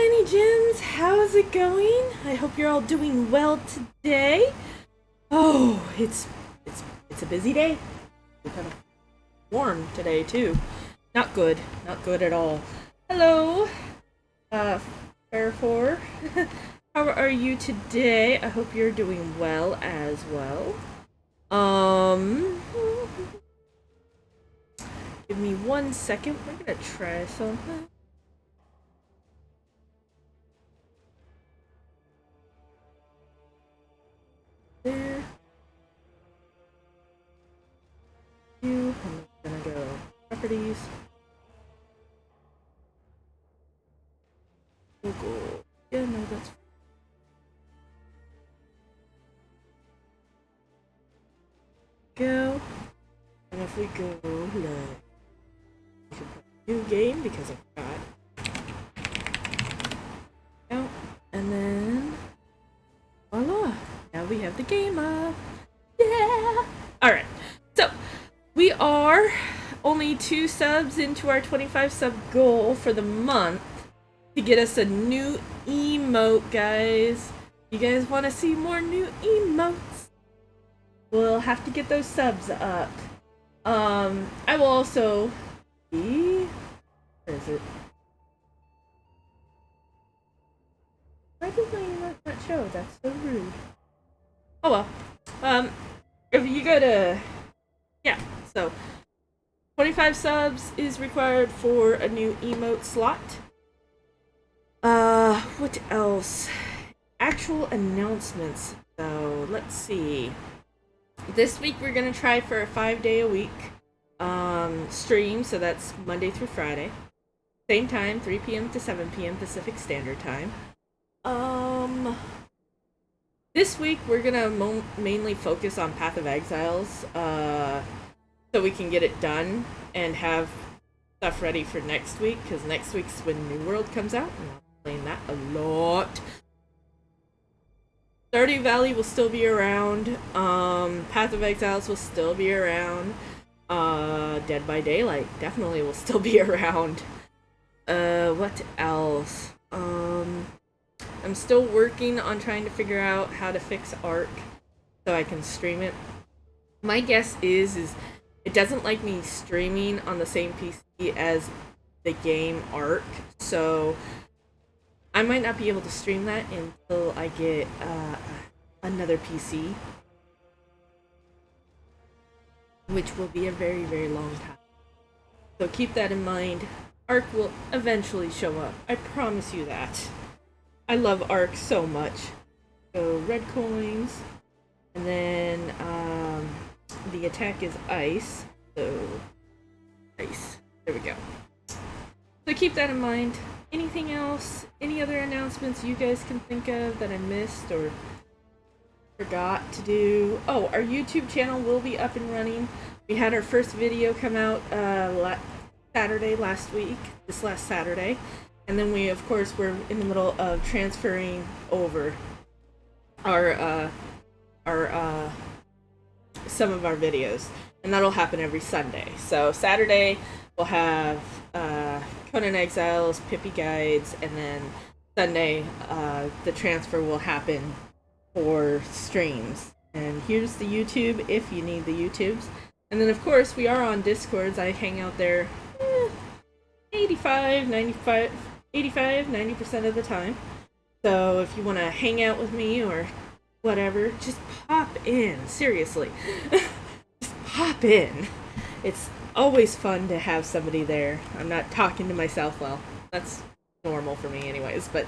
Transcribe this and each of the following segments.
Shiny Gems, how's it going? I hope you're all doing well today. Oh, it's a busy day. It's kind of warm today too. Not good at all. Hello, Fair4. How are you today? I hope you're doing well as well. Give me 1 second. We're gonna try something. There. I'm gonna go properties. Google. Yeah, no, that's go. And if we go like new game because I forgot. Out and then voila. Now we have the game up. Yeah! Alright, so we are only 2 subs into our 25 sub goal for the month to get us a new emote, guys. You guys want to see more new emotes? We'll have to get those subs up. I will also be... Where is it? Why does my emote not show? That's so rude. Oh well. If you go to... Yeah, so 25 subs is required for a new emote slot. What else? Actual announcements, though. Let's see. This week we're gonna try for a 5-day-a-week stream, so that's Monday through Friday. Same time, 3 p.m. to 7 p.m. Pacific Standard Time. This week we're gonna mainly focus on Path of Exiles, so we can get it done and have stuff ready for next week, because next week's when New World comes out, and I'll be playing that a lot. Stardew Valley will still be around, Path of Exiles will still be around, Dead by Daylight definitely will still be around. What else? I'm still working on trying to figure out how to fix Arc so I can stream it. My guess is it doesn't like me streaming on the same PC as the game Arc, so I might not be able to stream that until I get another PC, which will be a very, very long time. So keep that in mind. Arc will eventually show up. I promise you that. I love Arc so much. So red coins, and then the attack is ice. So ice. There we go. So keep that in mind. Anything else? Any other announcements you guys can think of that I missed or forgot to do? Oh, our YouTube channel will be up and running. We had our first video come out this last Saturday. And then we, of course, were in the middle of transferring over our some of our videos. And that'll happen every Sunday. So Saturday we'll have Conan Exiles, Pippi Guides, and then Sunday the transfer will happen for streams. And here's the YouTube if you need the YouTubes. And then of course we are on Discords. I hang out there 85-90% of the time. So if you want to hang out with me or whatever, just pop in. Seriously. Just pop in. It's always fun to have somebody there. I'm not talking to myself. Well, that's normal for me anyways, but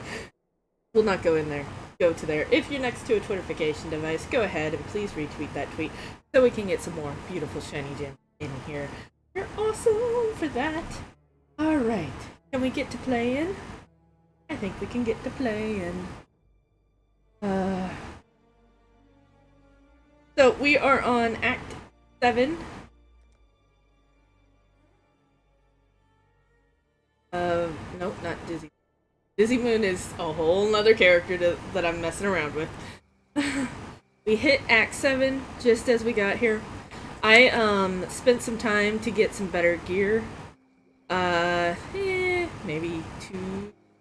we'll not go in there. Go to there. If you're next to a Twitterfication device, go ahead and please retweet that tweet so we can get some more beautiful shiny gems in here. You're awesome for that. Alright. Can we get to playing? I think we can get to playing. So we are on Act 7. Nope, not Dizzy. Dizzy Moon is a whole nother character that I'm messing around with. We hit Act 7 just as we got here. I spent some time to get some better gear. Maybe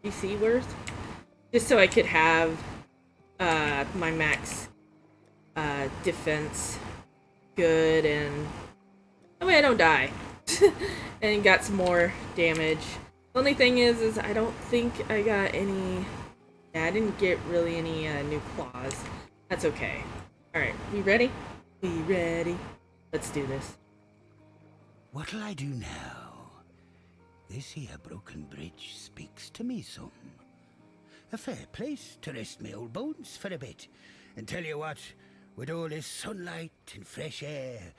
PC worth, just so I could have my max defense good, and that way I don't die. And got some more damage. The only thing is I don't think I got any. Yeah, I didn't get really any new claws. That's okay. Alright, we ready? We ready. Let's do this. What'll I do now? This here broken bridge speaks to me some. A fair place to rest me old bones for a bit. And tell you what, with all this sunlight and fresh air,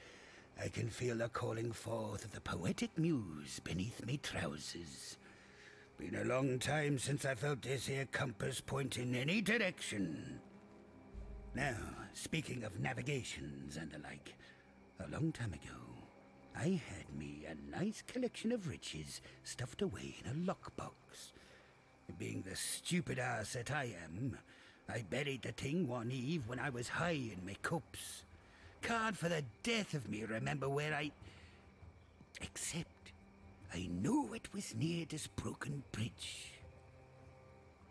I can feel the calling forth of the poetic muse beneath me trousers. Been a long time since I felt this here compass point in any direction. Now, speaking of navigations and the like, a long time ago, I had me a nice collection of riches stuffed away in a lockbox. Being the stupid ass that I am, I buried the thing one eve when I was high in my cups. God for the death of me remember where except I knew it was near this broken bridge.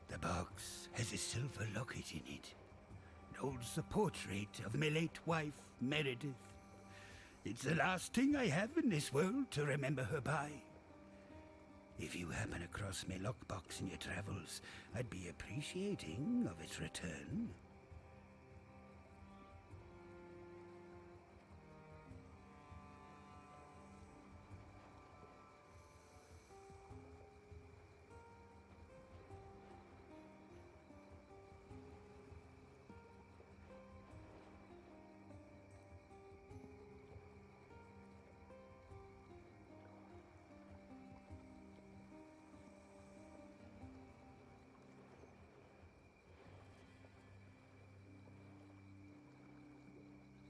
The box has a silver locket in it. It holds the portrait of my late wife, Meredith. It's the last thing I have in this world to remember her by. If you happen across my lockbox in your travels, I'd be appreciating of its return.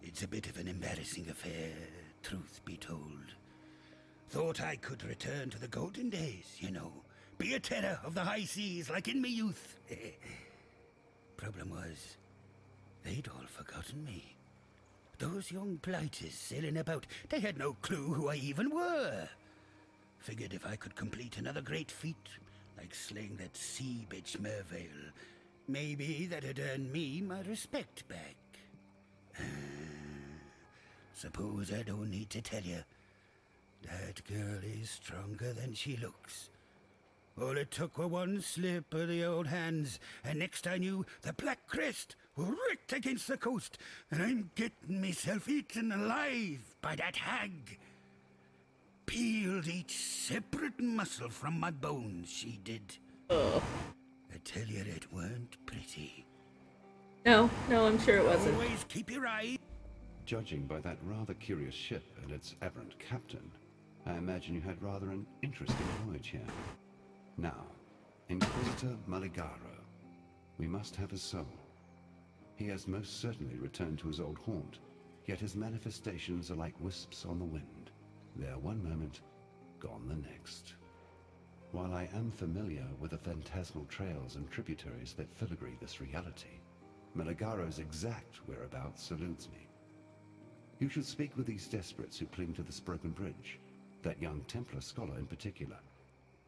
It's a bit of an embarrassing affair, truth be told. Thought I could return to the golden days, you know. Be a terror of the high seas like in me youth. Problem was, they'd all forgotten me. Those young blighters sailing about, they had no clue who I even were. Figured if I could complete another great feat, like slaying that sea bitch Mervale, maybe that'd earn me my respect back. Suppose I don't need to tell you. That girl is stronger than she looks. All it took were one slip of the old hands, and next I knew, the Black Crest were wrecked against the coast, and I'm getting myself eaten alive by that hag. Peeled each separate muscle from my bones, she did. Oh. I tell you, it weren't pretty. No, I'm sure it wasn't. Always keep your eye. Judging by that rather curious ship and its aberrant captain, I imagine you had rather an interesting voyage here. Now, Inquisitor Maligaro. We must have his soul. He has most certainly returned to his old haunt, yet his manifestations are like wisps on the wind. There one moment, gone the next. While I am familiar with the phantasmal trails and tributaries that filigree this reality, Maligaro's exact whereabouts eludes me. You should speak with these desperates who cling to this broken bridge, that young Templar scholar in particular.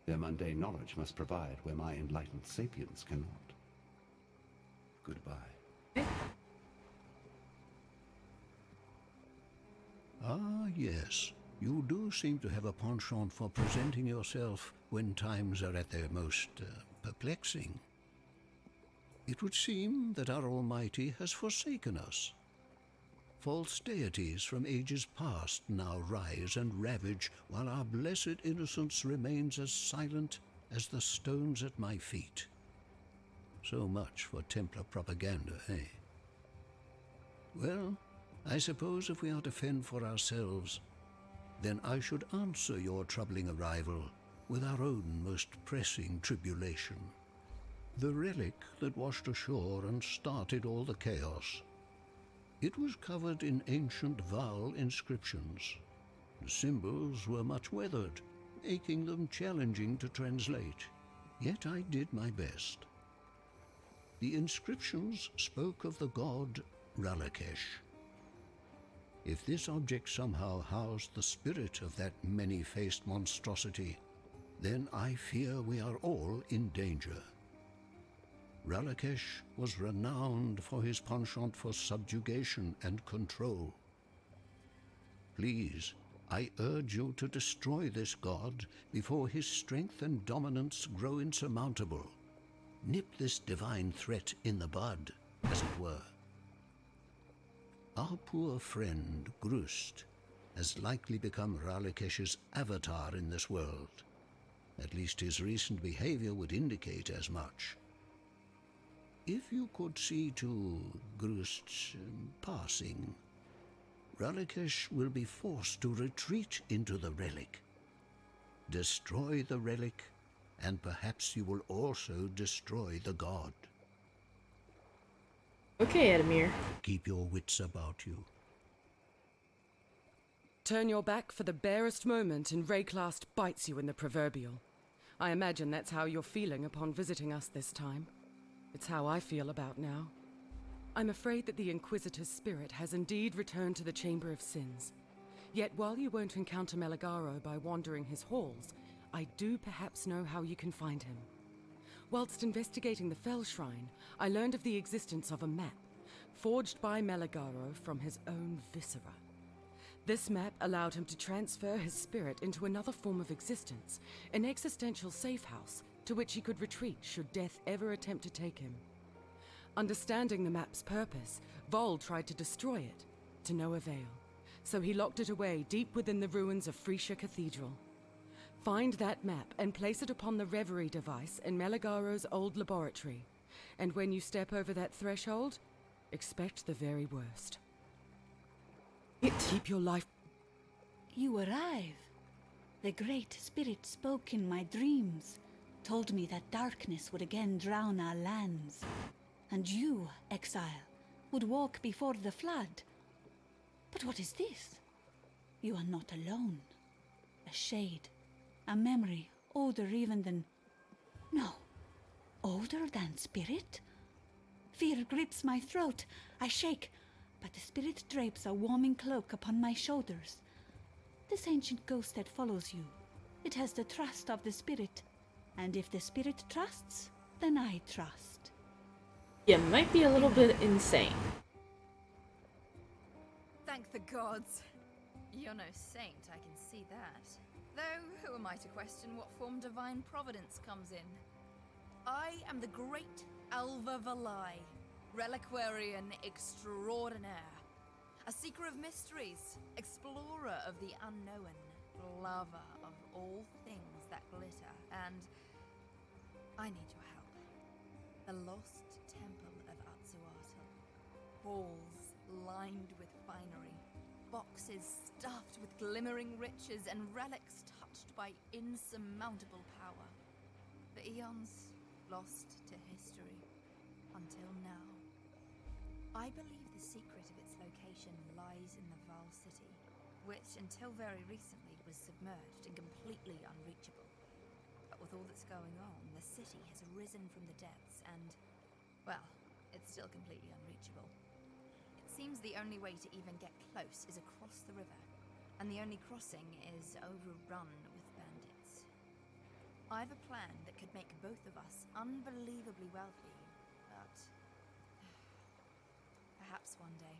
Their mundane knowledge must provide where my enlightened sapience cannot. Goodbye. Ah, yes. You do seem to have a penchant for presenting yourself when times are at their most perplexing. It would seem that our Almighty has forsaken us. False deities from ages past now rise and ravage, while our blessed innocence remains as silent as the stones at my feet. So much for Templar propaganda, eh? Well, I suppose if we are to fend for ourselves, then I should answer your troubling arrival with our own most pressing tribulation. The relic that washed ashore and started all the chaos. It was covered in ancient Val inscriptions. The symbols were much weathered, making them challenging to translate. Yet I did my best. The inscriptions spoke of the god Ralakesh. If this object somehow housed the spirit of that many-faced monstrosity, then I fear we are all in danger. Ralakesh was renowned for his penchant for subjugation and control. Please, I urge you to destroy this god before his strength and dominance grow insurmountable. Nip this divine threat in the bud, as it were. Our poor friend, Grust, has likely become Ralakesh's avatar in this world. At least his recent behavior would indicate as much. If you could see to Grust's passing, Ralakesh will be forced to retreat into the relic. Destroy the relic, and perhaps you will also destroy the god. Okay, Edamir. Keep your wits about you. Turn your back for the barest moment and Rayclast bites you in the proverbial. I imagine that's how you're feeling upon visiting us this time. It's how I feel about now. I'm afraid that the Inquisitor's spirit has indeed returned to the Chamber of Sins. Yet while you won't encounter Meligaro by wandering his halls, I do perhaps know how you can find him. Whilst investigating the Fell Shrine, I learned of the existence of a map, forged by Meligaro from his own viscera. This map allowed him to transfer his spirit into another form of existence, an existential safe house to which he could retreat should death ever attempt to take him. Understanding the map's purpose, Vol tried to destroy it, to no avail, so he locked it away deep within the ruins of Freesia Cathedral. Find that map and place it upon the Reverie device in Meligaro's old laboratory, and when you step over that threshold, expect the very worst. Keep your life... You arrive. The Great Spirit spoke in my dreams, told me that darkness would again drown our lands. And you, Exile, would walk before the flood. But what is this? You are not alone. A shade, a memory, older even than... No, older than spirit? Fear grips my throat. I shake, but the spirit drapes a warming cloak upon my shoulders. This ancient ghost that follows you, it has the trust of the spirit. And if the spirit trusts, then I trust. You might be a little bit insane. Thank the gods. You're no saint, I can see that. Though, who am I to question what form divine providence comes in? I am the great Alva Valai, reliquarian extraordinaire. A seeker of mysteries, explorer of the unknown, lover of all things that glitter, and I need your help. The lost temple of Atsuatl. Halls lined with finery, boxes stuffed with glimmering riches, and relics touched by insurmountable power. The eons lost to history, until now. I believe the secret of its location lies in the Val City, which until very recently was submerged and completely unreachable. But with all that's going on, the city has risen from the depths and, well, it's still completely unreachable. It seems the only way to even get close is across the river, and the only crossing is overrun with bandits. I have a plan that could make both of us unbelievably wealthy, but perhaps one day.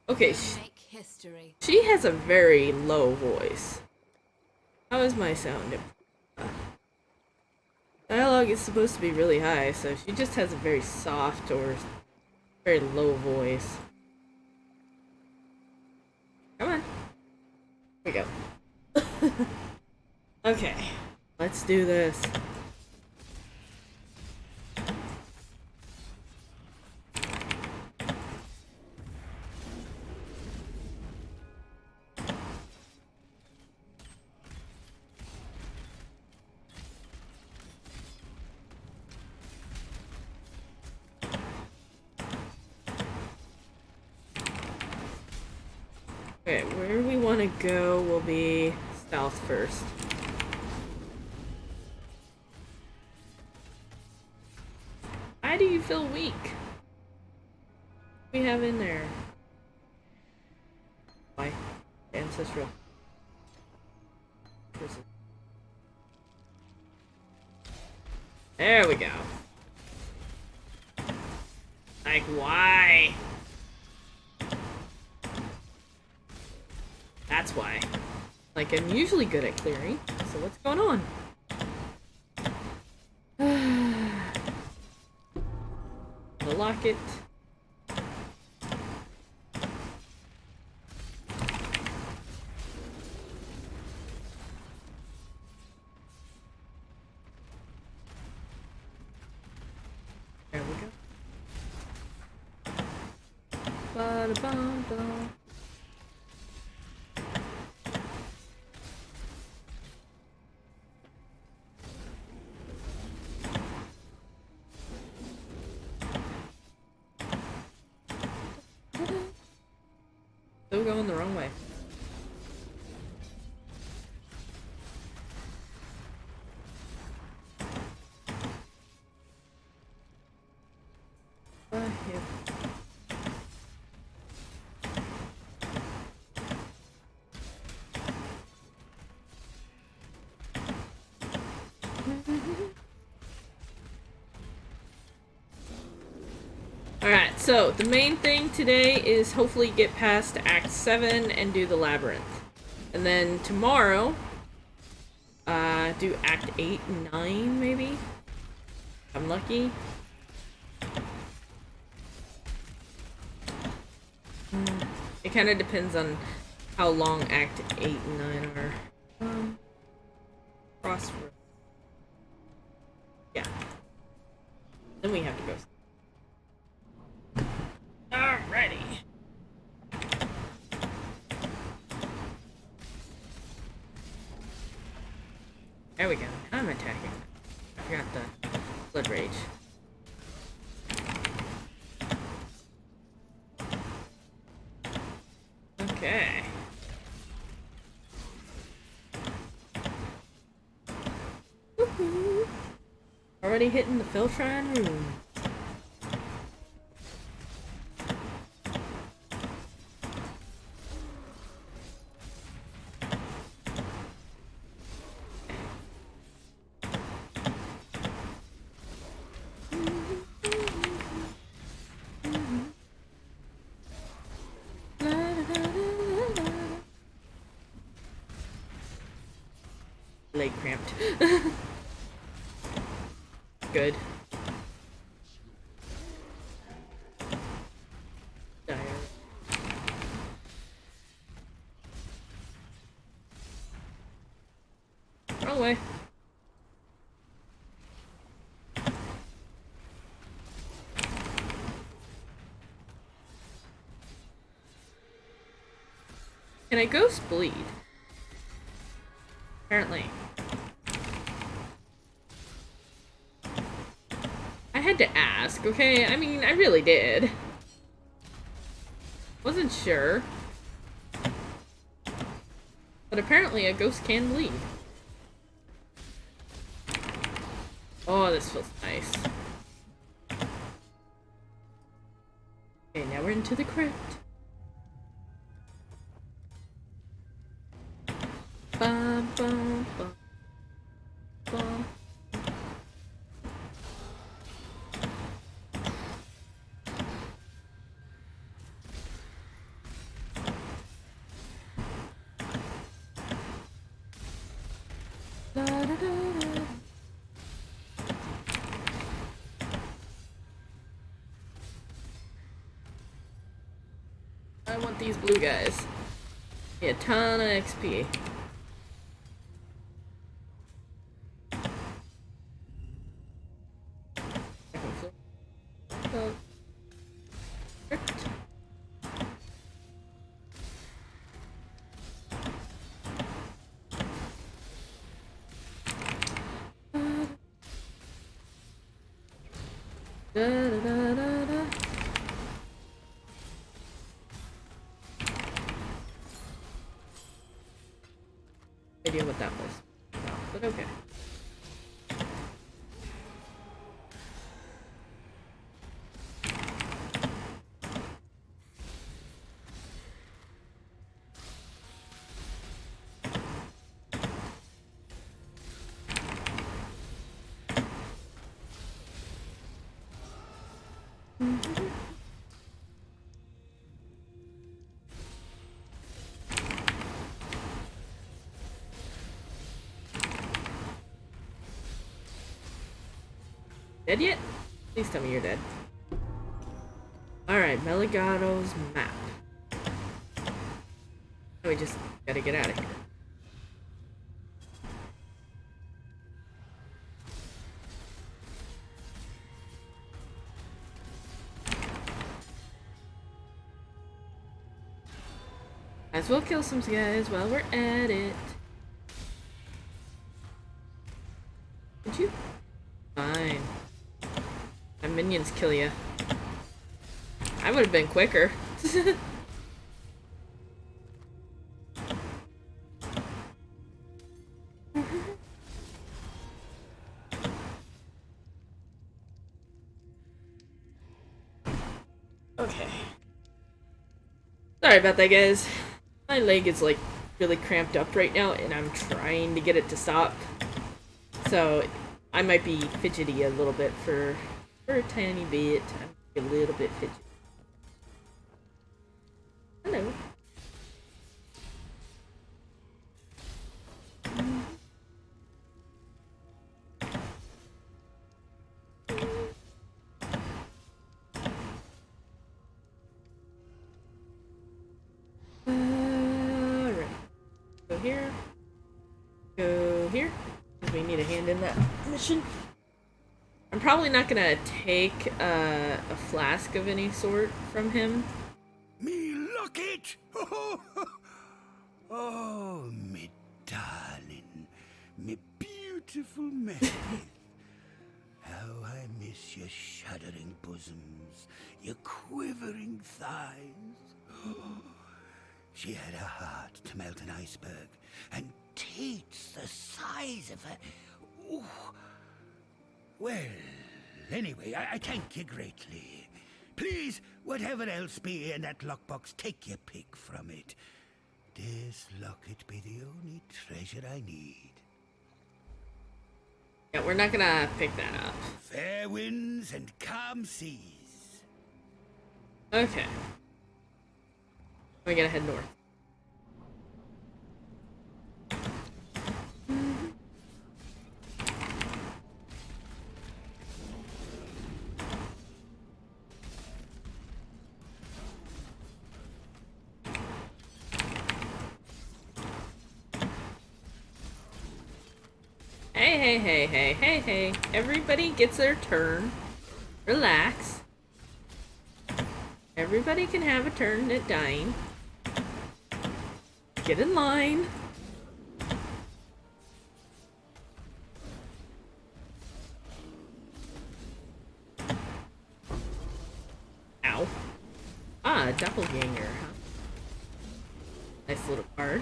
Okay, Make history. she has a very low voice. How is my sound? Dialogue is supposed to be really high, so she just has a very soft or very low voice. Come on. Here we go. Okay, let's do this. Okay, where we want to go will be south first. Why do you feel weak? What do we have in there? Why? Ancestral. There we go. Like, why? That's why. Like, I'm usually good at clearing, so what's going on? The locket. There we go. Ba-da-bum-bum. Still going the wrong way. Here. Alright, so the main thing today is hopefully get past Act 7 and do the Labyrinth. And then tomorrow, do Act 8 and 9, maybe? If I'm lucky. It kind of depends on how long Act 8 and 9 are. Crossroads. Yeah. Then we have to go. Alrighty. There we go. I'm attacking. I forgot the Blood Rage. Okay. Woohoo! Already hitting the Feltrine room. Leg cramped. Good. Dire. Wrong way. Can I ghost bleed? Apparently. I had to ask, okay? I mean, I really did. Wasn't sure. But apparently a ghost can bleed. Oh, this feels nice. Okay, now we're into the crypt. Bum, bum, bum, bum. Da, da, da, da. I want these blue guys. Yeah, a ton of XP. So, crypt. Da, da, da, da, da. Idea what that was. No, but okay. Dead yet? Please tell me you're dead. Alright, Meligato's map. We just gotta get out of here. Might as well kill some guys while we're at it. Did you? Fine. My minions kill ya. I would have been quicker. Okay. Sorry about that, guys. My leg is like really cramped up right now and I'm trying to get it to stop. So I might be fidgety a little bit for a tiny bit. I'm a little bit fidgety. Hello. Alright. Go here. Go here. We need a hand in that mission. I'm probably not gonna take a flask of any sort from him. Me locket! Oh, me darling, me beautiful Meredith. How I miss your shuddering bosoms, your quivering thighs. She had a heart to melt an iceberg, and teats the size of a... Ooh. Well, anyway, I thank you greatly. Please, whatever else be in that lockbox, take your pick from it. This locket be the only treasure I need. Yeah, we're not gonna pick that up. Fair winds and calm seas. Okay. We gotta head north. Hey. Everybody gets their turn. Relax. Everybody can have a turn at dying. Get in line. Ow. Ah, doppelganger, huh? Nice little card.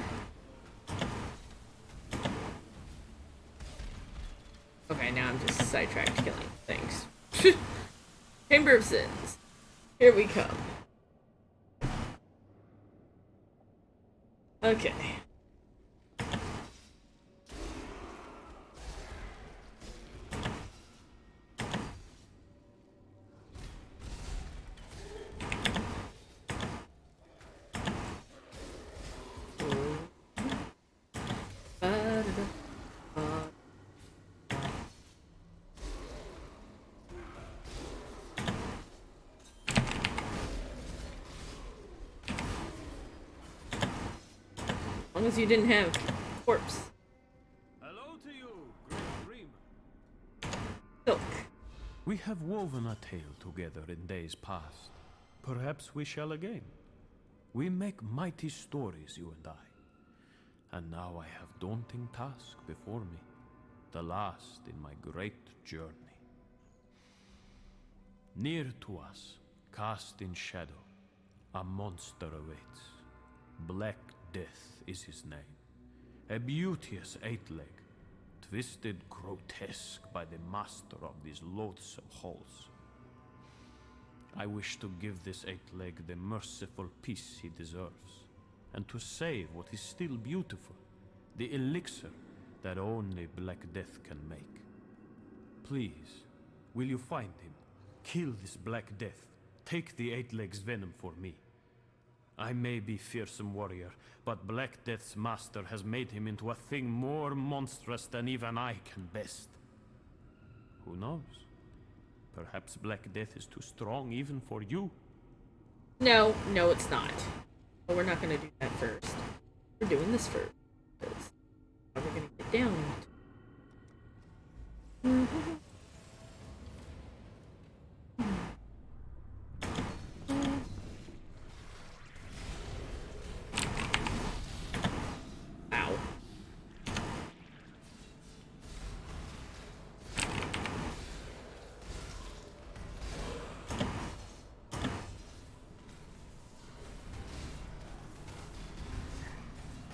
Okay, now I'm just sidetracked killing things. Chamber of Sins. Here we come. Okay. As long as you didn't have corpse. Hello to you, great dreamer. Silk. We have woven a tale together in days past. Perhaps we shall again. We make mighty stories, you and I. And now I have daunting task before me, the last in my great journey. Near to us, cast in shadow, a monster awaits. Black Death is his name. A beauteous eight-leg, twisted grotesque by the master of these loathsome halls. I wish to give this eight-leg the merciful peace he deserves, and to save what is still beautiful, the elixir that only Black Death can make. Please, will you find him? Kill this Black Death. Take the eight-leg's venom for me. I may be fearsome warrior, but Black Death's master has made him into a thing more monstrous than even I can best. Who knows? Perhaps Black Death is too strong even for you. No, no, it's not. But we're not gonna do that first. We're doing this first. Because how we're gonna get down. Ow.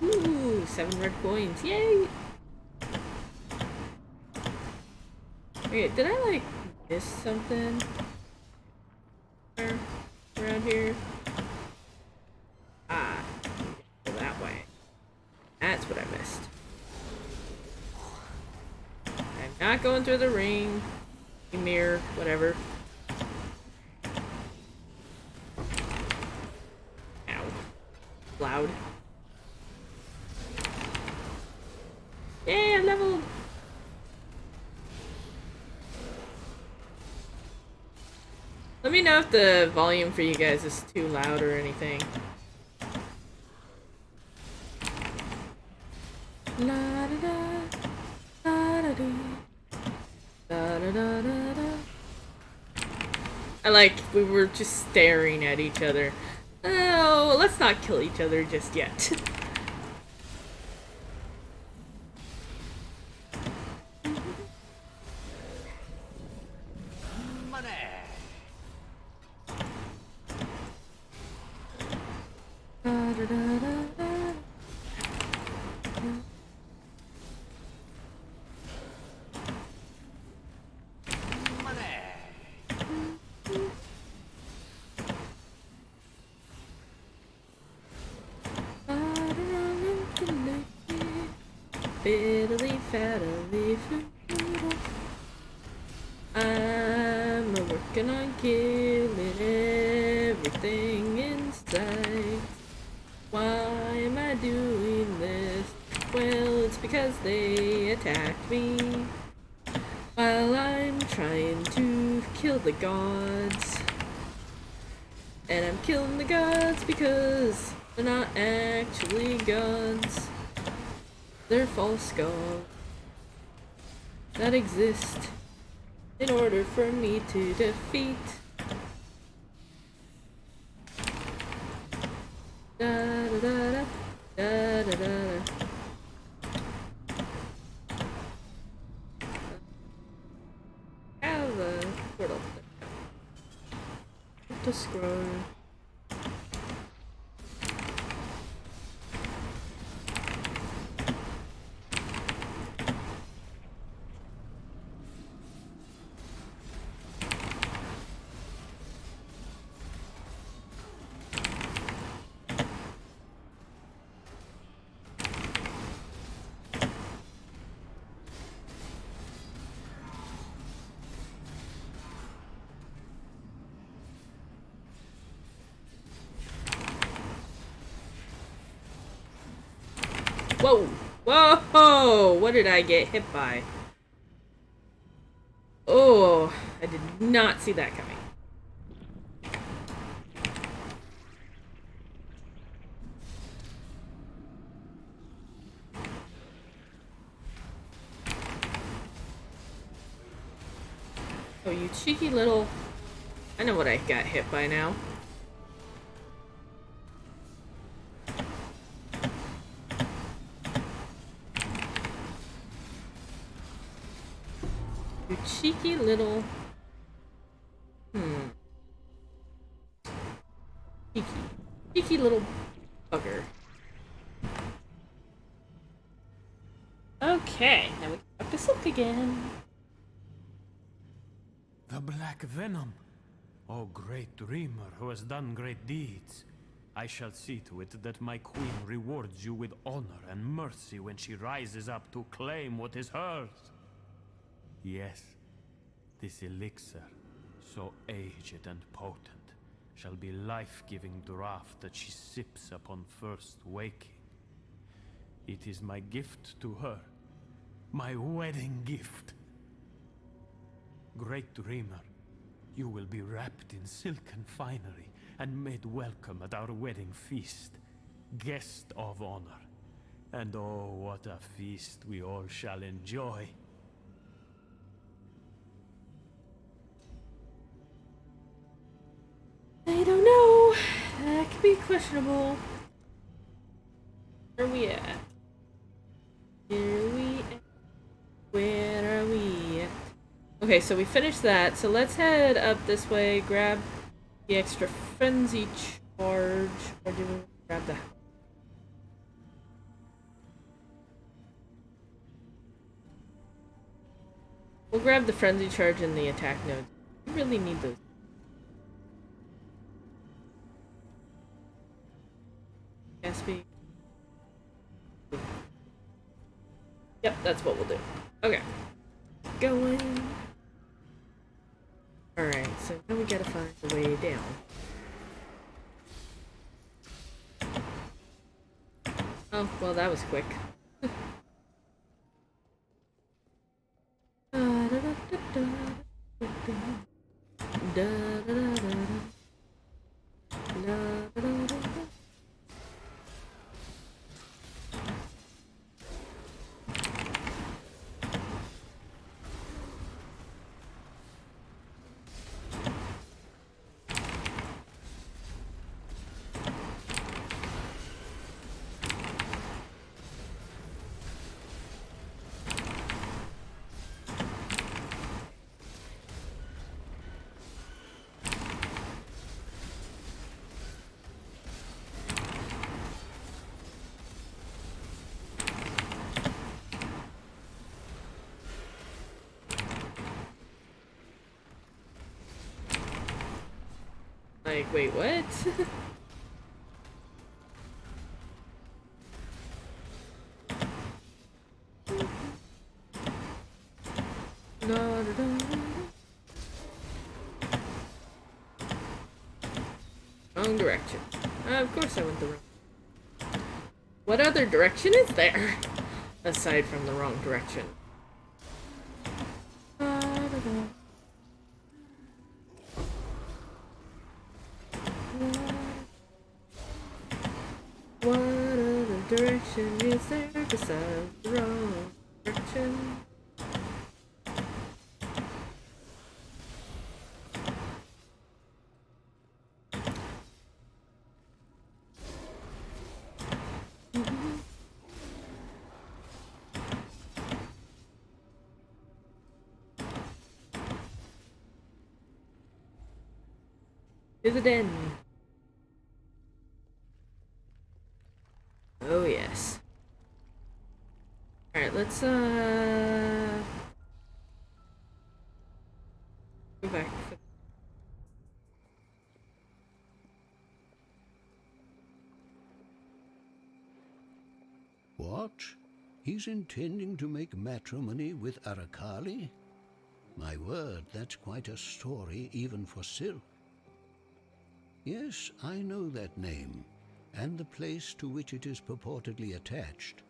Ooh, 7 red coins. Yay! Okay, did I like miss something? Around here? Ah, go that way. That's what I missed. I'm not going through the ring, mirror, whatever. Ow. Loud. Yeah, I leveled! Let me know if the volume for you guys is too loud or anything. La da da, la da da, da da da da da. I like we were just staring at each other. Oh, let's not kill each other just yet. Fiddly faddly fiddle. I'm working on killing everything in sight. Why am I doing this? Well, it's because they attacked me while I'm trying to kill the gods. And I'm killing the gods because they're not actually gods. They're false gods that exist in order for me to defeat. Da da da da da da da. Have a portal to scroll. Whoa! Whoa! What did I get hit by? Oh, I did not see that coming. Oh, you cheeky little... I know what I got hit by now. You cheeky little... Cheeky little bugger. Okay, now we have to silk again. The Black Venom. Oh, great dreamer who has done great deeds. I shall see to it that my queen rewards you with honor and mercy when she rises up to claim what is hers. Yes, this elixir, so aged and potent, shall be life-giving draught that she sips upon first waking. It is my gift to her, my wedding gift. Great dreamer, You will be wrapped in silken finery and made welcome at our wedding feast. Guest of honor. And oh, what a feast we all shall enjoy. I don't know. That could be questionable. Where are we at? Where are we at? Okay, so we finished that. So let's head up this way, grab the extra frenzy charge. Or do we grab the... We'll grab the frenzy charge and the attack nodes. We really need those. Gaspy. Yep, that's what we'll do. Okay. Going. Alright, so now we gotta find the way down. Oh, well, that was quick. Like, wait, what? No, wrong direction. Of course I went the wrong. What other direction is there? Aside from the wrong direction. What other direction is there besides the wrong direction? To the den. Oh yes. Alright, let's go back. What? He's intending to make matrimony with Arakali? My word, that's quite a story even for Silk. Yes, I know that name, and the place to which it is purportedly attached.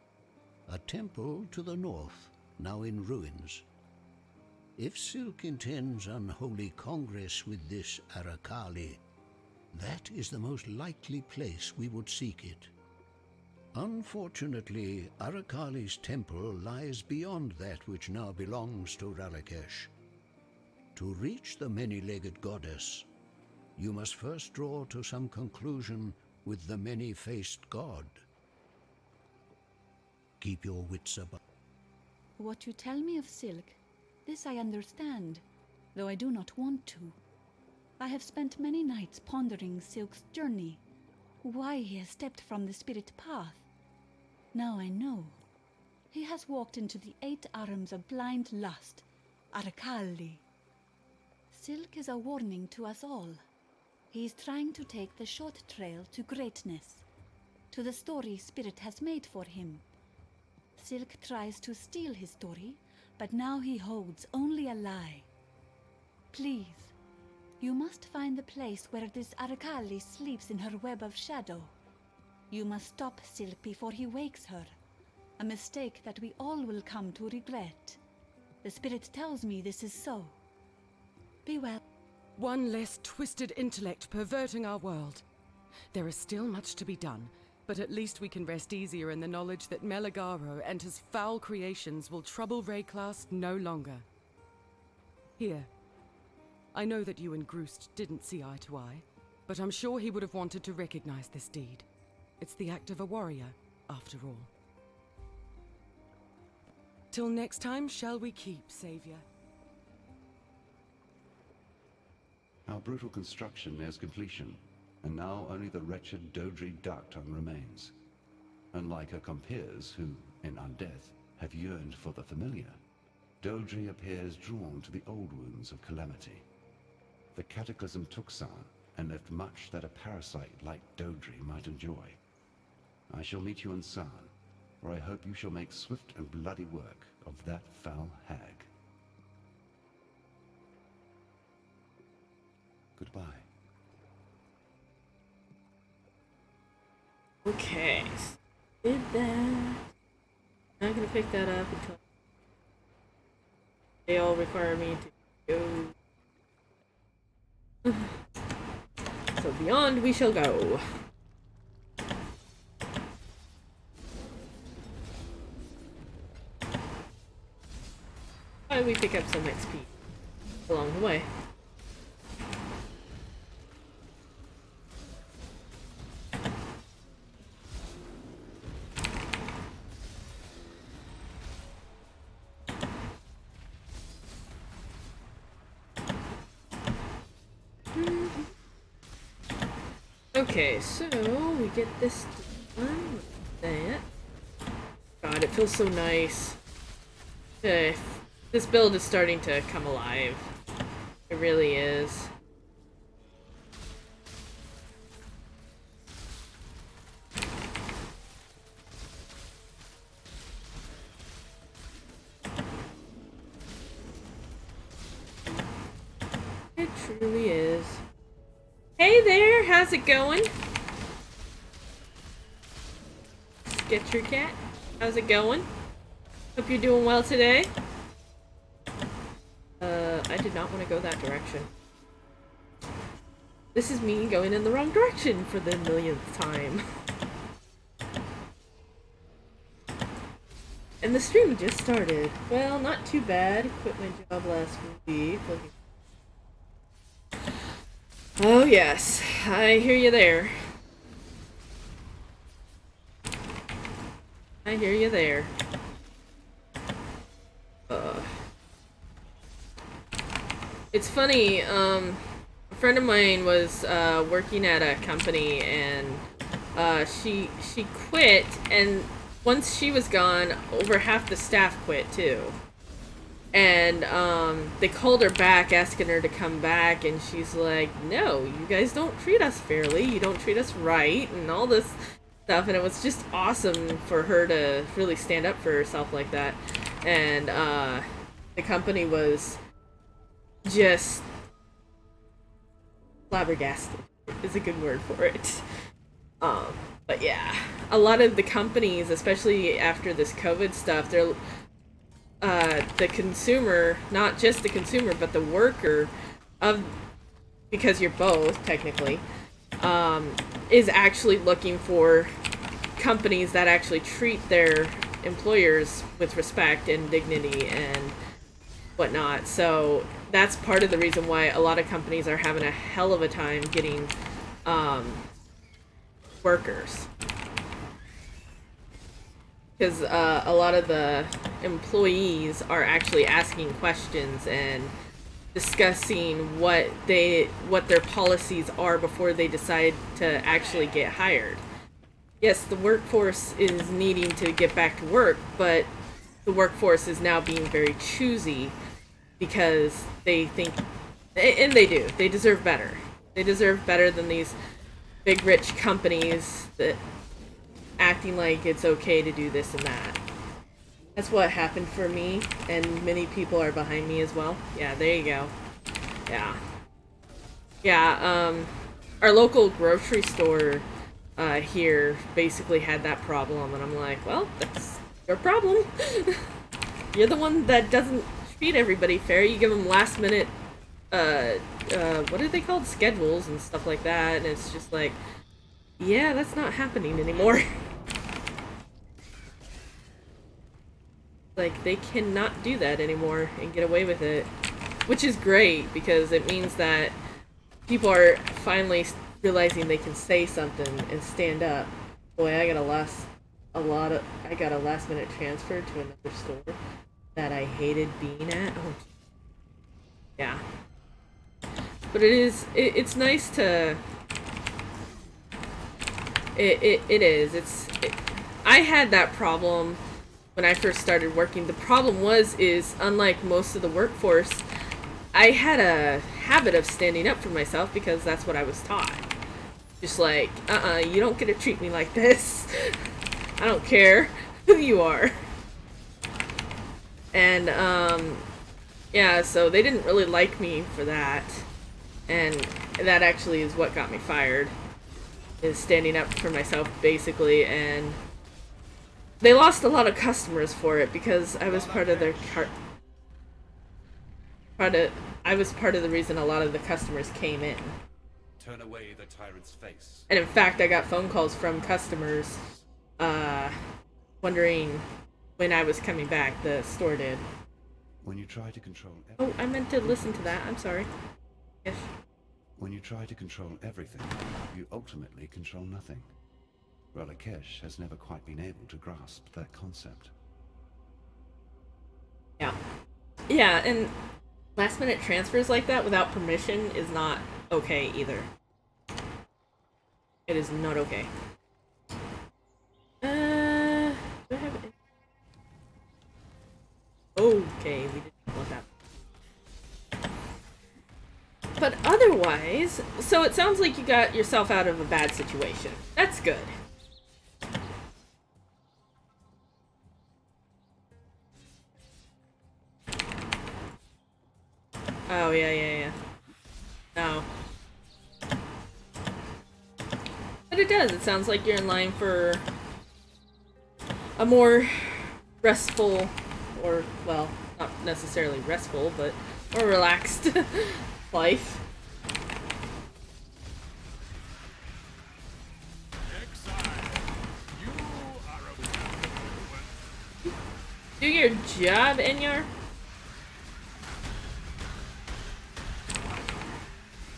A temple to the north, now in ruins. If Silk intends unholy congress with this Arakali, that is the most likely place we would seek it. Unfortunately, Arakali's temple lies beyond that which now belongs to Ralakesh. To reach the many-legged goddess, you must first draw to some conclusion with the many-faced god. Keep your wits about. What you tell me of Silk, this I understand, though I do not want to. I have spent many nights pondering Silk's journey, why he has stepped from the spirit path. Now I know. He has walked into the 8 arms of blind lust, Arakali. Silk is a warning to us all. He is trying to take the short trail to greatness, to the story Spirit has made for him. Silk tries to steal his story, but now he holds only a lie. Please, you must find the place where this Arakali sleeps in her web of shadow. You must stop Silk before he wakes her, a mistake that we all will come to regret. The Spirit tells me this is so. Be well. One less twisted intellect perverting our world. There is still much to be done, but at least we can rest easier in the knowledge that Meligaro and his foul creations will trouble Rayclast no longer. Here. I know that you and Groost didn't see eye to eye, but I'm sure he would have wanted to recognize this deed. It's the act of a warrior, after all. Till next time, shall we keep, Savior? Our brutal construction nears completion, and now only the wretched Dodri dark tongue remains. Unlike her compeers who, in undeath, have yearned for the familiar, Dodri appears drawn to the old wounds of calamity. The cataclysm took some, and left much that a parasite like Dodri might enjoy. I shall meet you in Sarn, where I hope you shall make swift and bloody work of that foul hag. Goodbye. Okay. Did that. Not gonna pick that up until they all require me to go. So beyond we shall go. Why we pick up some XP along the way. Okay, so we get this done with that. God, it feels so nice. This build is starting to come alive. It really is. It truly is. Hey there, how's it going? Sketcher Cat, how's it going? Hope you're doing well today. I did not want to go that direction. This is me going in the wrong direction for the millionth time. And the stream just started. Well, not too bad. Quit my job last week. Oh yes, I hear you there. I hear you there. It's funny, a friend of mine was working at a company and she quit, and once she was gone, over half the staff quit too. And they called her back asking her to come back, and she's like, no, you guys don't treat us fairly, you don't treat us right, and all this stuff. And it was just awesome for her to really stand up for herself like that. And the company was just flabbergasted is a good word for it. But yeah, a lot of the companies, especially after this COVID stuff, they're the consumer, not just the consumer, but the worker of, because you're both technically, is actually looking for companies that actually treat their employers with respect and dignity and whatnot. So that's part of the reason why a lot of companies are having a hell of a time getting workers. Because a lot of the employees are actually asking questions and discussing what their policies are before they decide to actually get hired. Yes, the workforce is needing to get back to work, but the workforce is now being very choosy because they think, and they do, they deserve better. They deserve better than these big rich companies that acting like it's okay to do this and that. That's what happened for me, and many people are behind me as well. Yeah, there you go. Yeah, our local grocery store here basically had that problem, and I'm like, well, that's your problem. You're the one that doesn't treat everybody fair. You give them last minute what are they called? Schedules and stuff like that, and it's just like, yeah, that's not happening anymore. Like, they cannot do that anymore and get away with it. Which is great, because it means that people are finally realizing they can say something and stand up. Boy, I got a last minute transfer to another store that I hated being at. Oh, yeah. But it's nice to... I had that problem when I first started working. The problem is unlike most of the workforce, I had a habit of standing up for myself because that's what I was taught. Just like, you don't get to treat me like this. I don't care who you are. And, yeah, so they didn't really like me for that. And that actually is what got me fired. Is standing up for myself, basically, and they lost a lot of customers for it because I was part of their I was part of the reason a lot of the customers came in. Turn away the tyrant's face. And in fact, I got phone calls from customers, wondering when I was coming back. The store did. When you try to control Oh, I meant to listen to that. I'm sorry. Yes. When you try to control everything, you ultimately control nothing. Relicash has never quite been able to grasp that concept. Yeah. Yeah, and last minute transfers like that without permission is not okay either. It is not okay. Do I have it? Okay, we didn't want that. But otherwise, so it sounds like you got yourself out of a bad situation. That's good. Oh, yeah. No. But it does. It sounds like you're in line for a more restful, or, well, not necessarily restful, but more relaxed life. Exile, you are a Do your job, Enyar.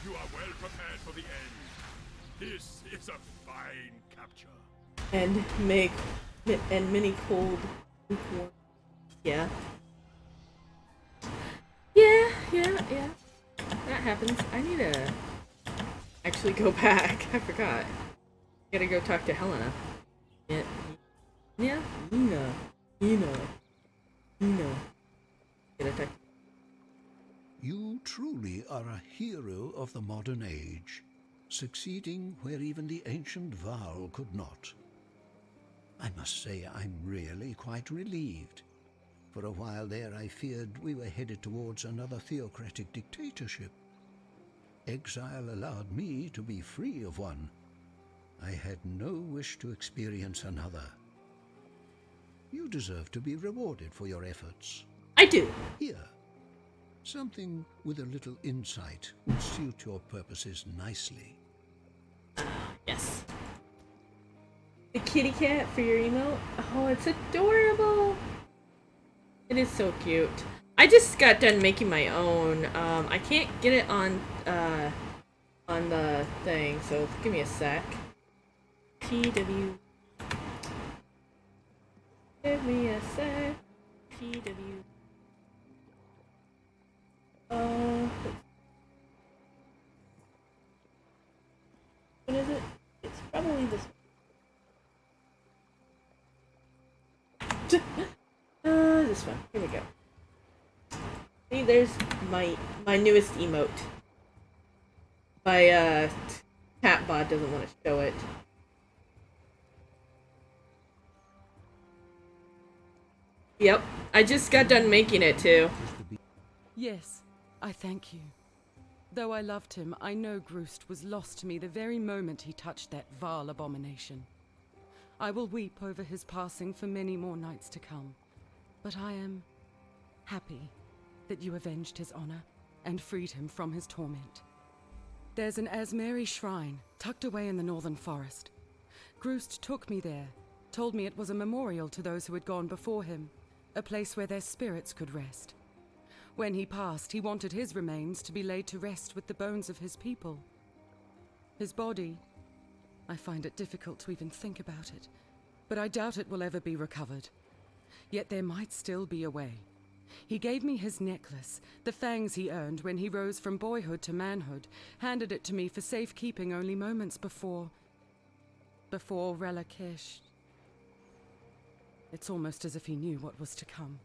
You are well prepared for the end. This is a fine capture. And many cold lukewarm. Yeah. Yeah. That happens. I need to actually go back. I forgot. Gotta go talk to Helena. Yeah. Nina. Gotta talk. You truly are a hero of the modern age, succeeding where even the ancient Val could not. I must say I'm really quite relieved. For a while there I feared we were headed towards another theocratic dictatorship. Exile allowed me to be free of one. I had no wish to experience another. You deserve to be rewarded for your efforts. I do. Here, something with a little insight will suit your purposes nicely. Yes. The kitty cat for your emote. Oh, it's adorable. It is so cute. I just got done making my own. I can't get it on the thing, so give me a sec. PW. Give me a sec. PW. What is it? It's probably this one. This one. Here we go. See, there's my newest emote. My chatbot doesn't want to show it. Yep, I just got done making it too. Yes, I thank you. Though I loved him, I know Groost was lost to me the very moment he touched that vile abomination. I will weep over his passing for many more nights to come, but I am happy that you avenged his honor and freed him from his torment. There's an Asmeri shrine tucked away in the northern forest. Groost took me there, told me it was a memorial to those who had gone before him, a place where their spirits could rest. When he passed, he wanted his remains to be laid to rest with the bones of his people. His body, I find it difficult to even think about it, but I doubt it will ever be recovered. Yet there might still be a way. He gave me his necklace, the fangs he earned when he rose from boyhood to manhood, handed it to me for safekeeping only moments before Relakesh. It's almost as if he knew what was to come.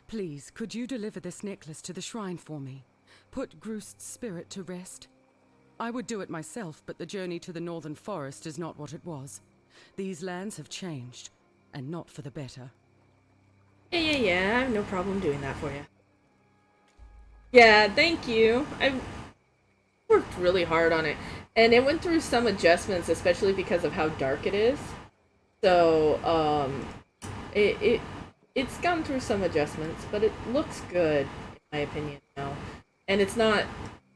Please, could you deliver this necklace to the shrine for me? Put Groost's spirit to rest? I would do it myself, but the journey to the northern forest is not what it was. These lands have changed, and not for the better. Yeah, I have no problem doing that for you. Yeah, thank you. I worked really hard on it, and it went through some adjustments, especially because of how dark it is. So, it's gone through some adjustments, but it looks good, in my opinion, now. And it's not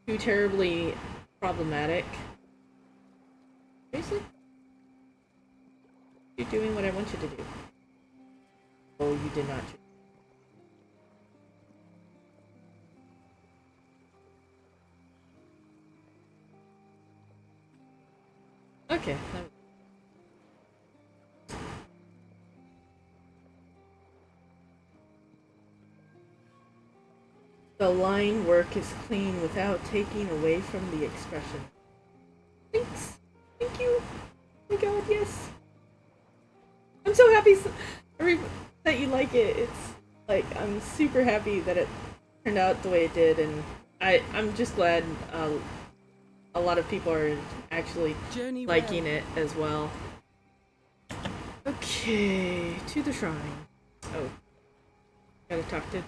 too terribly problematic. Seriously? You're doing what I want you to do. Oh, you did not. Okay. The line work is clean without taking away from the expression. Thanks. Thank you. Oh my god, yes. I'm so happy that you like it. It's like, I'm super happy that it turned out the way it did, and I'm just glad a lot of people are actually liking it as well. Okay, to the shrine. Oh, gotta talk to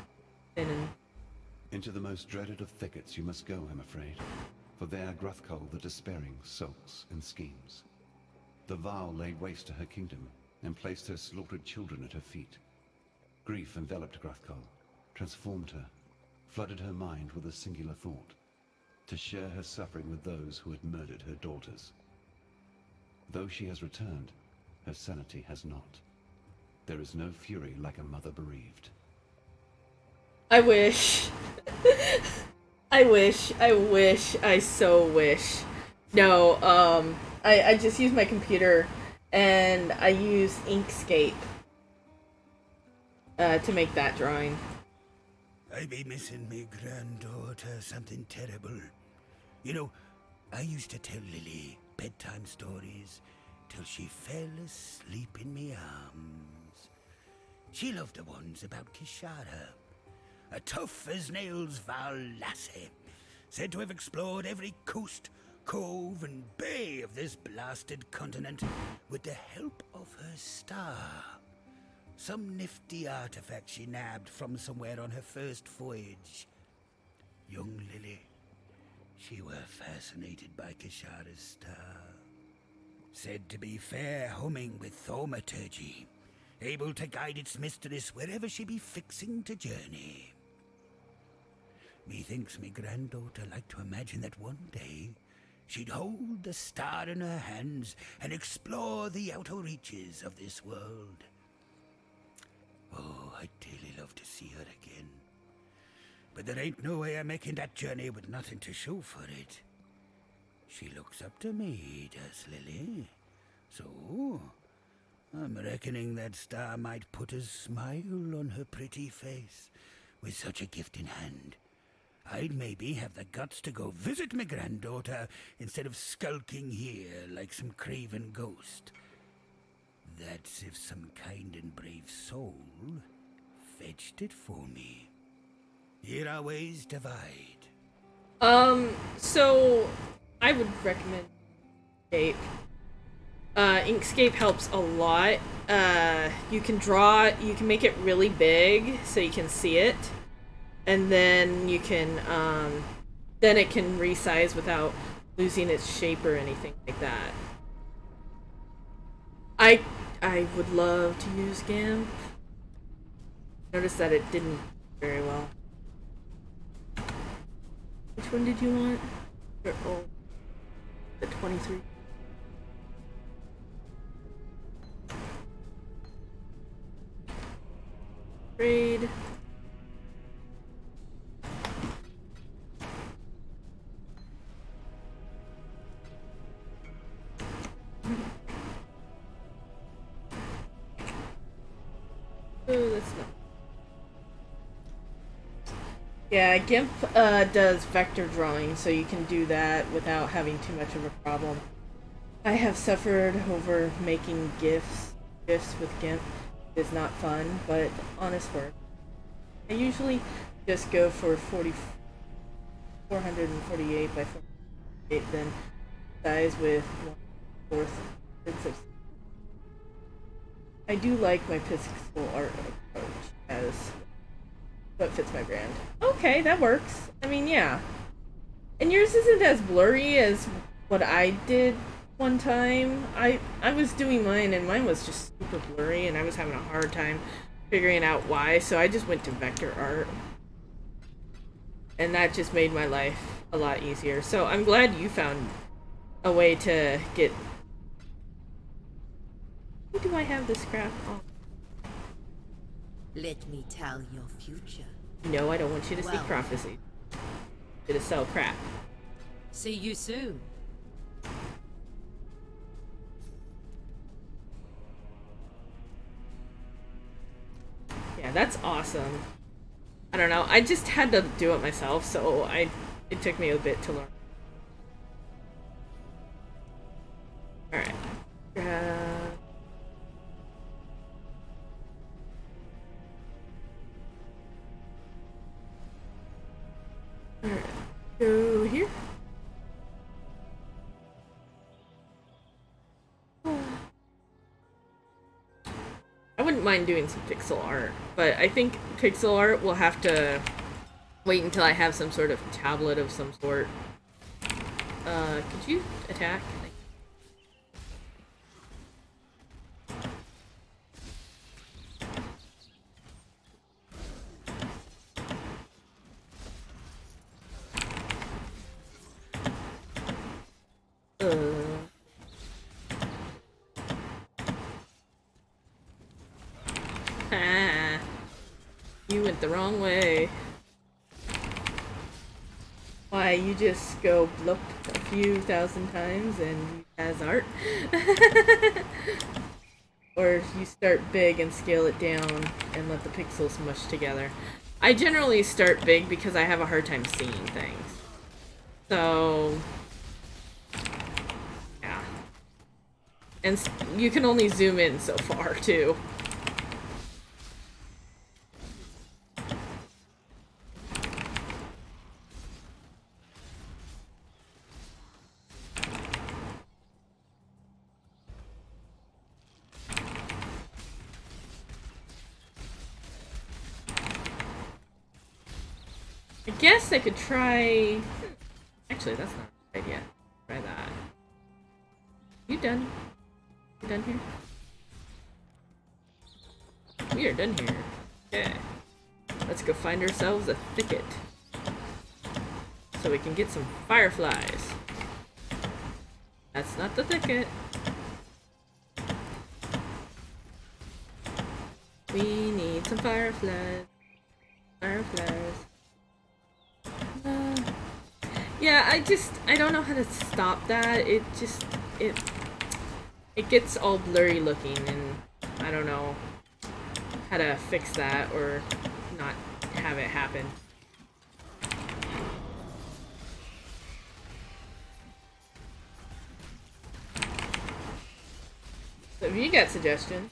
Finn and... Into the most dreaded of thickets you must go, I'm afraid. For there Gruthkul the Despairing sulks and schemes. The Varl laid waste to her kingdom, and placed her slaughtered children at her feet. Grief enveloped Gruthkul, transformed her, flooded her mind with a singular thought, to share her suffering with those who had murdered her daughters. Though she has returned, her sanity has not. There is no fury like a mother bereaved. I wish. I so wish. No, I just use my computer and I use Inkscape to make that drawing. I be missing me granddaughter something terrible. You know, I used to tell Lily bedtime stories till she fell asleep in me arms. She loved the ones about Kishara, a tough as nails Val lassie, said to have explored every coast, cove and bay of this blasted continent with the help of her star. Some nifty artifact she nabbed from somewhere on her first voyage. Young Lily, she were fascinated by Kishara's star. Said to be fair humming with thaumaturgy, able to guide its mistress wherever she be fixing to journey. Methinks me granddaughter liked to imagine that one day she'd hold the star in her hands and explore the outer reaches of this world. Oh, I'd dearly love to see her again. But there ain't no way of making that journey with nothing to show for it. She looks up to me, does Lily. So, I'm reckoning that star might put a smile on her pretty face. With such a gift in hand, I'd maybe have the guts to go visit my granddaughter instead of skulking here like some craven ghost. That's if some kind and brave soul fetched it for me. Here our ways divide. So I would recommend Inkscape. Inkscape helps a lot. You can make it really big so you can see it. And then you can, then it can resize without losing its shape or anything like that. I would love to use GIMP. Notice that it didn't very well. Which one did you want? Oh, the 23. Trade. Oh, that's not. Yeah, GIMP does vector drawing, so you can do that without having too much of a problem. I have suffered over making GIFs with GIMP. It is not fun, but honest work. I usually just go for 448 by 448, then size with 1/4 of. I do like my pixel art approach as what fits my brand. Okay, that works. I mean, yeah. And yours isn't as blurry as what I did one time. I was doing mine and mine was just super blurry and I was having a hard time figuring out why, so I just went to vector art. And that just made my life a lot easier. So I'm glad you found a way to get... Why do I have this crap on? Let me tell your future. No, I don't want you to speak prophecy. To sell crap. See you soon. Yeah, that's awesome. I don't know, I just had to do it myself, so it took me a bit to learn. Alright. Alright, go here. I wouldn't mind doing some pixel art, but I think pixel art will have to wait until I have some sort of tablet of some sort. Could you attack? You went the wrong way. Why, you just go bloop a few thousand times and you has art? Or you start big and scale it down and let the pixels mush together. I generally start big because I have a hard time seeing things. So... yeah. And you can only zoom in so far, too. I guess I could try... Actually, that's not a good idea. Try that. You done? You done here? We are done here. Okay. Let's go find ourselves a thicket. So we can get some fireflies. That's not the thicket. We need some fireflies. Fireflies. Yeah, I don't know how to stop that. It gets all blurry looking, and I don't know how to fix that or not have it happen. So if you got suggestions,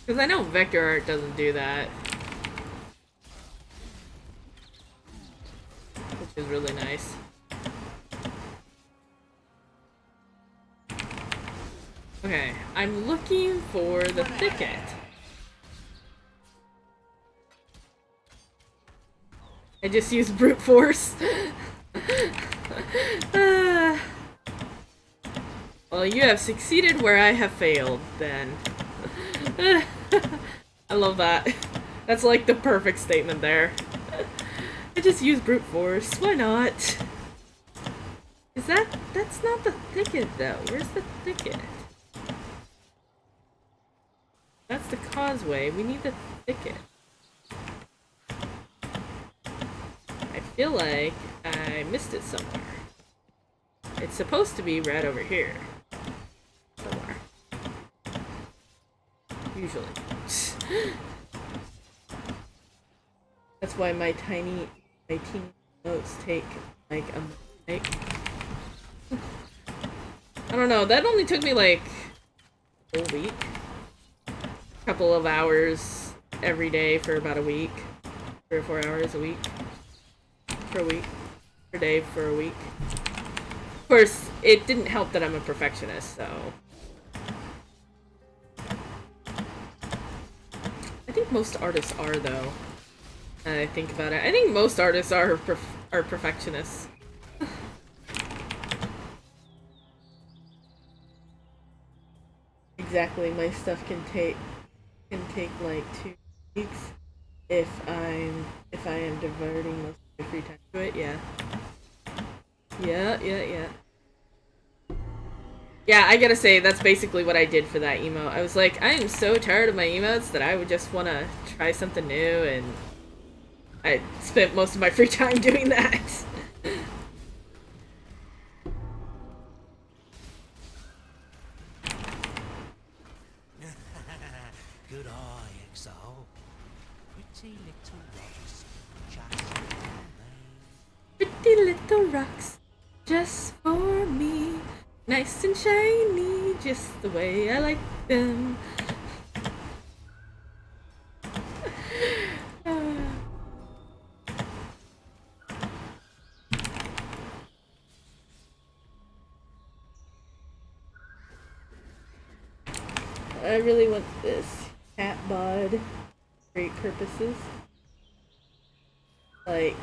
because I know vector art doesn't do that. Which is really nice. Okay, I'm looking for the thicket. I just used brute force. Well, you have succeeded where I have failed, then. I love that. That's like the perfect statement there. I just use brute force. Why not? Is that's not the thicket though. Where's the thicket? That's the causeway. We need the thicket. I feel like I missed it somewhere. It's supposed to be right over here. Somewhere. Usually. That's why my teeny notes take like a minute. I don't know, that only took me like a whole week. A couple of hours every day for about a week. 3 or 4 hours a week. For a week. Per day for a week. Of course, it didn't help that I'm a perfectionist, so... I think most artists are, though. Now that I think about it. I think most artists are perfectionists. Exactly, my stuff can take like 2 weeks if I am diverting most of my free time to it. Yeah. Yeah, I gotta say, that's basically what I did for that emote. I was like, I am so tired of my emotes that I would just want to try something new, and I spent most of my free time doing that. Good eye, Exile. Pretty little rocks, just for me. Pretty little rocks, just for me. Nice and shiny, just the way I like them. I really want this cat bod for great purposes. Like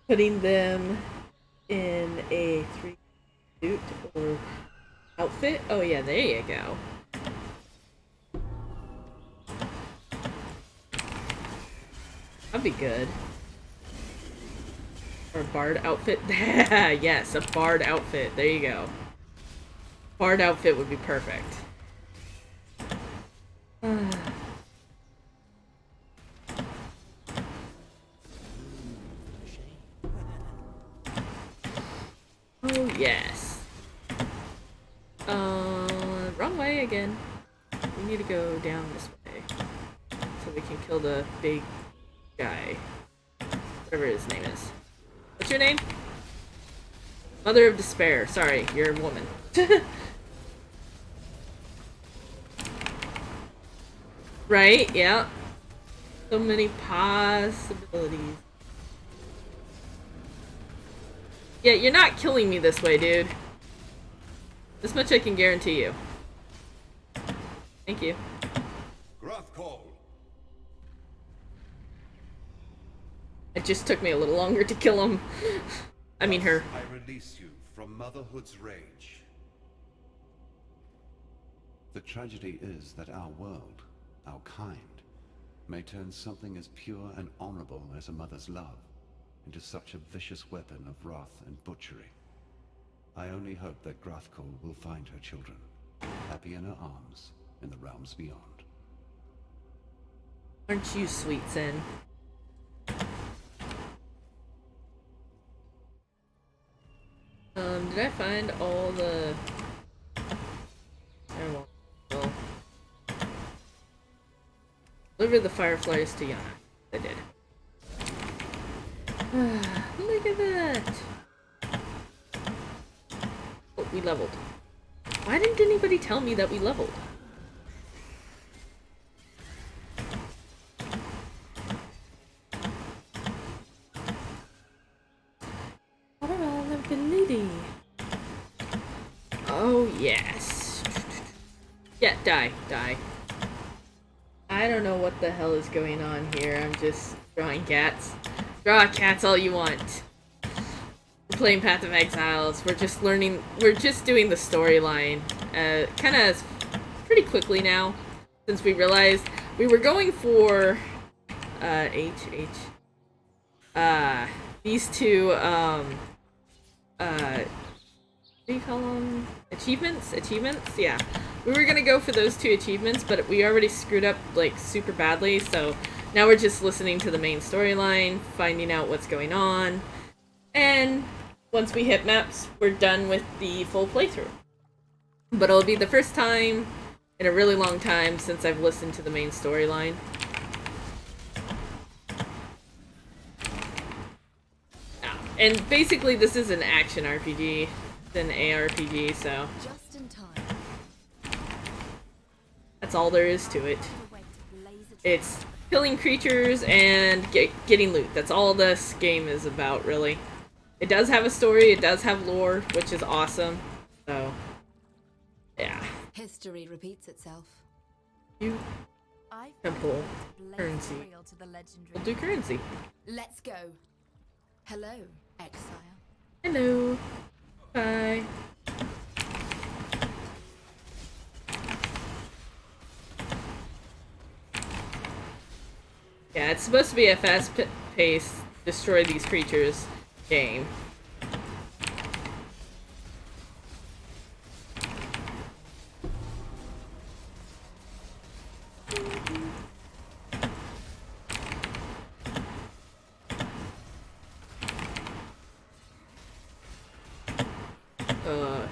putting them in a 3 suit or outfit. Oh yeah, there you go. That'd be good. Or a bard outfit. Yes, a bard outfit. There you go. Bard outfit would be perfect. Oh yes. Wrong way again. We need to go down this way so we can kill the big guy. Whatever his name is. What's your name? Mother of Despair. Sorry, you're a woman. Right? Yeah. So many possibilities. Yeah, you're not killing me this way, dude. This much I can guarantee you. Thank you. Grothcall. It just took me a little longer to kill him. I mean her. I release you from motherhood's rage. The tragedy is that our world, our kind, may turn something as pure and honorable as a mother's love into such a vicious weapon of wrath and butchery. I only hope that Grothcall will find her children, happy in her arms, in the realms beyond. Aren't you sweet, Sin? Did I find all the... I won't. Well, deliver the fireflies to Yana. I did. Look at that! Oh, we leveled. Why didn't anybody tell me that we leveled? Oh, yes. Yeah, die. I don't know what the hell is going on here. I'm just drawing cats. Draw cats all you want. We're playing Path of Exiles. We're just learning. We're just doing the storyline. Kind of pretty quickly now. Since we realized We were going for these two what do you call them? Achievements? Yeah. We were gonna go for those 2 achievements, but we already screwed up like super badly, so now we're just listening to the main storyline, finding out what's going on, and once we hit maps, we're done with the full playthrough. But it'll be the first time in a really long time since I've listened to the main storyline. And basically this is an action RPG, it's an ARPG, so Just in time. that's all there is to it. It's killing creatures and getting loot. That's all this game is about, really. It does have a story, it does have lore, which is awesome. So, yeah. History repeats itself. You I temple blaze currency. trail to the legendary. We'll do currency. Let's go. Hello, Exile. Hello. Bye. Yeah, it's supposed to be a fast-paced, destroy these creatures game.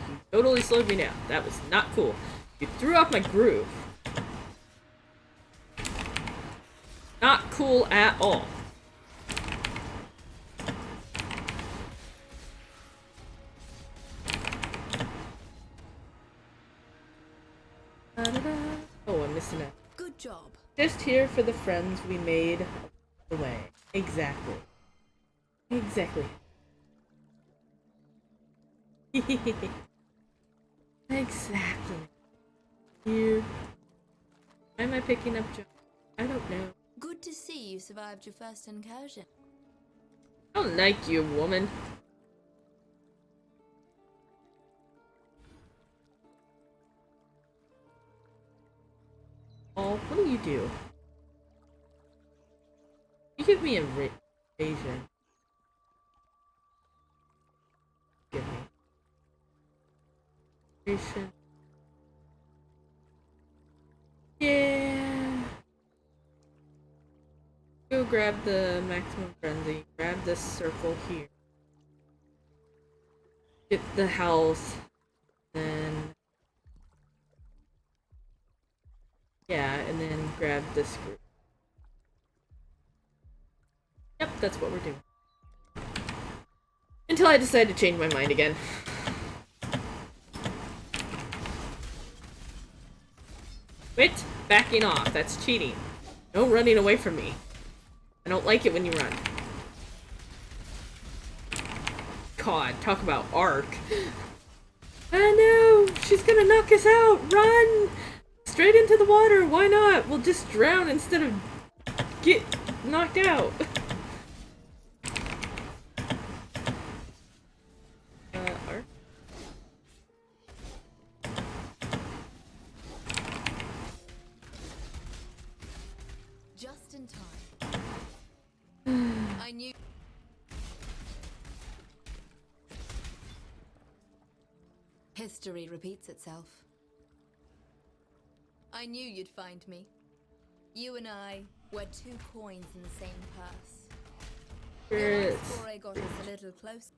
You totally slowed me down. That was not cool. You threw off my groove. Not cool at all. Oh, I'm missing out. Good job. Just here for the friends we made along the way. Exactly. Exactly. Exactly. Here. Why am I picking up jobs? I don't know. Good to see you survived your first incursion. I don't like you, woman. Oh, what do you do? You give me a invasion. Give me. Invasion. Yeah. Go grab the maximum frenzy. Grab this circle here. Get the health. Then. Yeah, and then grab this group. Yep, that's what we're doing. Until I decide to change my mind again. Quit backing off. That's cheating. No running away from me. I don't like it when you run. God, talk about arc. I know! She's gonna knock us out! Run! Straight into the water! Why not? We'll just drown instead of get knocked out. Arc? Just in time. I knew. History repeats itself. I knew you'd find me. You and I were 2 coins in the same purse. Your foray got us a little close.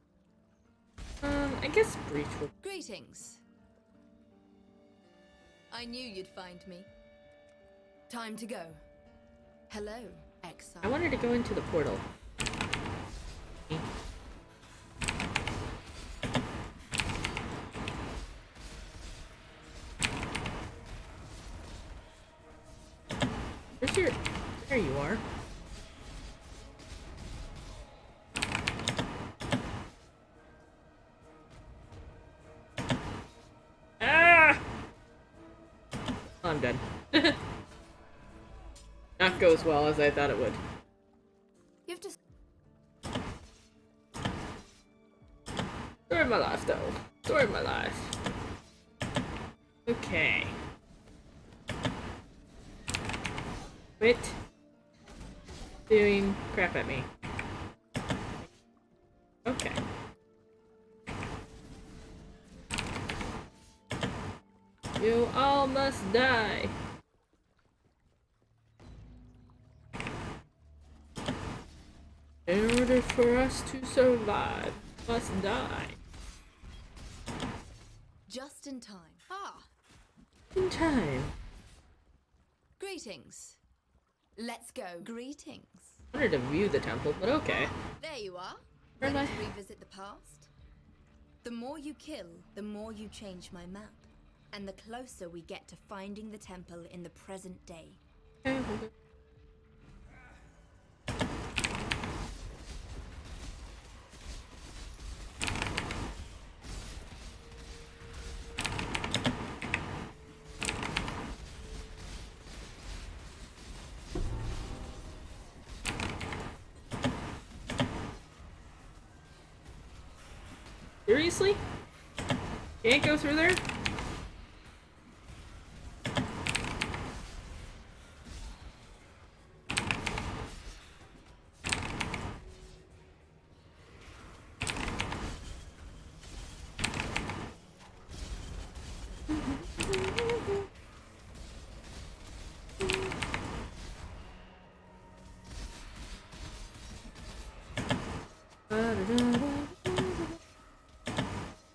I guess Breach will. Greetings. I knew you'd find me. Time to go. Hello, Exile. I wanted to go into the portal. Where's your... There you are. Ah! I'm done. Not go as well as I thought it would. You've just... Story of my life, though. Story of my life. Okay. Quit doing crap at me. Okay. You all must die. In order for us to survive, we must die. Just in time. Ah, In time. greetings. Let's go. Greetings. I wanted to view the temple, but okay. There you are. Where am Ready I? to revisit the past? The more you kill, the more you change my map. And the closer we get to finding the temple in the present day. Okay, hold it. Seriously? Can't go through there?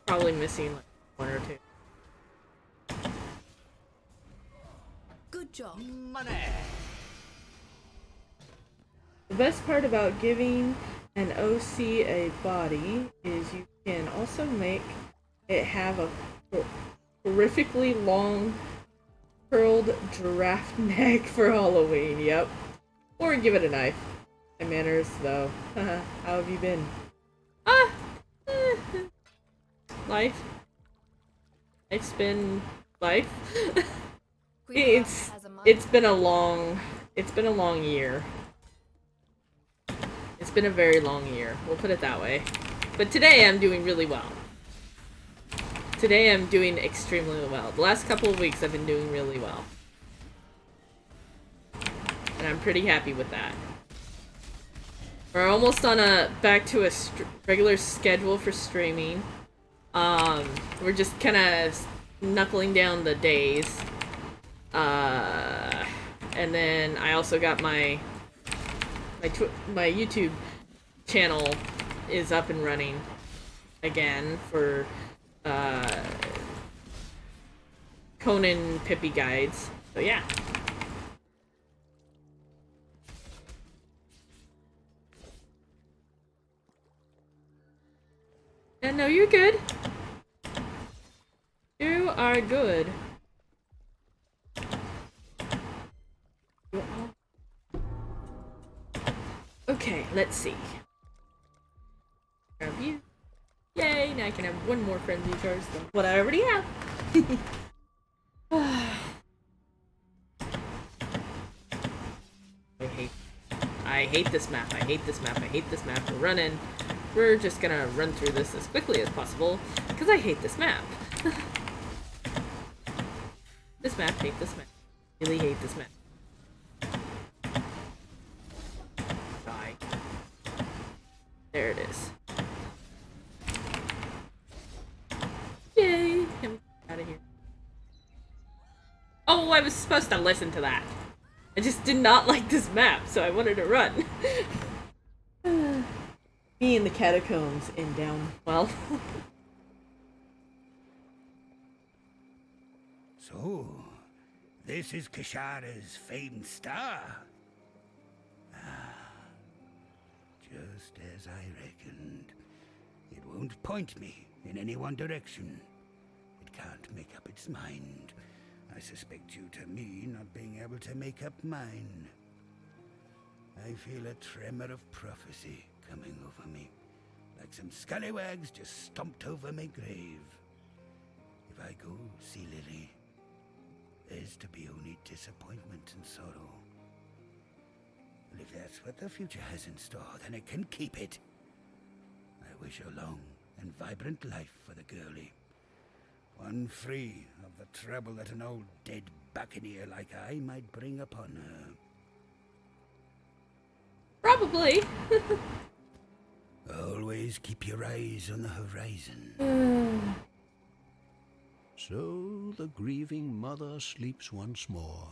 Probably missing like one or two. Good job. The best part about giving an OC a body is you can also make it have a horrifically long curled giraffe neck for Halloween, yep. Or give it a knife. My manners, though. How have you been? Ah! Life. Life's been life. It's been a long year. It's been a very long year. We'll put it that way. But today I'm doing really well. Today I'm doing extremely well. The last couple of weeks I've been doing really well. And I'm pretty happy with that. We're almost on back to a regular schedule for streaming. We're just kind of knuckling down the days. And then I also got my YouTube channel is up and running again for Conan Pippi guides. So yeah. And no, you're good. You are good. Okay, let's see. Grab you. Yay, now I can have one more frenzy charge than what I already have. I hate this map. I hate this map. I hate this map. We're running. We're just gonna run through this as quickly as possible because I hate this map. This map, hate this map. Really hate this map. Die. There it is. Yay! I'm out of here. Oh, I was supposed to listen to that. I just did not like this map, so I wanted to run. Me in the catacombs and down. Well. So, this is Kishara's famed star. Just as I reckoned. It won't point me in any one direction. It can't make up its mind. I suspect due to me not being able to make up mine. I feel a tremor of prophecy coming over me, like some scallywags just stomped over my grave. If I go see Lily, there's to be only disappointment and sorrow. And if that's what the future has in store, then it can keep it. I wish a long and vibrant life for the girlie. One free of the trouble that an old dead buccaneer like I might bring upon her. Probably. Always keep your eyes on the horizon. So the grieving mother sleeps once more.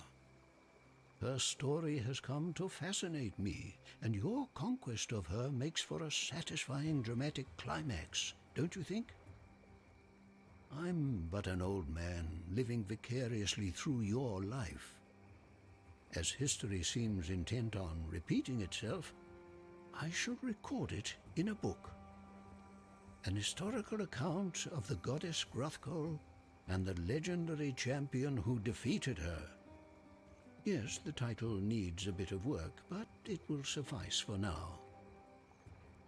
Her story has come to fascinate me, and your conquest of her makes for a satisfying dramatic climax, don't you think? I'm but an old man living vicariously through your life. As history seems intent on repeating itself, I should record it in a book. An historical account of the goddess Gruthkol and the legendary champion who defeated her. Yes, the title needs a bit of work, but it will suffice for now.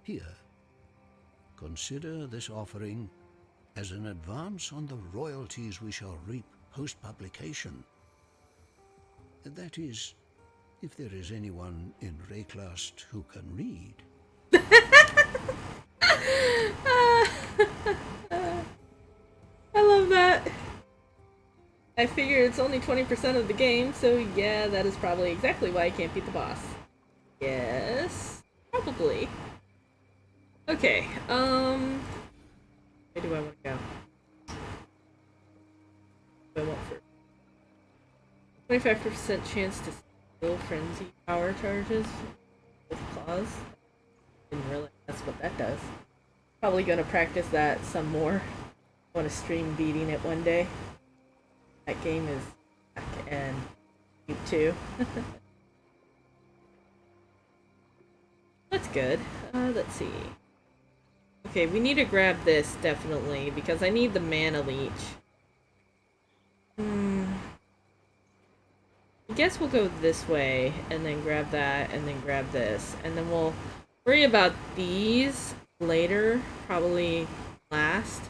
Here, consider this offering as an advance on the royalties we shall reap post-publication. That is, if there is anyone in Rayclast who can read. I love that. I figure it's only 20% of the game, so yeah, that is probably exactly why I can't beat the boss. Yes, probably. Okay, where do I want to go? What do I want first? 25% chance to steal frenzy power charges with claws. Didn't realize that's what that does. Probably gonna practice that some more. I want to stream beating it one day. That game is back and you too. That's good. Let's see. Okay, we need to grab this definitely because I need the mana leech. I guess we'll go this way and then grab that and then grab this and then we'll worry about these later, probably last.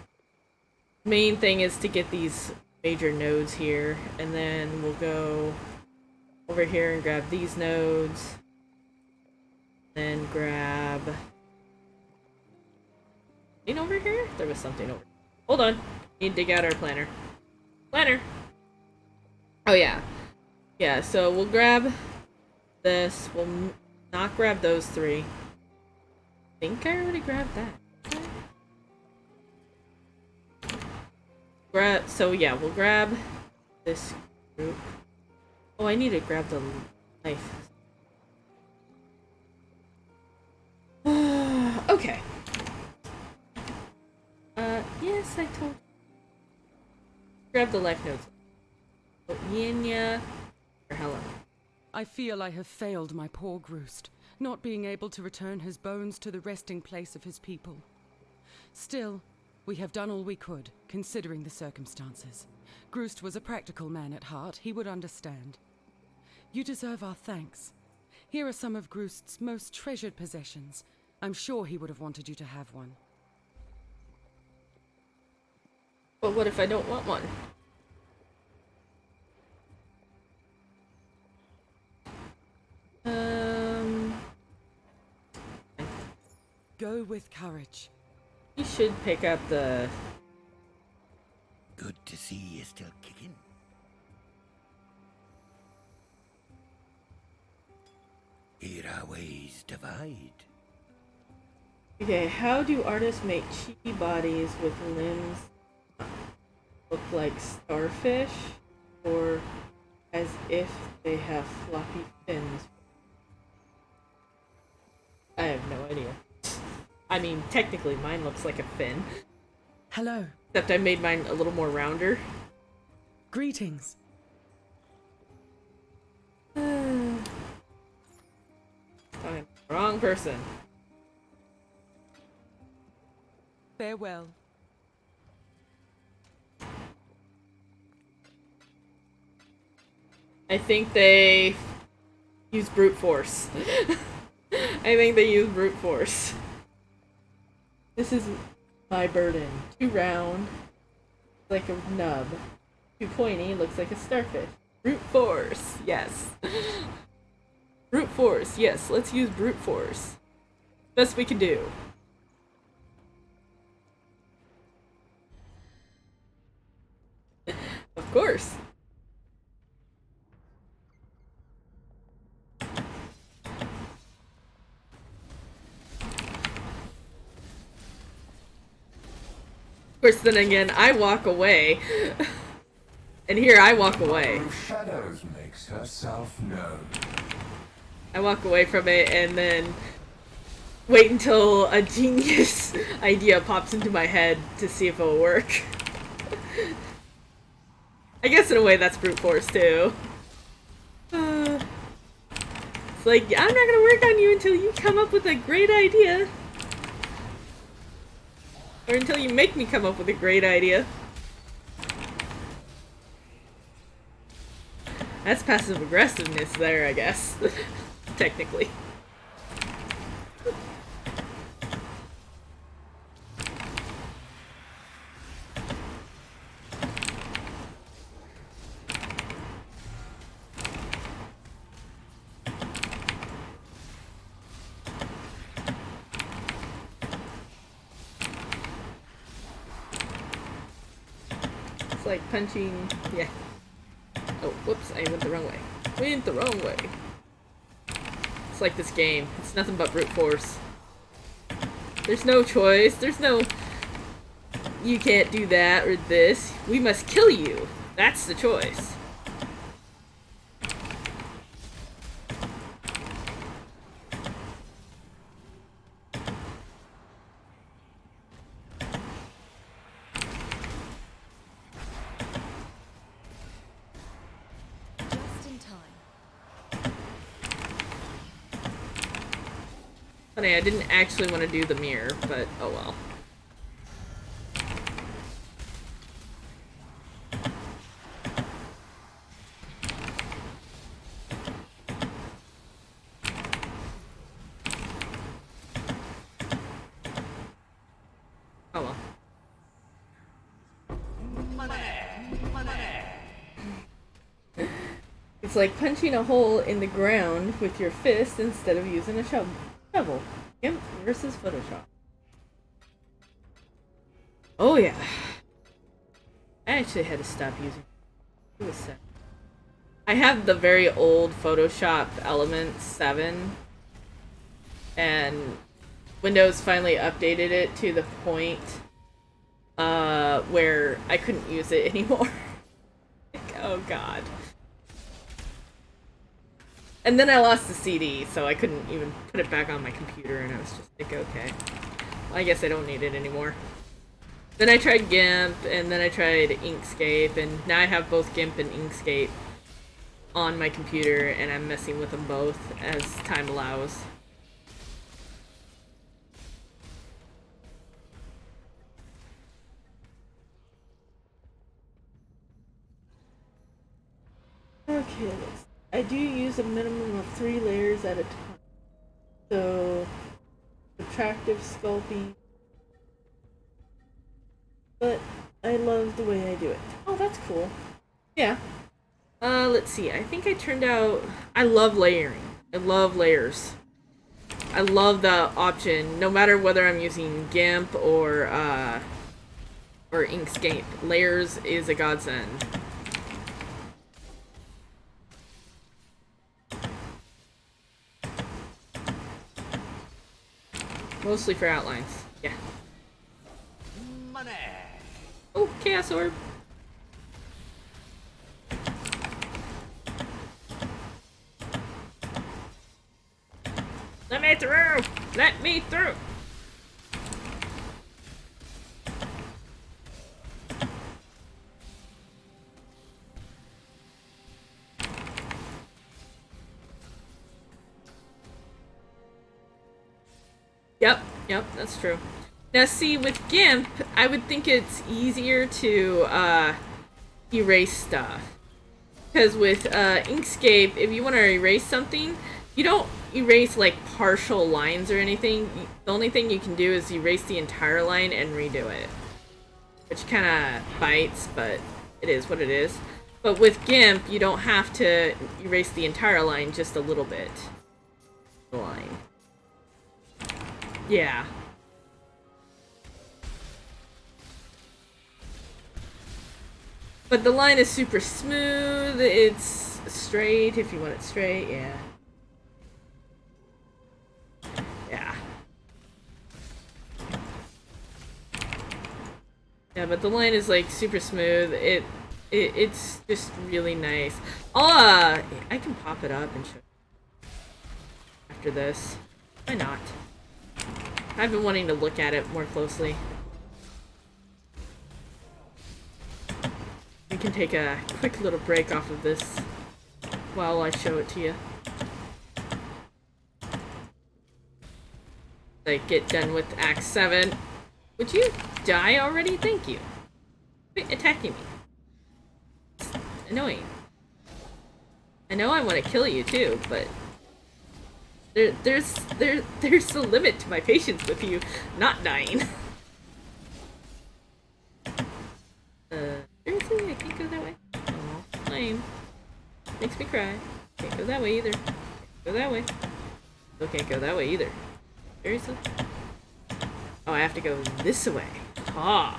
Main thing is to get these major nodes here, and then we'll go over here and grab these nodes. Then grab... Something over here? There was something over here. Hold on. Need to dig out our planner. Planner! Oh yeah. Yeah, so we'll grab this. We'll not grab those three. I think I already grabbed that. So yeah, we'll grab this group. Oh, I need to grab the knife. Okay. Yes, I told. Grab the life notes. Oh, Yinya or Helen. I feel I have failed my poor Groost, not being able to return his bones to the resting place of his people. Still, we have done all we could, considering the circumstances. Groost was a practical man at heart. He would understand. You deserve our thanks. Here are some of Groost's most treasured possessions. I'm sure he would have wanted you to have one. But what if I don't want one? Go with courage. You should pick up the... Good to see you still kicking. Here our ways divide. Okay, how do artists make chibi bodies with limbs look like starfish? Or as if they have floppy fins? I have no idea. I mean, technically mine looks like a fin. Hello. Except I made mine a little more rounder. Greetings. Wrong person. Farewell. I think they use brute force. I think they use brute force. This is my burden. Too round, like a nub. Too pointy, looks like a starfish. Brute force, yes. Brute force, yes, let's use brute force. Best we can do. Of course. Of course, then again, I walk away. And here I walk away. Of shadows makes herself known. I walk away from it and then wait until a genius idea pops into my head to see if it'll work. I guess in a way that's brute force too. It's like, I'm not gonna work on you until you come up with a great idea. Or until you make me come up with a great idea. That's passive aggressiveness there, I guess. Technically. It's like punching, yeah. Oh, whoops, I went the wrong way. Went the wrong way. It's like this game. It's nothing but brute force. There's no choice. There's no, you can't do that or this. We must kill you. That's the choice. Funny, I didn't actually want to do the mirror, but oh well. Oh well. It's like punching a hole in the ground with your fist instead of using a shovel. GIMP versus Photoshop. Oh yeah. I actually had to stop using it. It was sad. I have the very old Photoshop Element 7. And Windows finally updated it to the point where I couldn't use it anymore. Like, oh god. And then I lost the CD, so I couldn't even put it back on my computer, and I was just like, okay. Well, I guess I don't need it anymore. Then I tried GIMP, and then I tried Inkscape, and now I have both GIMP and Inkscape on my computer, and I'm messing with them both as time allows. Okay, I do use a minimum of 3 layers at a time. So, subtractive sculpting. But I love the way I do it. Oh, that's cool. Yeah. Let's see. I think I turned out... I love layering. I love layers. I love the option, no matter whether I'm using GIMP or Inkscape. Layers is a godsend. Mostly for outlines. Yeah. Money. Oh, Chaos Orb. Let me through! Let me through! Yep, that's true. Now see, with GIMP, I would think it's easier to erase stuff. Because with Inkscape, if you want to erase something, you don't erase like partial lines or anything. The only thing you can do is erase the entire line and redo it. Which kind of bites, but it is what it is. But with GIMP, you don't have to erase the entire line, just a little bit. The line. Yeah. But the line is super smooth, it's straight if you want it straight, yeah. Yeah. Yeah, but the line is like super smooth. It's just really nice. I can pop it up and show after this. Why not? I've been wanting to look at it more closely. We can take a quick little break off of this while I show it to you. Like, get done with Act 7. Would you die already? Thank you. Quit attacking me. It's annoying. I know I want to kill you too, but there's a limit to my patience with you not dying. Seriously, I can't go that way. Oh, lame. Makes me cry. Can't go that way either. Can't go that way. Still can't go that way either. Seriously? Oh, I have to go this way. Ah.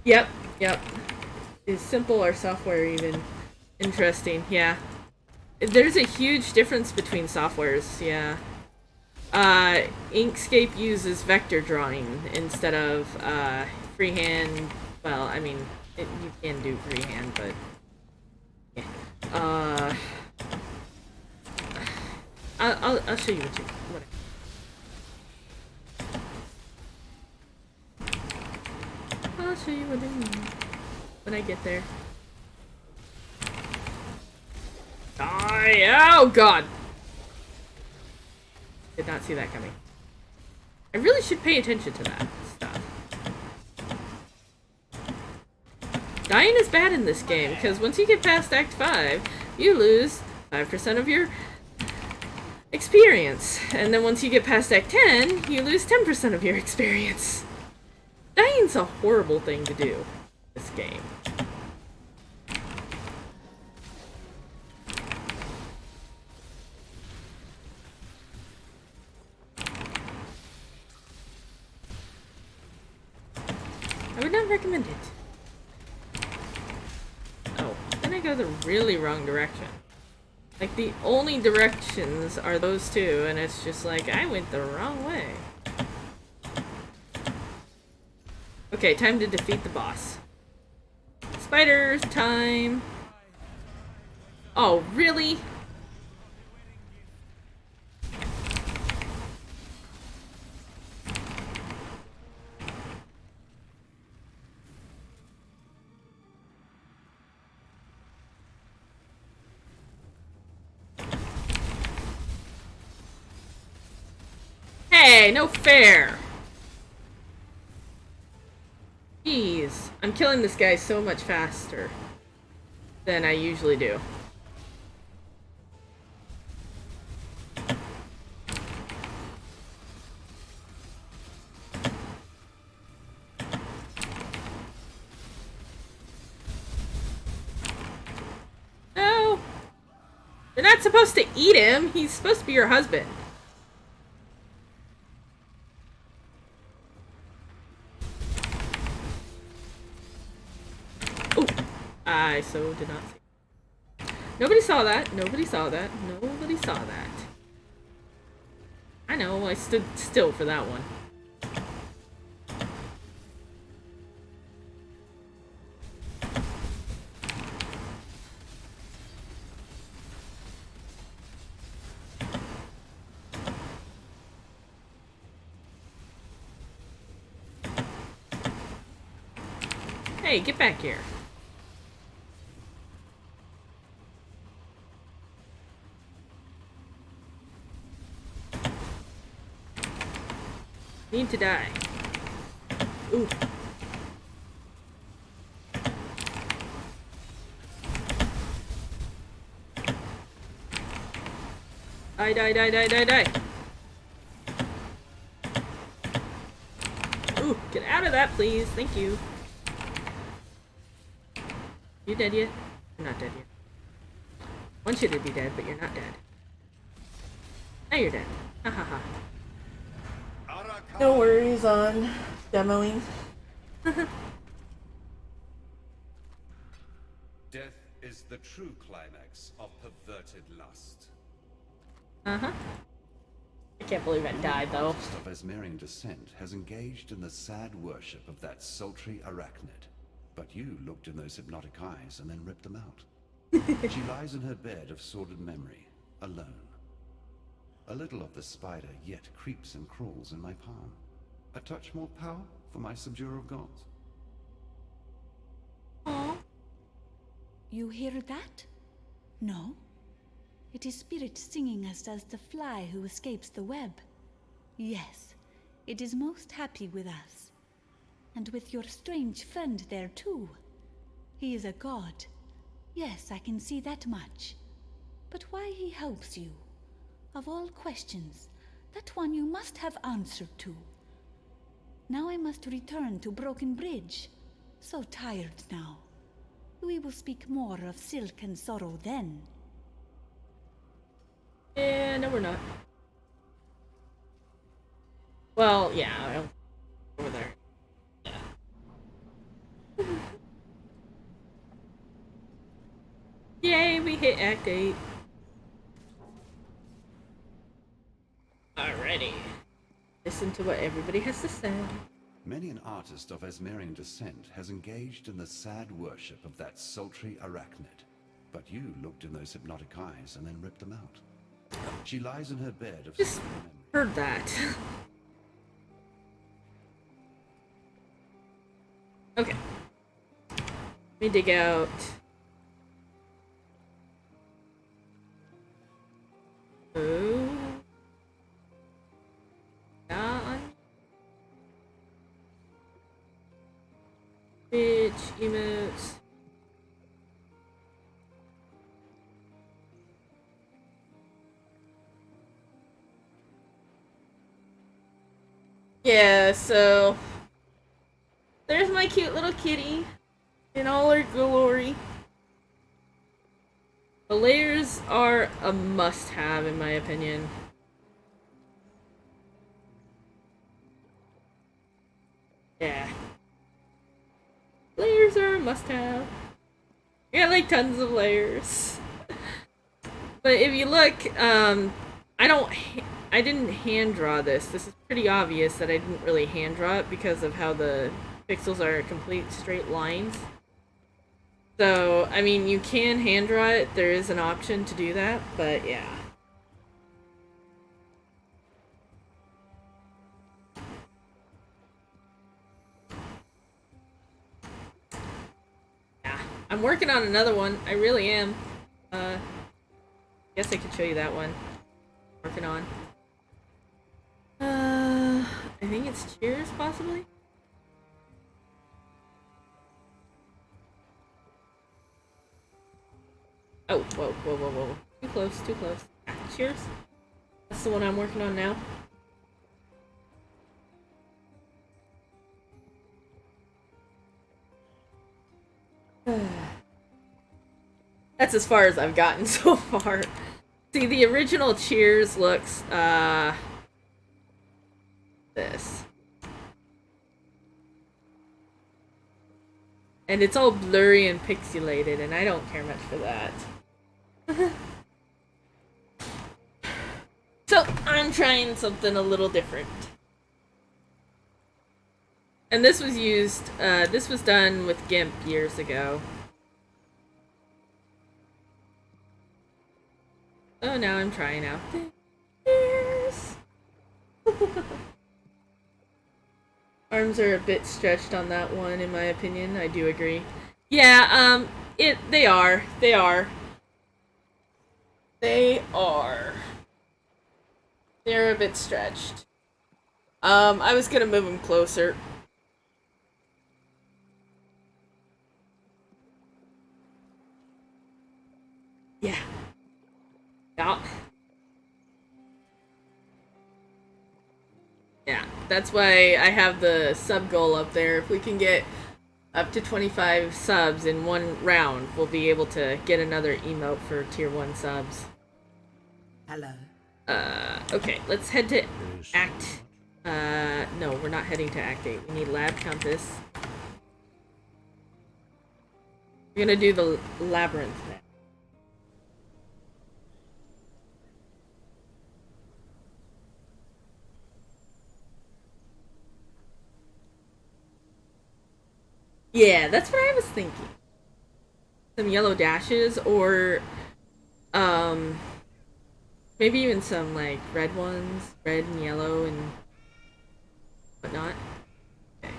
Yep. Is simple or software even interesting? Yeah. There's a huge difference between softwares, yeah. Inkscape uses vector drawing instead of freehand. Well, I mean, you can do freehand, but yeah. I'll show you what I'll show you what I mean when I get there. Die! Oh god! Did not see that coming. I really should pay attention to that stuff. Dying is bad in this game, because once you get past Act 5, you lose 5% of your experience. And then once you get past Act 10, you lose 10% of your experience. Dying's a horrible thing to do in this game. I would not recommend it. Oh, then I go the really wrong direction. Like, the only directions are those two, and it's just like, I went the wrong way. Okay, time to defeat the boss. Spiders time! Oh, really? Hey, no fair! Jeez, I'm killing this guy so much faster than I usually do. No! You're not supposed to eat him! He's supposed to be your husband. I so did not see. Nobody saw that. Nobody saw that. Nobody saw that. I know, I stood still for that one. Hey, get back here. Need to die. Ooh. Die. Ooh, get out of that, please. Thank you. You dead yet? You're not dead yet. Want you to be dead, but you're not dead. Now you're dead. Ha ha ha. No worries on demoing. Death is the true climax of perverted lust. Uh-huh. Can't believe I died, though. Artist of Esmerian descent has engaged in the sad worship of that sultry arachnid. But you looked in those hypnotic eyes and then ripped them out. She lies in her bed of sordid memory, alone. A little of the spider yet creeps and crawls in my palm. A touch more power for my subduer of gods. Oh. You hear that? No? It is spirit singing as does the fly who escapes the web. Yes, it is most happy with us. And with your strange friend there too. He is a god. Yes, I can see that much. But why he helps you? Of all questions, that one you must have answered to. Now I must return to Broken Bridge. So tired now. We will speak more of silk and sorrow then. Yeah, no we're not. Well, yeah, over there. Yeah. Yay, we hit Act 8. Alrighty. Listen to what everybody has to say. Many an artist of Esmerian descent has engaged in the sad worship of that sultry arachnid. But you looked in those hypnotic eyes and then ripped them out. She lies in her bed of Just sordid memory. heard that. Okay. Let me dig out. Oh. Yeah. Bitch emotes. Yeah, so there's my cute little kitty in all her glory. The layers are a must-have in my opinion. Yeah. Layers are a must-have. I got like tons of layers. But if you look, I didn't hand draw this. This is pretty obvious that I didn't really hand draw it because of how the pixels are complete straight lines. So, I mean, you can hand draw it. There is an option to do that, but yeah. Yeah, I'm working on another one. I really am. Guess I could show you that one. Working on. I think it's Cheers, possibly? Oh, whoa, whoa, whoa, whoa. Too close, too close. Ah, Cheers. That's the one I'm working on now. That's as far as I've gotten so far. See, the original Cheers looks, this. And it's all blurry and pixelated, and I don't care much for that. So, I'm trying something a little different. And this was used, this was done with GIMP years ago. Oh, now I'm trying out. Cheers! Arms are a bit stretched on that one, in my opinion. I do agree. Yeah, they are. They are. They are. They're a bit stretched. I was gonna move them closer. Yeah. Yeah. Yeah, that's why I have the sub goal up there. If we can get up to 25 subs in one round, we'll be able to get another emote for tier 1 subs. Hello. Okay, let's head to Act... no, we're not heading to Act 8. We need Lab Compass. We're gonna do the Labyrinth now. Yeah, that's what I was thinking. Some yellow dashes, or maybe even some like red ones, red and yellow and whatnot. Okay.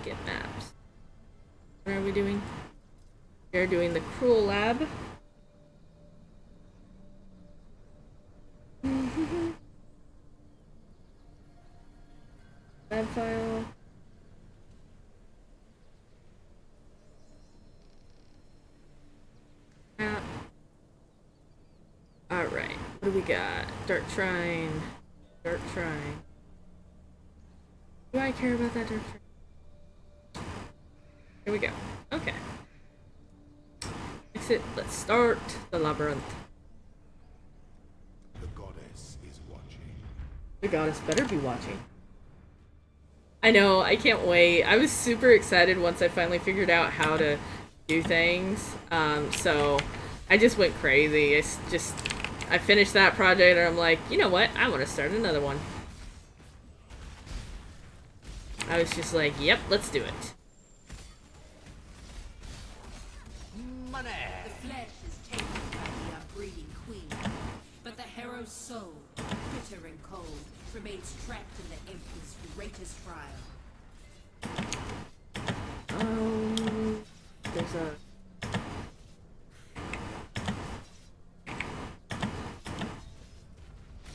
Get maps. What are we doing? We're doing the Cruel Lab. Lab file. Map. Alright, what do we got? Dark Shrine. Dark Shrine. Do I care about that Dark Shrine? Here we go. Okay. Exit. Let's start the Labyrinth. The goddess is watching. The goddess better be watching. I know, I can't wait. I was super excited once I finally figured out how to do things. So I just went crazy. I finished that project and I'm like, you know what? I want to start another one. I was just like, yep, let's do it. Money! The flesh is taken by the upbreeding queen, but the hero's soul, bitter and cold, remains trapped in the Emperor's greatest trial. There's a...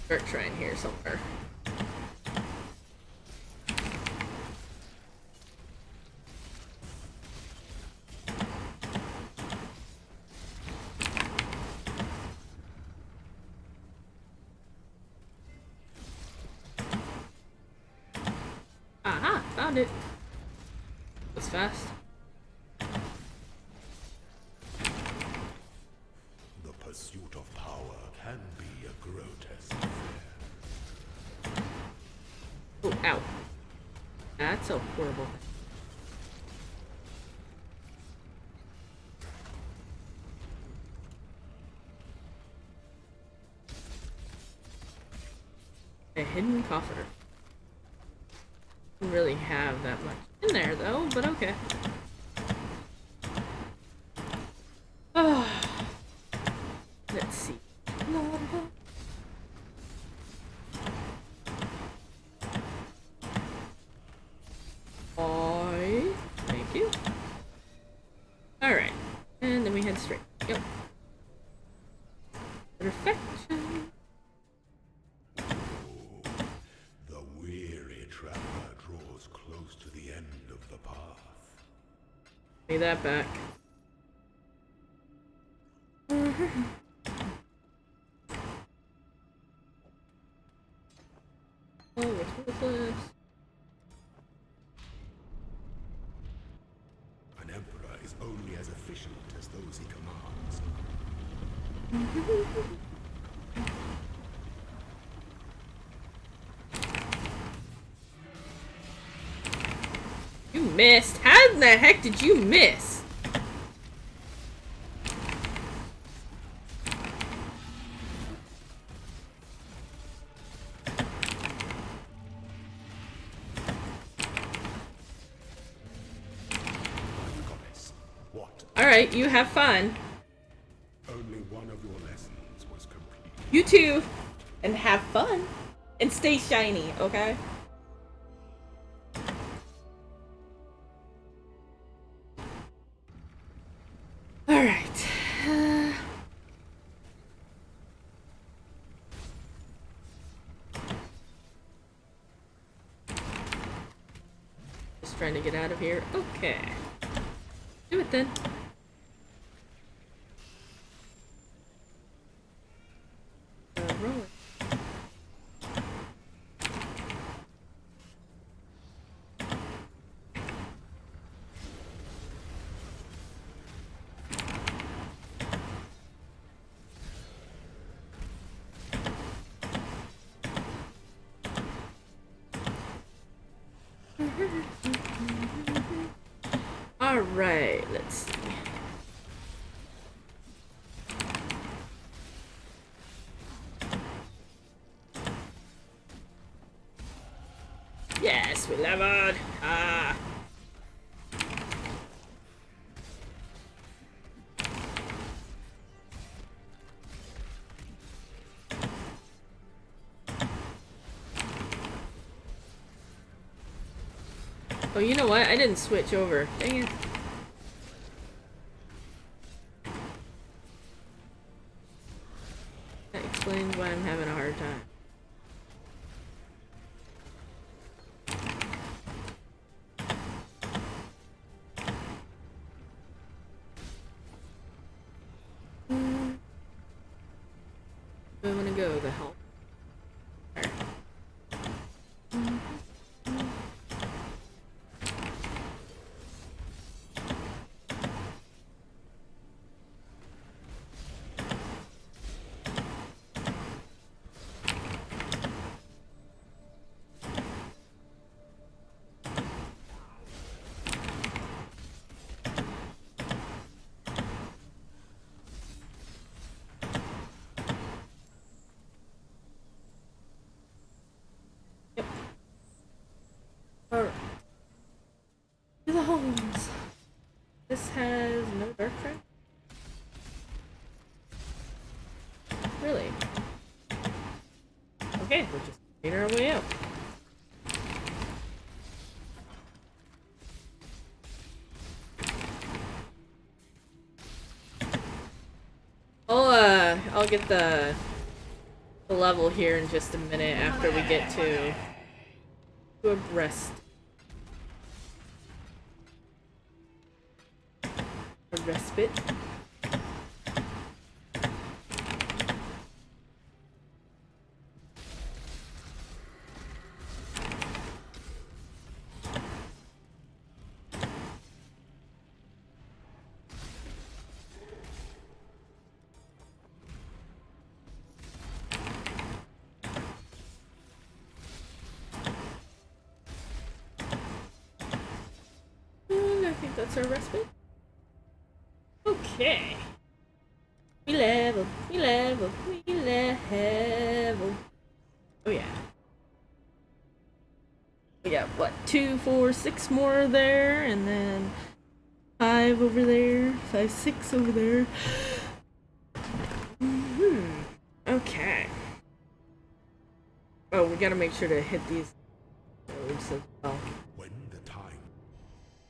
Dark Shrine here somewhere. Aha! Found it! That was fast. The pursuit of power can be a grotesque affair. Oh, ow. That's a horrible thing. A hidden coffer. Didn't really have that much in there though, but okay. Let's see. Thank you. Alright. And then we head straight. Yep. Perfection. The weary traveler draws close to the end of the path. Pay that back. Oh, what's worthless? An emperor is only as efficient as those he commands. You missed. How in the heck did you miss? Goddess, what? Alright, you have fun. Only one of your lessons was complete. You too. And have fun. And stay shiny, okay? Alright. Just trying to get out of here. Okay. Do it then. Roll it. All right, let's see. Yeah. Oh, you know what? I didn't switch over. Dang it. That explains why I'm having a hard time. Where am I gonna go? The help. There. Alright. To the homes. This has no dark friend? Really? Okay, we're just making our way out. I'll get the level here in just a minute after we get to a rest. A respite. I think that's our respite. Okay. We level. Oh yeah. We got what? 2, 4, 6 more there, and then 5 over there, 5, 6 over there. Okay. Oh, we gotta make sure to hit these nodes as well. When the time.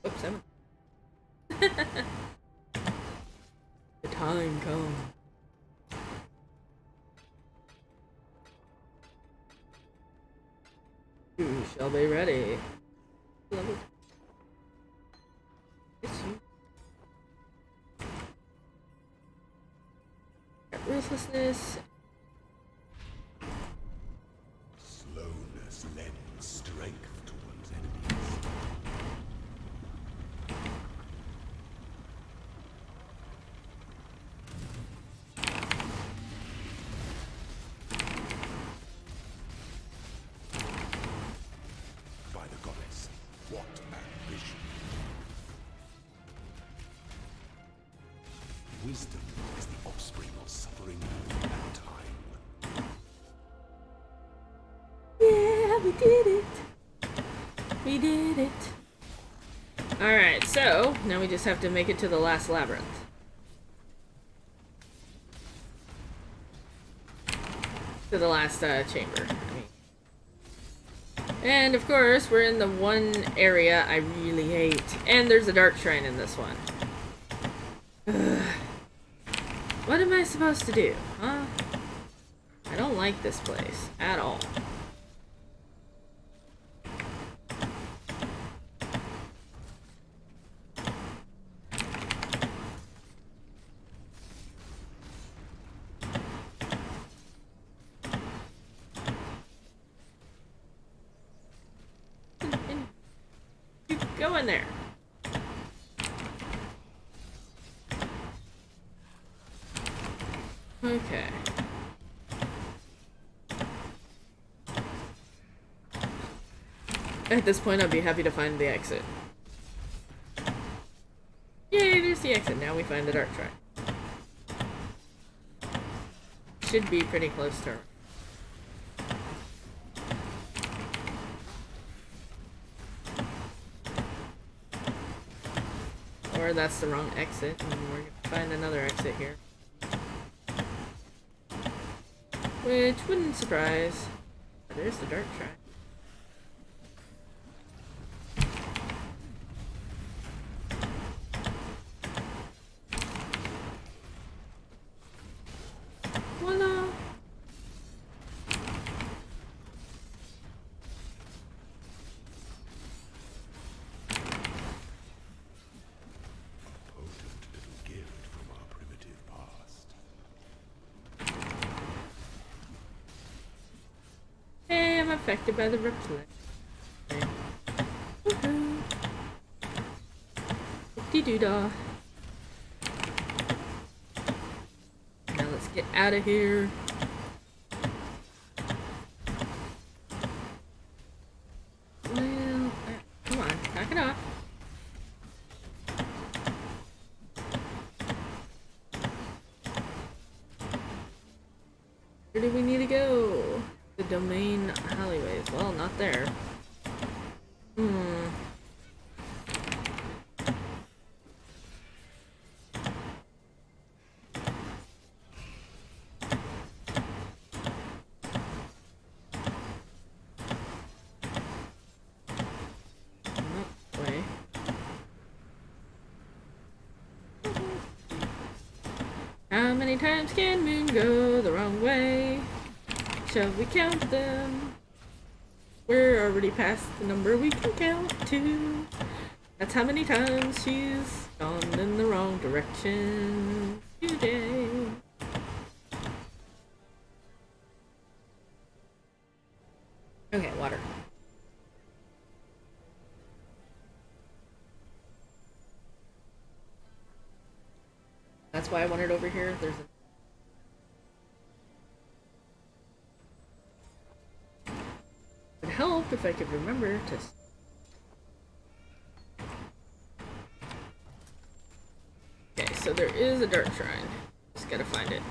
Oops, I'm... The time comes. You shall be ready. Level. It's you. Got ruthlessness. Slowness lends strength to one's enemies. By the goddess, what ambition! Wisdom is the offspring of suffering and time. Yeah, we did it. We did it. Alright, so now we just have to make it to the last labyrinth. To the last chamber. And of course, we're in the one area I really hate. And there's a dark shrine in this one. Ugh. What am I supposed to do, huh? I don't like this place at all. Go in there. Okay. At this point, I'd be happy to find the exit. Yay, there's the exit. Now we find the dark shrine. Should be pretty close to her. Or that's the wrong exit, and we're gonna find another exit here. Which wouldn't surprise. There's the dark shrine. Voila. Potent little gift from our primitive past. Hey, I'm affected by the replay. Woohoo. Dee-doo-dah. Now let's get out of here. Well, come on, knock it off. Where do we need to go? The domain alleyways. Well, not there. Way. How many times can Moon go the wrong way? Shall we count them? We're already past the number we can count to. That's how many times she's gone in the wrong direction today. Okay, water. That's why I want it over here. There's a would help if I could remember to. Okay, so there is a dark shrine. Just gotta find it.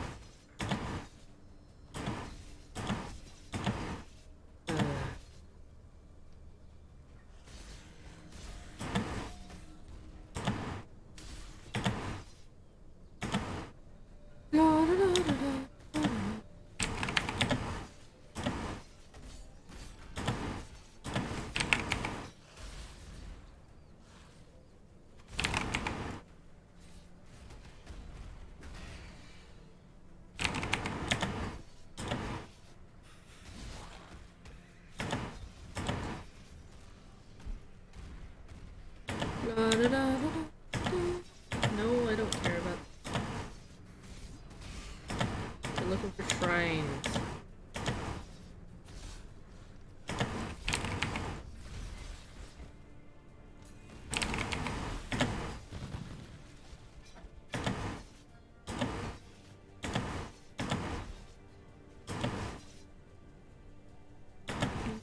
No, I don't care about that. We're looking for shrines.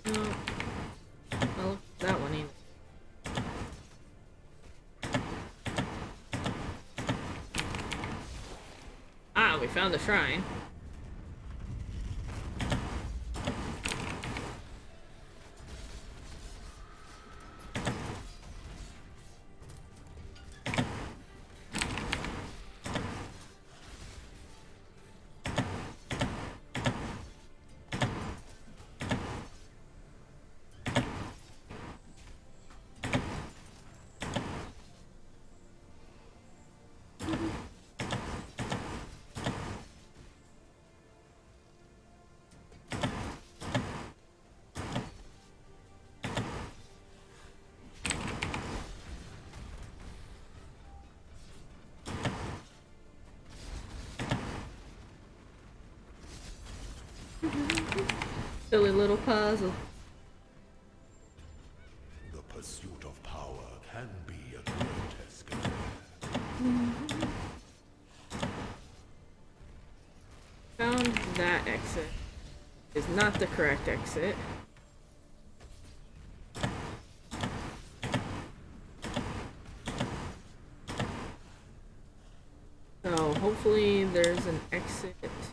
No. I'll look at that one either. Ah, we found the shrine. Silly little puzzle. The pursuit of power can be a grotesque affair. Found that exit. Is not the correct exit. So hopefully there's an exit. Oops.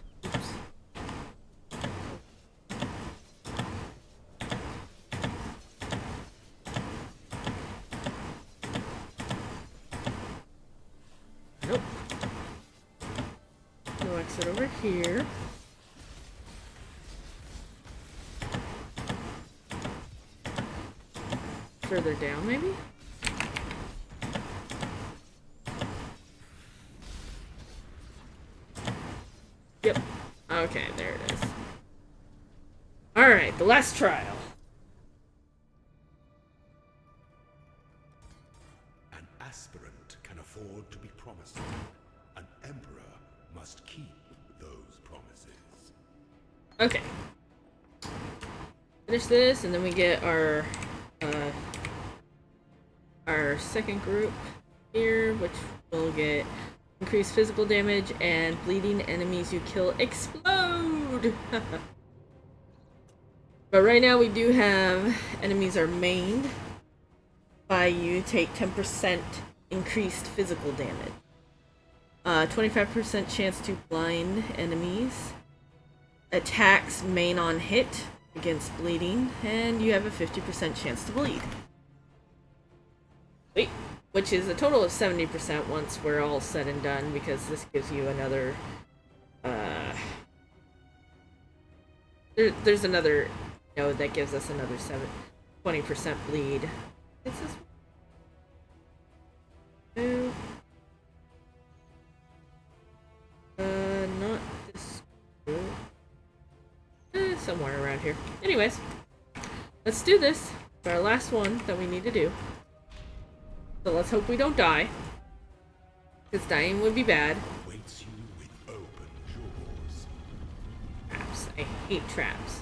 Nope. No exit over here. Further down, maybe? Yep. Okay, there it is. Alright, the last trial. An aspirant can afford to be promised. An emperor must keep those promises. Okay. Finish this, and then we get our second group here, which will get increased physical damage and bleeding enemies you kill explode. But right now we do have enemies are mained by you take 10% increased physical damage. 25% chance to blind enemies. Attacks main on hit against bleeding, and you have a 50% chance to bleed. Wait, which is a total of 70% once we're all said and done, because this gives you another, there's another node that gives us another 20% bleed. Is this one? No. Not this group. Somewhere around here. Anyways, let's do this. It's our last one that we need to do. So let's hope we don't die. Because dying would be bad. Waits you with open jaws. Traps. I hate traps.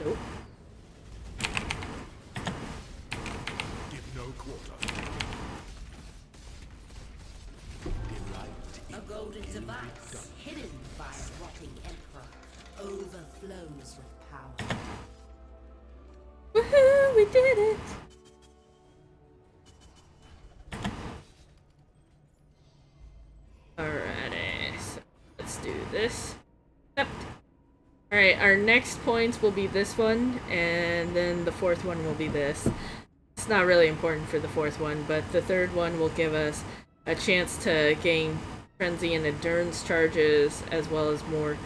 Nope. Give no quarter. A golden device, hidden by a rotting emperor, overflows with power. Woohoo! We did it! Alrighty, so let's do this. Yep. Alright, our next points will be this one, and then the fourth one will be this. It's not really important for the fourth one, but the third one will give us a chance to gain frenzy and endurance charges, as well as more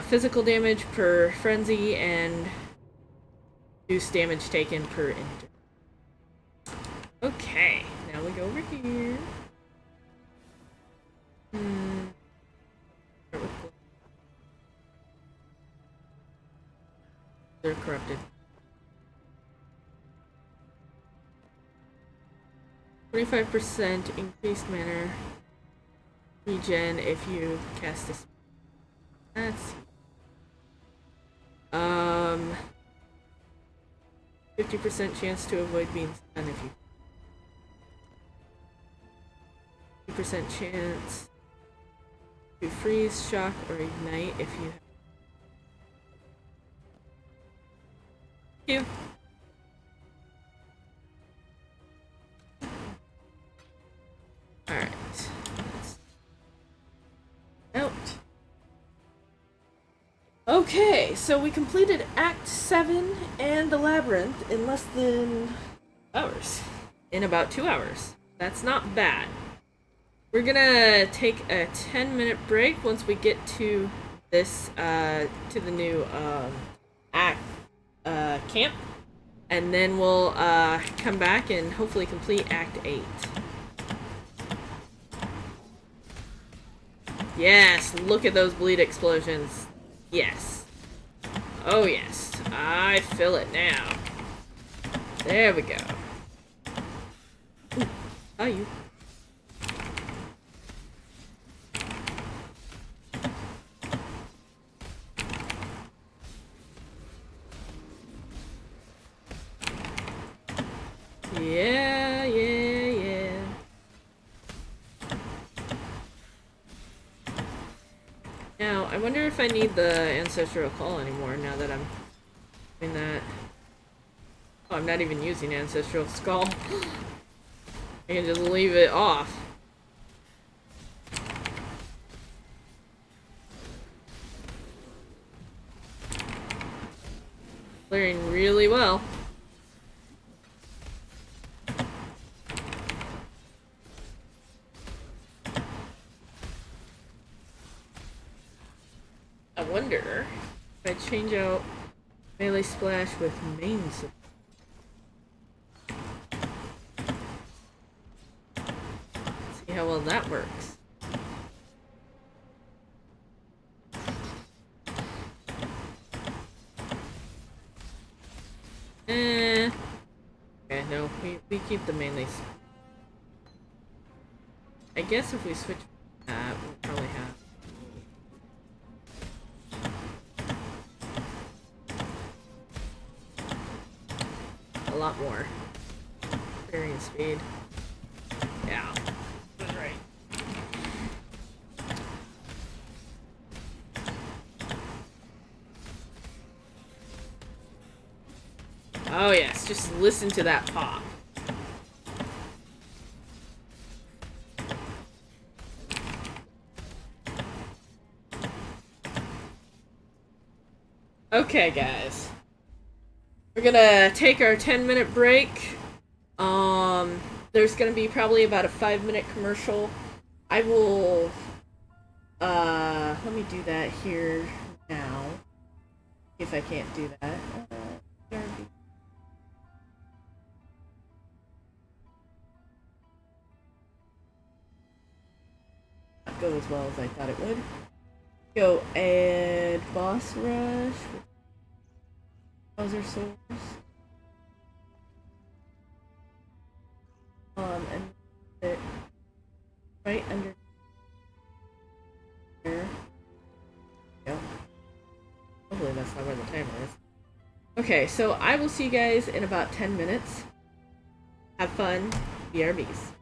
physical damage per frenzy and reduce damage taken per endurance. Okay, now we go over here. They're corrupted. 25% increased mana regen if you cast a spell. That's 50% chance to avoid being stunned if you 50% chance to freeze, shock, or ignite if you have. Alright. Out. Okay, so we completed Act 7 and the Labyrinth in less than hours. In about 2 hours. That's not bad. We're gonna take a 10-minute break once we get to this, to the new, camp. And then we'll, come back and hopefully complete Act 8. Yes, look at those bleed explosions. Yes. Oh yes. I feel it now. There we go. Ooh, are you? Yeah, yeah, yeah. Now, I wonder if I need the Ancestral Call anymore now that I'm doing that. Oh, I'm not even using Ancestral Skull. I can just leave it off. Clearing really well. I wonder if I change out melee splash with main support. how well that works. Okay, no, we keep the melee. I guess if we switch that, we'll probably have a lot more experience speed. Yeah, that's right. Oh yes, just listen to that pop. Okay, guys. We're gonna take our 10-minute break. There's gonna be probably about a 5-minute commercial. I will, let me do that here now. If I can't do that. Not go as well as I thought it would. Go add boss rush. Bowser swords. And it right under there. Yep. Hopefully that's not where the timer is. Okay, so I will see you guys in about 10 minutes. Have fun. BRBs.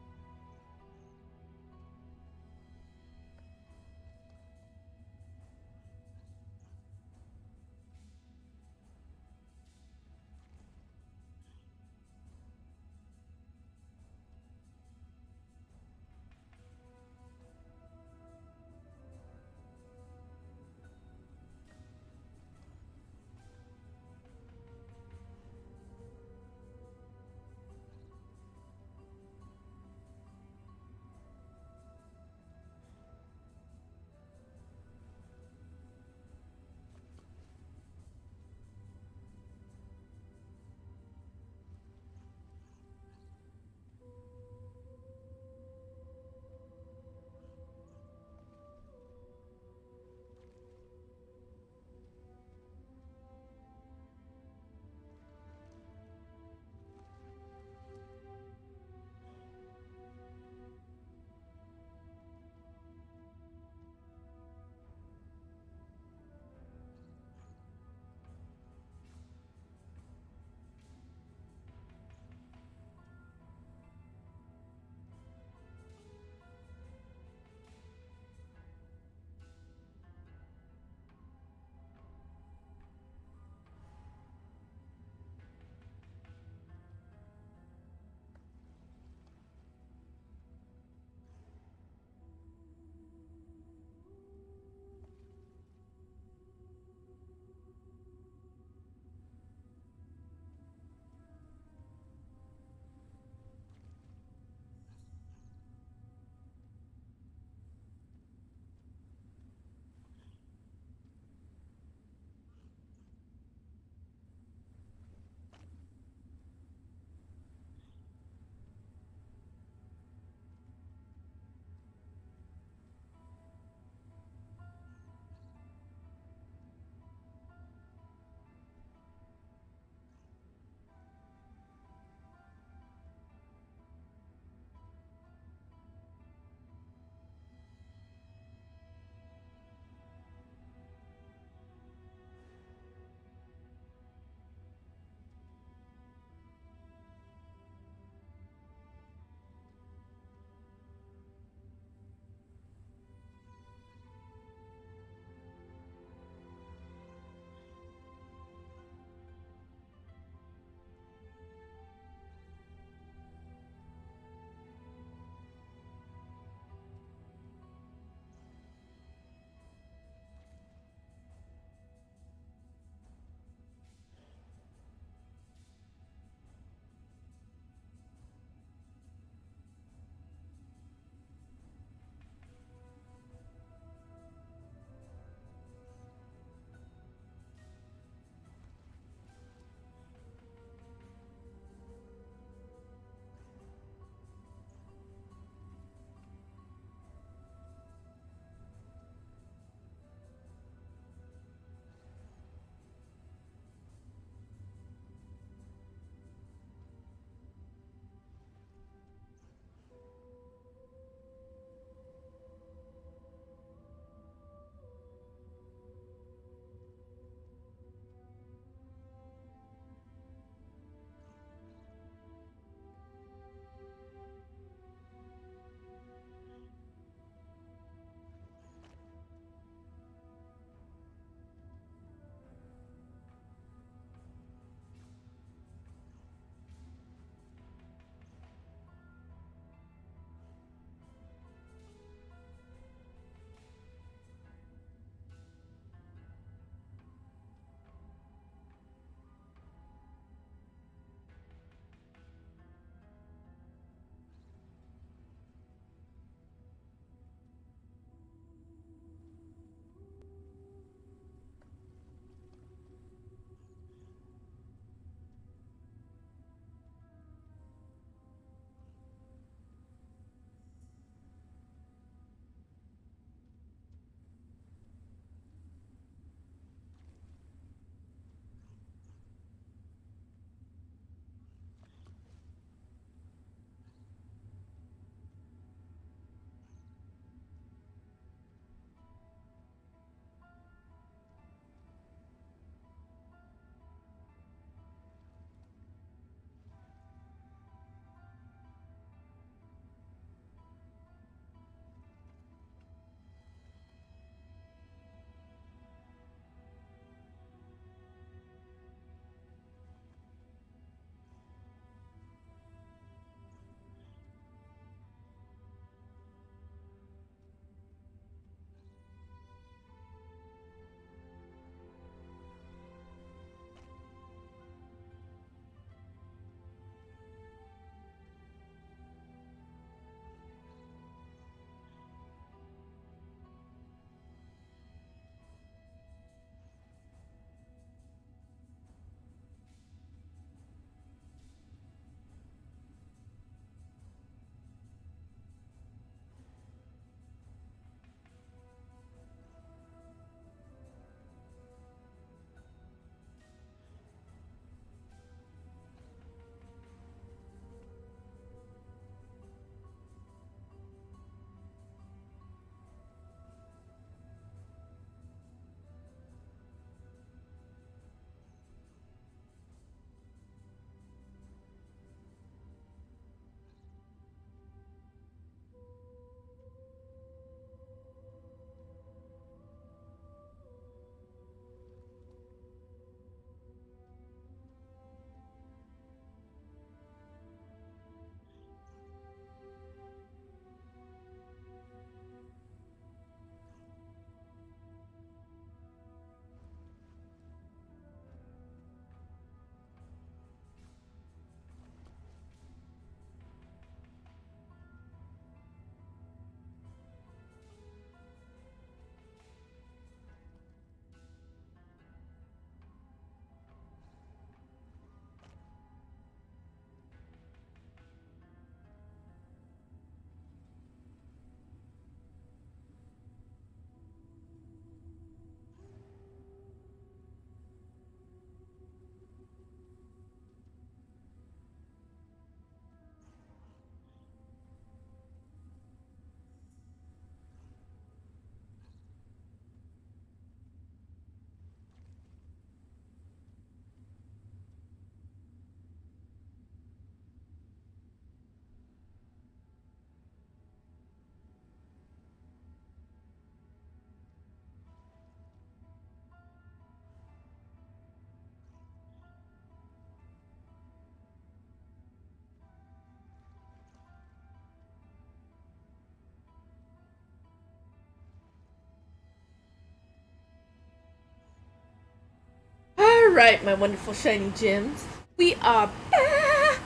Alright, my wonderful shiny gems. We are back!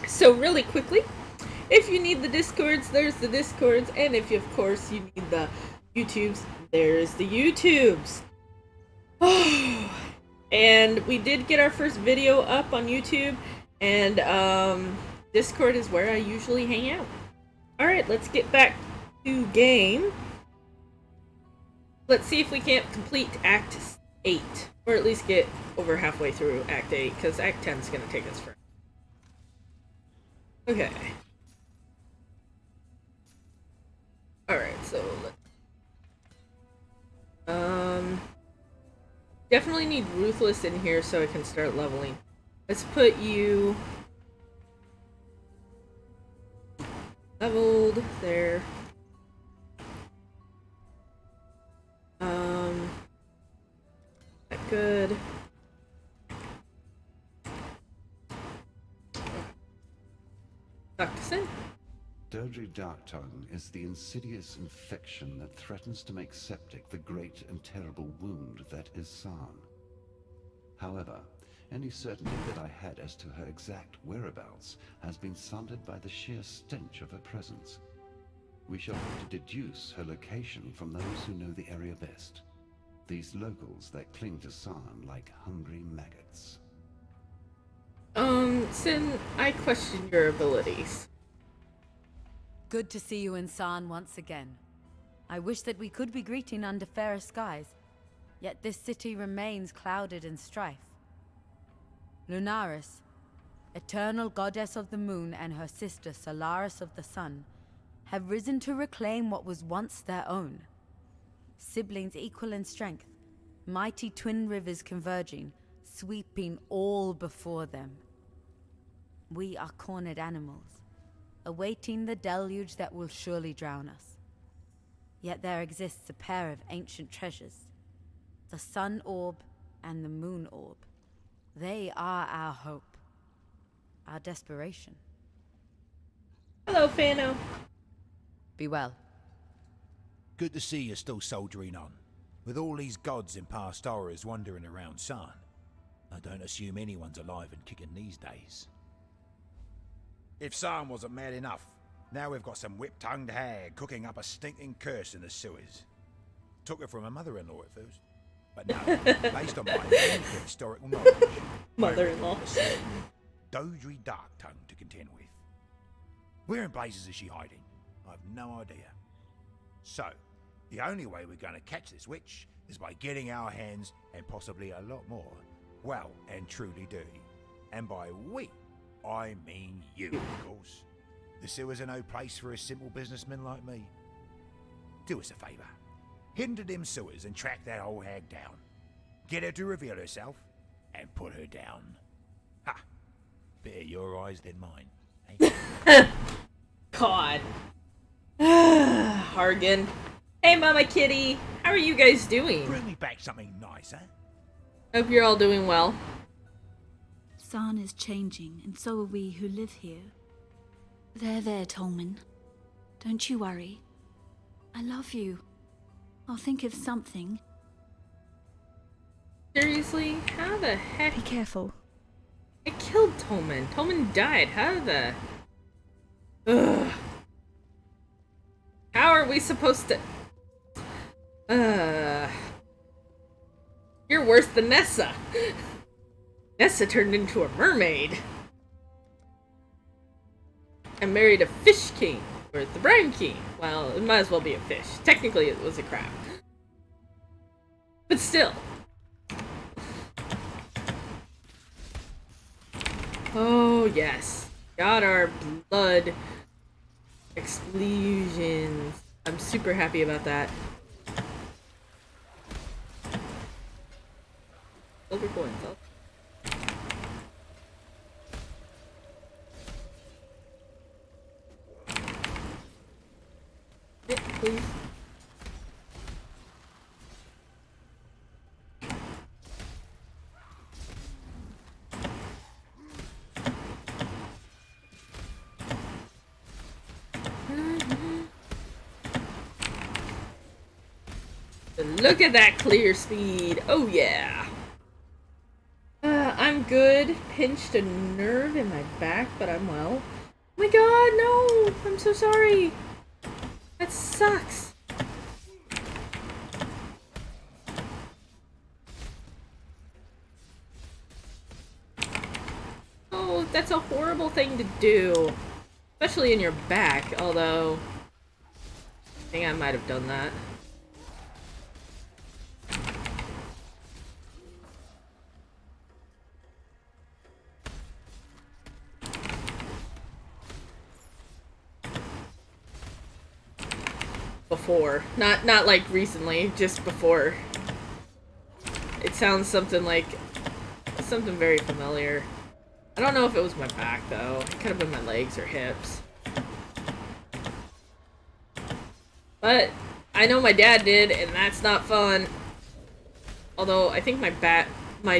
So really quickly, if you need the Discords, there's the Discords. And if, of course, you need the YouTubes, there's the YouTubes. And we did get our first video up on YouTube. And Discord is where I usually hang out. Alright, let's get back to game. Let's see if we can't complete Act 8. Or at least get over halfway through Act 8, because Act 10 is going to take us forever. Okay. Alright, so definitely need Ruthless in here so I can start leveling. Let's put you leveled there. Good. Tuck this in. Dodry Darktongue is the insidious infection that threatens to make septic the great and terrible wound that is San. However, any certainty that I had as to her exact whereabouts has been sundered by the sheer stench of her presence. We shall have to deduce her location from those who know the area best. These locals that cling to San like hungry maggots. Sin, I question your abilities. Good to see you in San once again. I wish that we could be greeting under fairer skies, yet this city remains clouded in strife. Lunaris, eternal goddess of the moon, and her sister Solaris of the sun, have risen to reclaim what was once their own. Siblings equal in strength, mighty twin rivers converging, sweeping all before them. We are cornered animals, awaiting the deluge that will surely drown us. Yet there exists a pair of ancient treasures, the sun orb and the moon orb. They are our hope, our desperation. Hello, Fano. Be well. Good to see you're still soldiering on. With all these gods and past horrors wandering around San, I don't assume anyone's alive and kicking these days. If San wasn't mad enough, now we've got some whip-tongued hag cooking up a stinking curse in the sewers. Took it from her mother-in-law at first. But no, based on my limited historical knowledge, Mother-in-law. Dodry Darktongue to contend with. Where in blazes is she hiding? I've no idea. So, the only way we're going to catch this witch is by getting our hands, and possibly a lot more, well and truly dirty. And by we, I mean you, of course. The sewers are no place for a simple businessman like me. Do us a favour. Head into them sewers and track that old hag down. Get her to reveal herself, and put her down. Ha! Better your eyes than mine. Eh? God. Hargan. Hey, Mama Kitty. How are you guys doing? Bring me back something nice, huh? Hope you're all doing well. San is changing, and so are we who live here. There, Tolman. Don't you worry. I love you. I'll think of something. Seriously? How the heck? Be careful. I killed Tolman. Tolman died. How the... Ugh. How are we supposed to... You're worse than Nessa. Nessa turned into a mermaid. And married a fish king. Or the brine king. Well, it might as well be a fish. Technically, it was a crab. But still. Oh, yes. Got our blood explosions. I'm super happy about that. Silver coins. Please. Look at that clear speed. Oh yeah. good. Pinched a nerve in my back, but I'm well. Oh my god, no! I'm so sorry. That sucks. Oh, that's a horrible thing to do. Especially in your back, although I think I might have done that. Before. Not like recently, just before. It sounds something very familiar. I don't know if it was my back though. It could have been my legs or hips. But I know my dad did, and that's not fun. Although I think my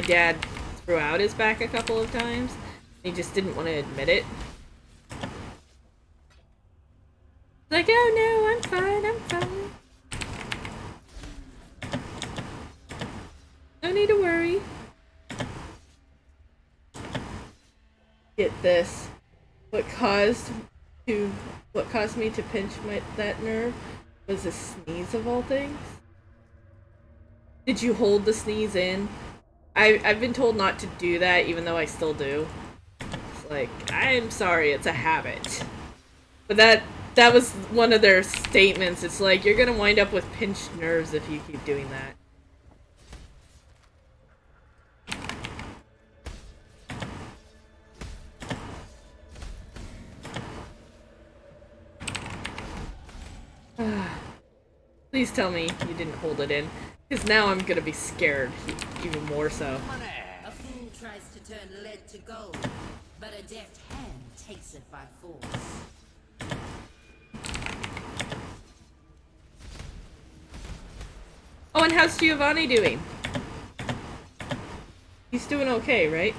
dad threw out his back a couple of times. He just didn't want to admit it. Like, oh no, I'm fine, I'm fine. No need to worry. Get this. What caused me to pinch that nerve was a sneeze of all things. Did you hold the sneeze in? I've been told not to do that, even though I still do. It's like, I'm sorry, it's a habit. But that was one of their statements. It's like, you're gonna wind up with pinched nerves if you keep doing that. Please tell me you didn't hold it in, because now I'm gonna be scared even more so. A fool tries to turn lead to gold, but a deft hand takes it by force. Oh, and how's Giovanni doing? He's doing okay, right?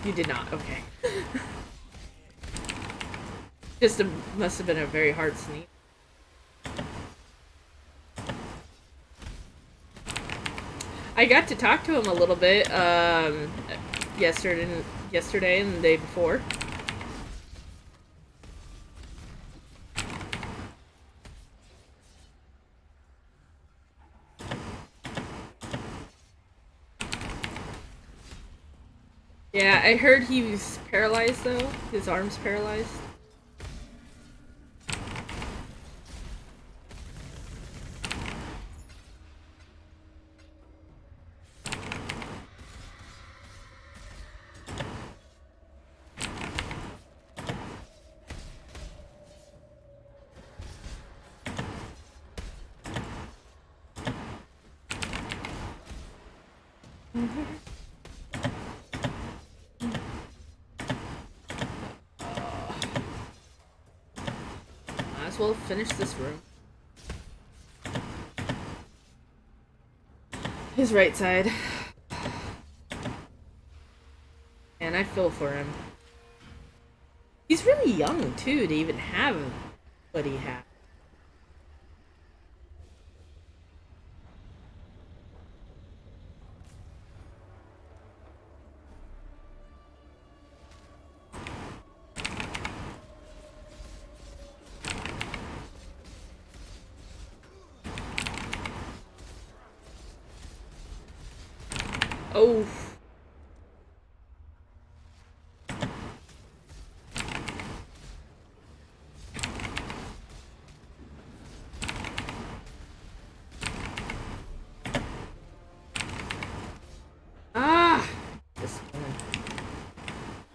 You did not, okay. Must have been a very hard sneeze. I got to talk to him a little bit yesterday and the day before. Yeah, I heard he was paralyzed though. His arm's paralyzed. Might as well finish this room. His right side. And I feel for him. He's really young too to even have what he had. Oh. Ah! This one.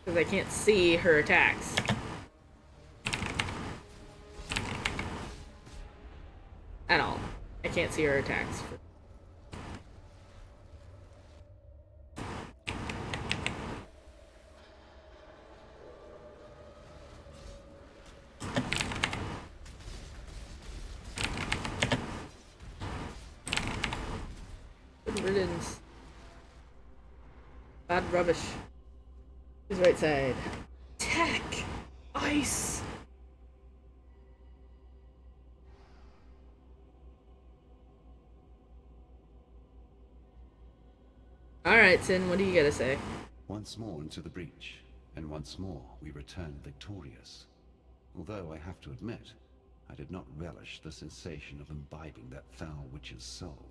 Because I can't see her attacks. At all. I can't see her attacks. Good riddance. Bad rubbish. His right side. Tech! Ice! Alright, Sin, what do you gotta say? Once more into the breach, and once more we returned victorious. Although I have to admit, I did not relish the sensation of imbibing that foul witch's soul.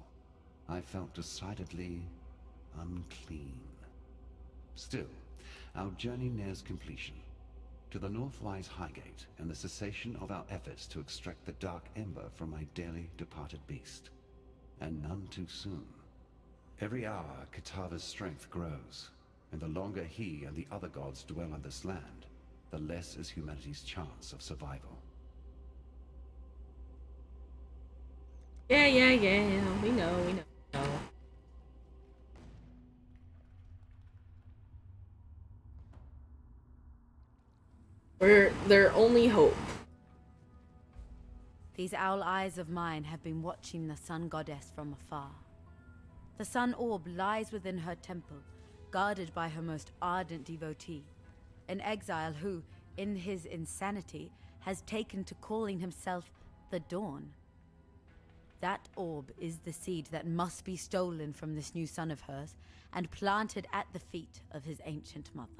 I felt decidedly unclean. Still, our journey nears completion. To the north lies Highgate, and the cessation of our efforts to extract the dark ember from my dearly departed beast. And none too soon. Every hour, Katava's strength grows, and the longer he and the other gods dwell on this land, the less is humanity's chance of survival. Yeah. We know. We're their only hope. These owl eyes of mine have been watching the sun goddess from afar. The sun orb lies within her temple, guarded by her most ardent devotee, an exile who, in his insanity, has taken to calling himself the Dawn. That orb is the seed that must be stolen from this new son of hers and planted at the feet of his ancient mother.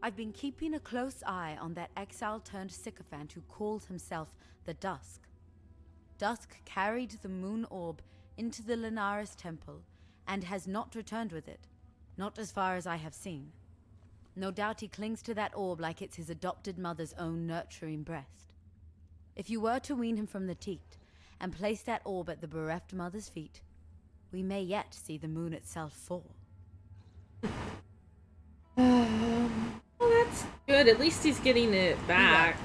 I've been keeping a close eye on that exile-turned-sycophant who calls himself the Dusk. Dusk carried the moon orb into the Linares temple and has not returned with it, not as far as I have seen. No doubt he clings to that orb like it's his adopted mother's own nurturing breast. If you were to wean him from the teat and place that orb at the bereft mother's feet, we may yet see the moon itself fall. Well, that's good. At least he's getting it back.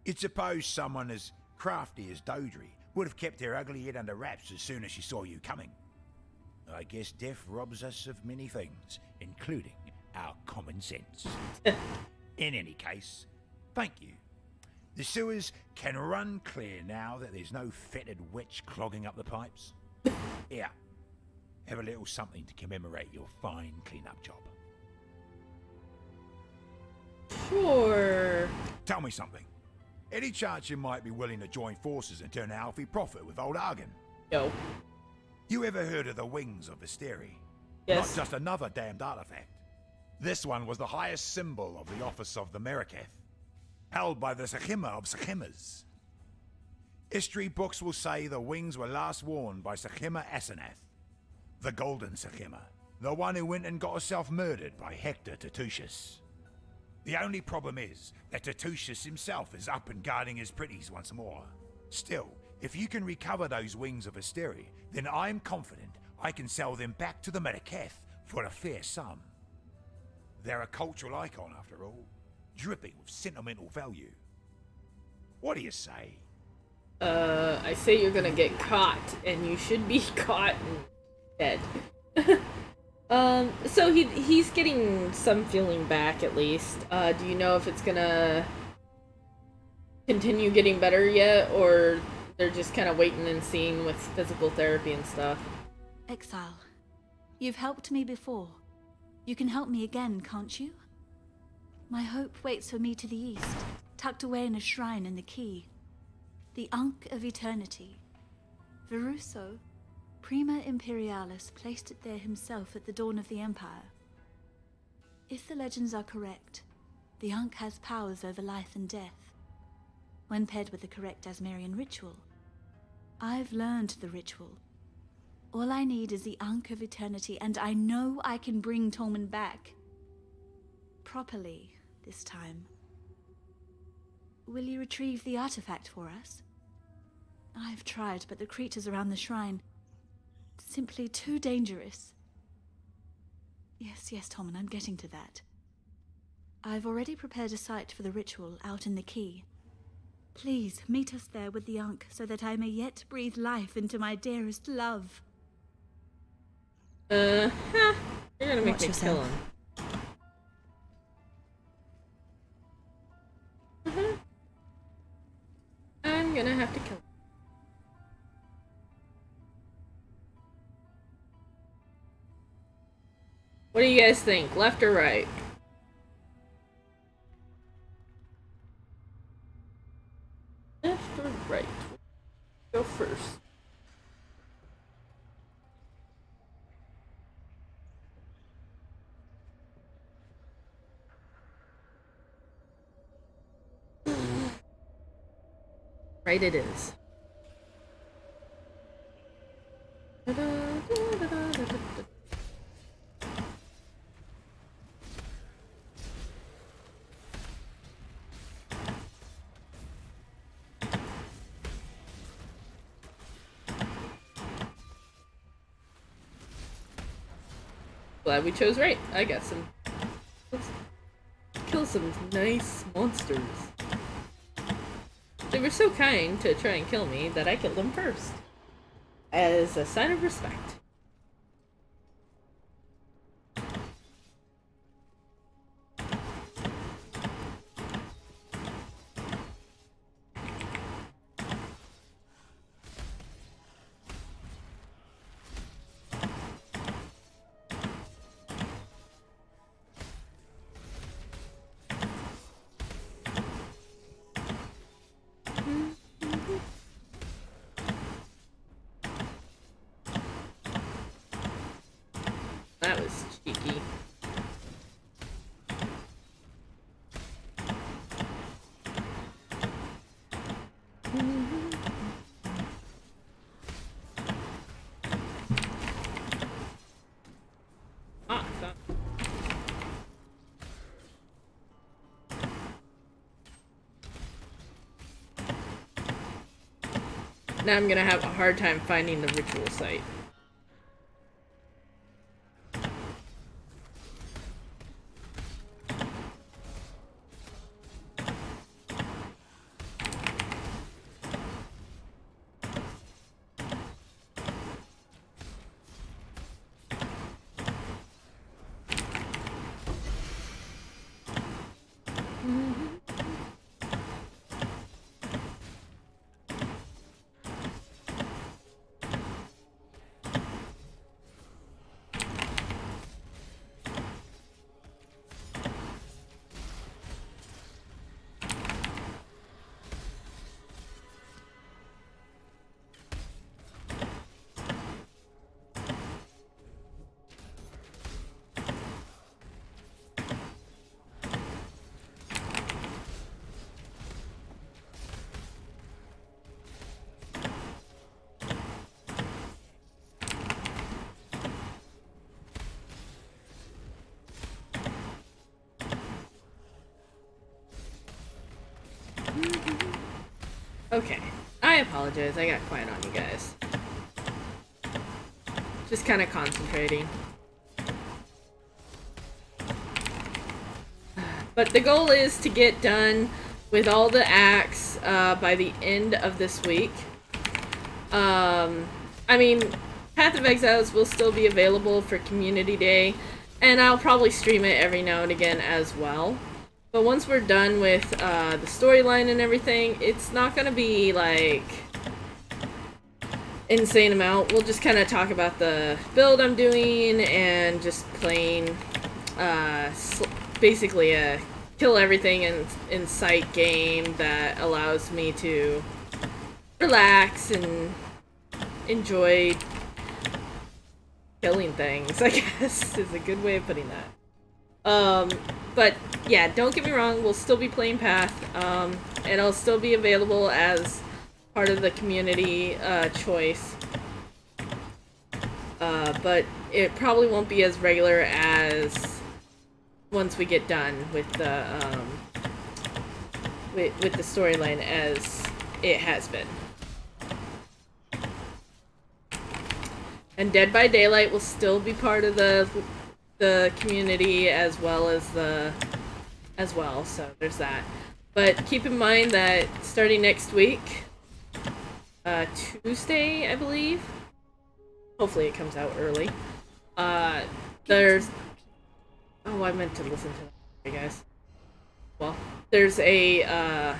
You'd suppose someone as crafty as Dodri would have kept their ugly head under wraps as soon as she saw you coming. I guess death robs us of many things, including our common sense. In any case, thank you. The sewers can run clear now that there's no fetid witch clogging up the pipes. Here, have a little something to commemorate your fine clean-up job. Sure. Tell me something. Any chance you might be willing to join forces and turn a healthy profit with old Argon? No. You ever heard of the Wings of Visteri? Yes. Not just another damned artifact. This one was the highest symbol of the office of the Meraketh, held by the Sekhima of Sekhimas. History books will say the wings were last worn by Sekhima Asenath, the Golden Sekhima, the one who went and got herself murdered by Hector Tertusius. The only problem is that Tertusius himself is up and guarding his pretties once more. Still, if you can recover those Wings of Visteri, then I'm confident I can sell them back to the Meraketh for a fair sum. They're a cultural icon after all, dripping with sentimental value. What do you say? I say you're gonna get caught, and you should be caught and dead. So he's getting some feeling back at least. Do you know if it's gonna continue getting better yet, or they're just kind of waiting and seeing with physical therapy and stuff? Exile, you've helped me before. You can help me again, can't you? My hope waits for me to the east, tucked away in a shrine in the Key. The Ankh of Eternity. Veruso, Prima Imperialis, placed it there himself at the dawn of the Empire. If the legends are correct, the Ankh has powers over life and death. When paired with the correct Asmerian ritual, I've learned the ritual. All I need is the Ankh of Eternity, and I know I can bring Tolman back. Properly, this time. Will you retrieve the artifact for us? I've tried, but the creatures around the shrine... simply too dangerous. Yes, Tolman, I'm getting to that. I've already prepared a site for the ritual out in the Key. Please, meet us there with the Ankh, so that I may yet breathe life into my dearest love. You're gonna make me kill him. I'm gonna have to kill him. What do you guys think? Left or right? Left or right? Go first. Right it is. Glad we chose right. I got some. Let's kill some nice monsters. They were so kind to try and kill me that I killed them first. As a sign of respect. That was cheeky. Ah, stop. Now I'm gonna have a hard time finding the ritual site. Okay, I apologize, I got quiet on you guys. Just kind of concentrating. But the goal is to get done with all the acts by the end of this week. I mean, Path of Exiles will still be available for Community Day, and I'll probably stream it every now and again as well. But once we're done with the storyline and everything, it's not gonna be like insane amount. We'll just kind of talk about the build I'm doing and just playing basically a kill everything in sight game that allows me to relax and enjoy killing things, I guess is a good way of putting that. But yeah, don't get me wrong, we'll still be playing Path, and it'll still be available as part of the community choice. But it probably won't be as regular as once we get done with the storyline as it has been. And Dead by Daylight will still be part of the community as well, so there's that. But keep in mind that starting next week, Tuesday, I believe, hopefully it comes out early, there's... Oh, I meant to listen to that, guys. Well, there's a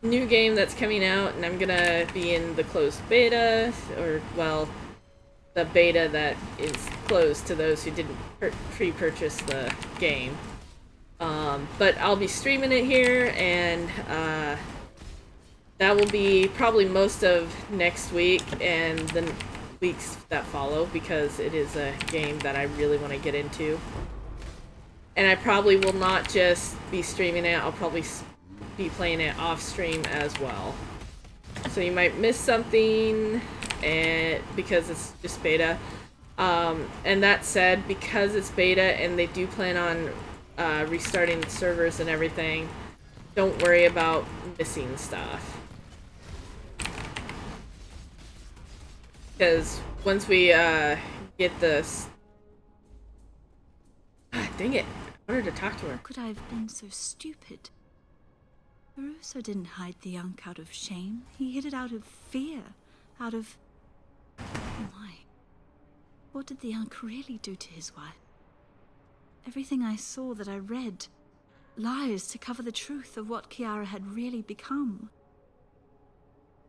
new game that's coming out, and I'm gonna be in the closed beta, or, well, the beta that is closed to those who didn't pre-purchase the game. But I'll be streaming it here, and that will be probably most of next week and the weeks that follow, because it is a game that I really want to get into. And I probably will not just be streaming it, I'll probably be playing it off stream as well. so you might miss something because it's just beta. And that said, because it's beta and they do plan on restarting the servers and everything, don't worry about missing stuff. Because once we get this... dang it. I wanted to talk to her. How could I have been so stupid? Caruso didn't hide the Yunk out of shame. He hid it out of fear. Out of... Why? What did the Yunk really do to his wife? Everything I saw, that I read, lies to cover the truth of what Kiara had really become.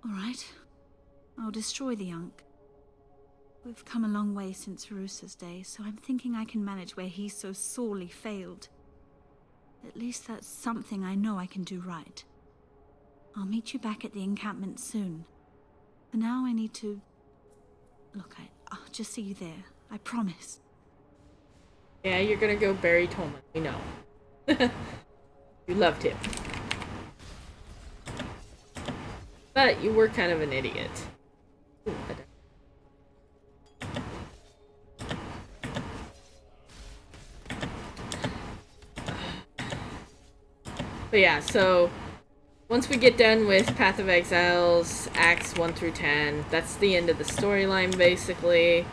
Alright. I'll destroy the Yunk. We've come a long way since Harusa's day, so I'm thinking I can manage where he so sorely failed. At least that's something I know I can do right. I'll meet you back at the encampment soon. For now, I need to... Look, I'll just see you there. I promise. Yeah, you're gonna go bury Tolman. We know. You loved him. But you were kind of an idiot. Ooh, but yeah, so once we get done with Path of Exiles, Acts 1 through 10, that's the end of the storyline, basically.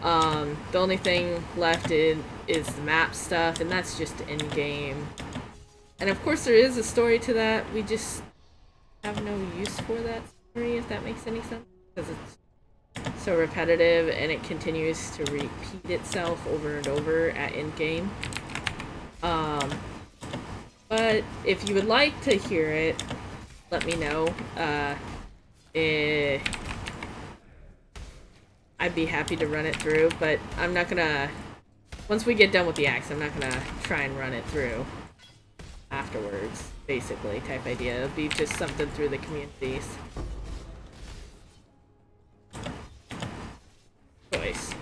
The only thing left is the map stuff, and that's just in-game. And of course there is a story to that, we just have no use for that story, if that makes any sense. Because it's so repetitive, and it continues to repeat itself over and over at in-game. But if you would like to hear it, let me know. I'd be happy to run it through, but I'm not gonna... Once we get done with the acts, I'm not gonna try and run it through afterwards, basically, type idea. It'll be just something through the communities. Choice.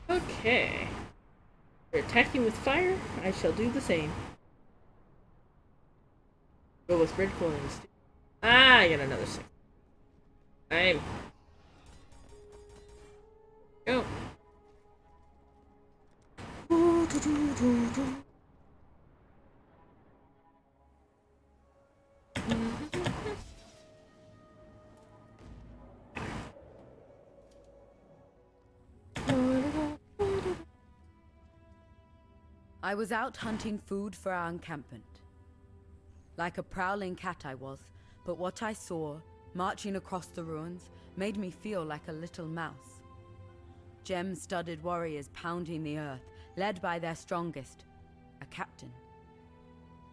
Okay. You're attacking with fire? I shall do the same. Go with red coins. Ah, I got another 6. Time. Go. I was out hunting food for our encampment. Like a prowling cat I was, but what I saw, marching across the ruins, made me feel like a little mouse. Gem-studded warriors pounding the earth, led by their strongest, a captain.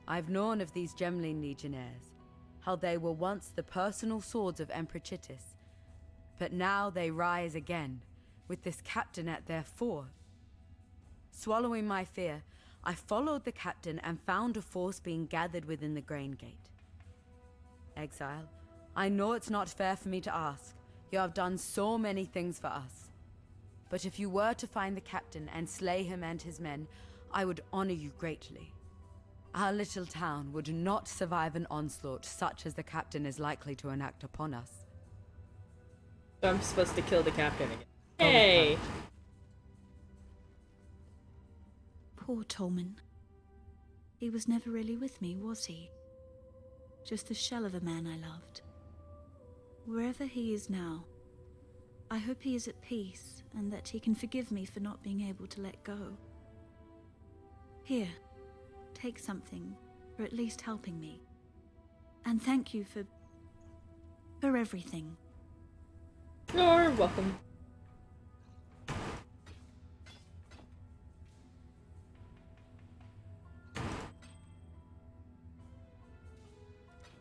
I've known of these Gemling legionnaires, how they were once the personal swords of Emperor Chittis, but now they rise again, with this captain at their fore. Swallowing my fear, I followed the captain and found a force being gathered within the grain gate. Exile, I know it's not fair for me to ask. You have done so many things for us. But if you were to find the captain and slay him and his men, I would honor you greatly. Our little town would not survive an onslaught such as the captain is likely to enact upon us. So I'm supposed to kill the captain again. Hey! Poor Tolman. He was never really with me, was he? Just the shell of a man I loved. Wherever he is now, I hope he is at peace, and that he can forgive me for not being able to let go. Here, take something, for at least helping me. And thank you for everything. You're welcome.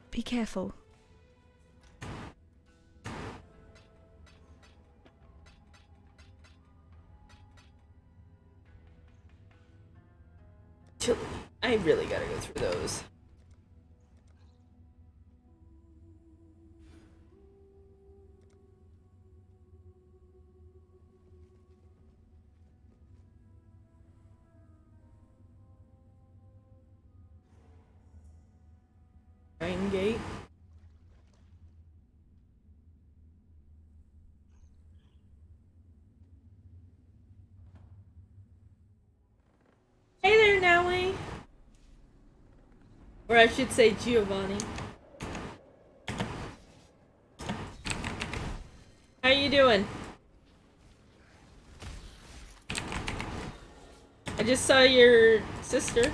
Be careful. I really gotta go through those. Iron Gate. Hey there, Nowie. Or I should say Giovanni. How you doing? I just saw your sister.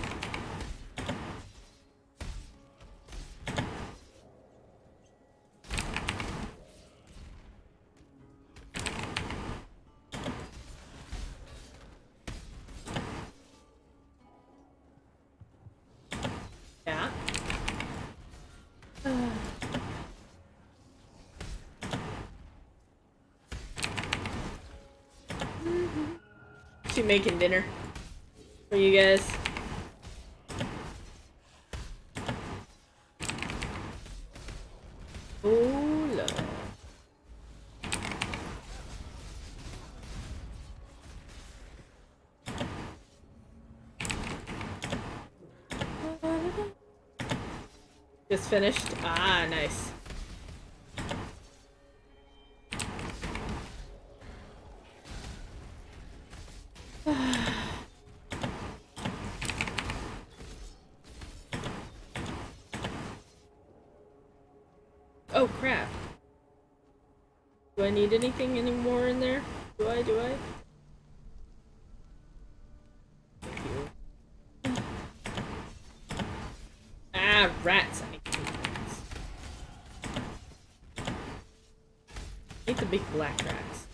Yeah. She making dinner for you guys. Oh, Lord. Just finished? Ah, nice. Oh, crap. Do I need anything anymore in there? Do I? Thank you. Ah, rats. I hate rats. I hate the big black rats.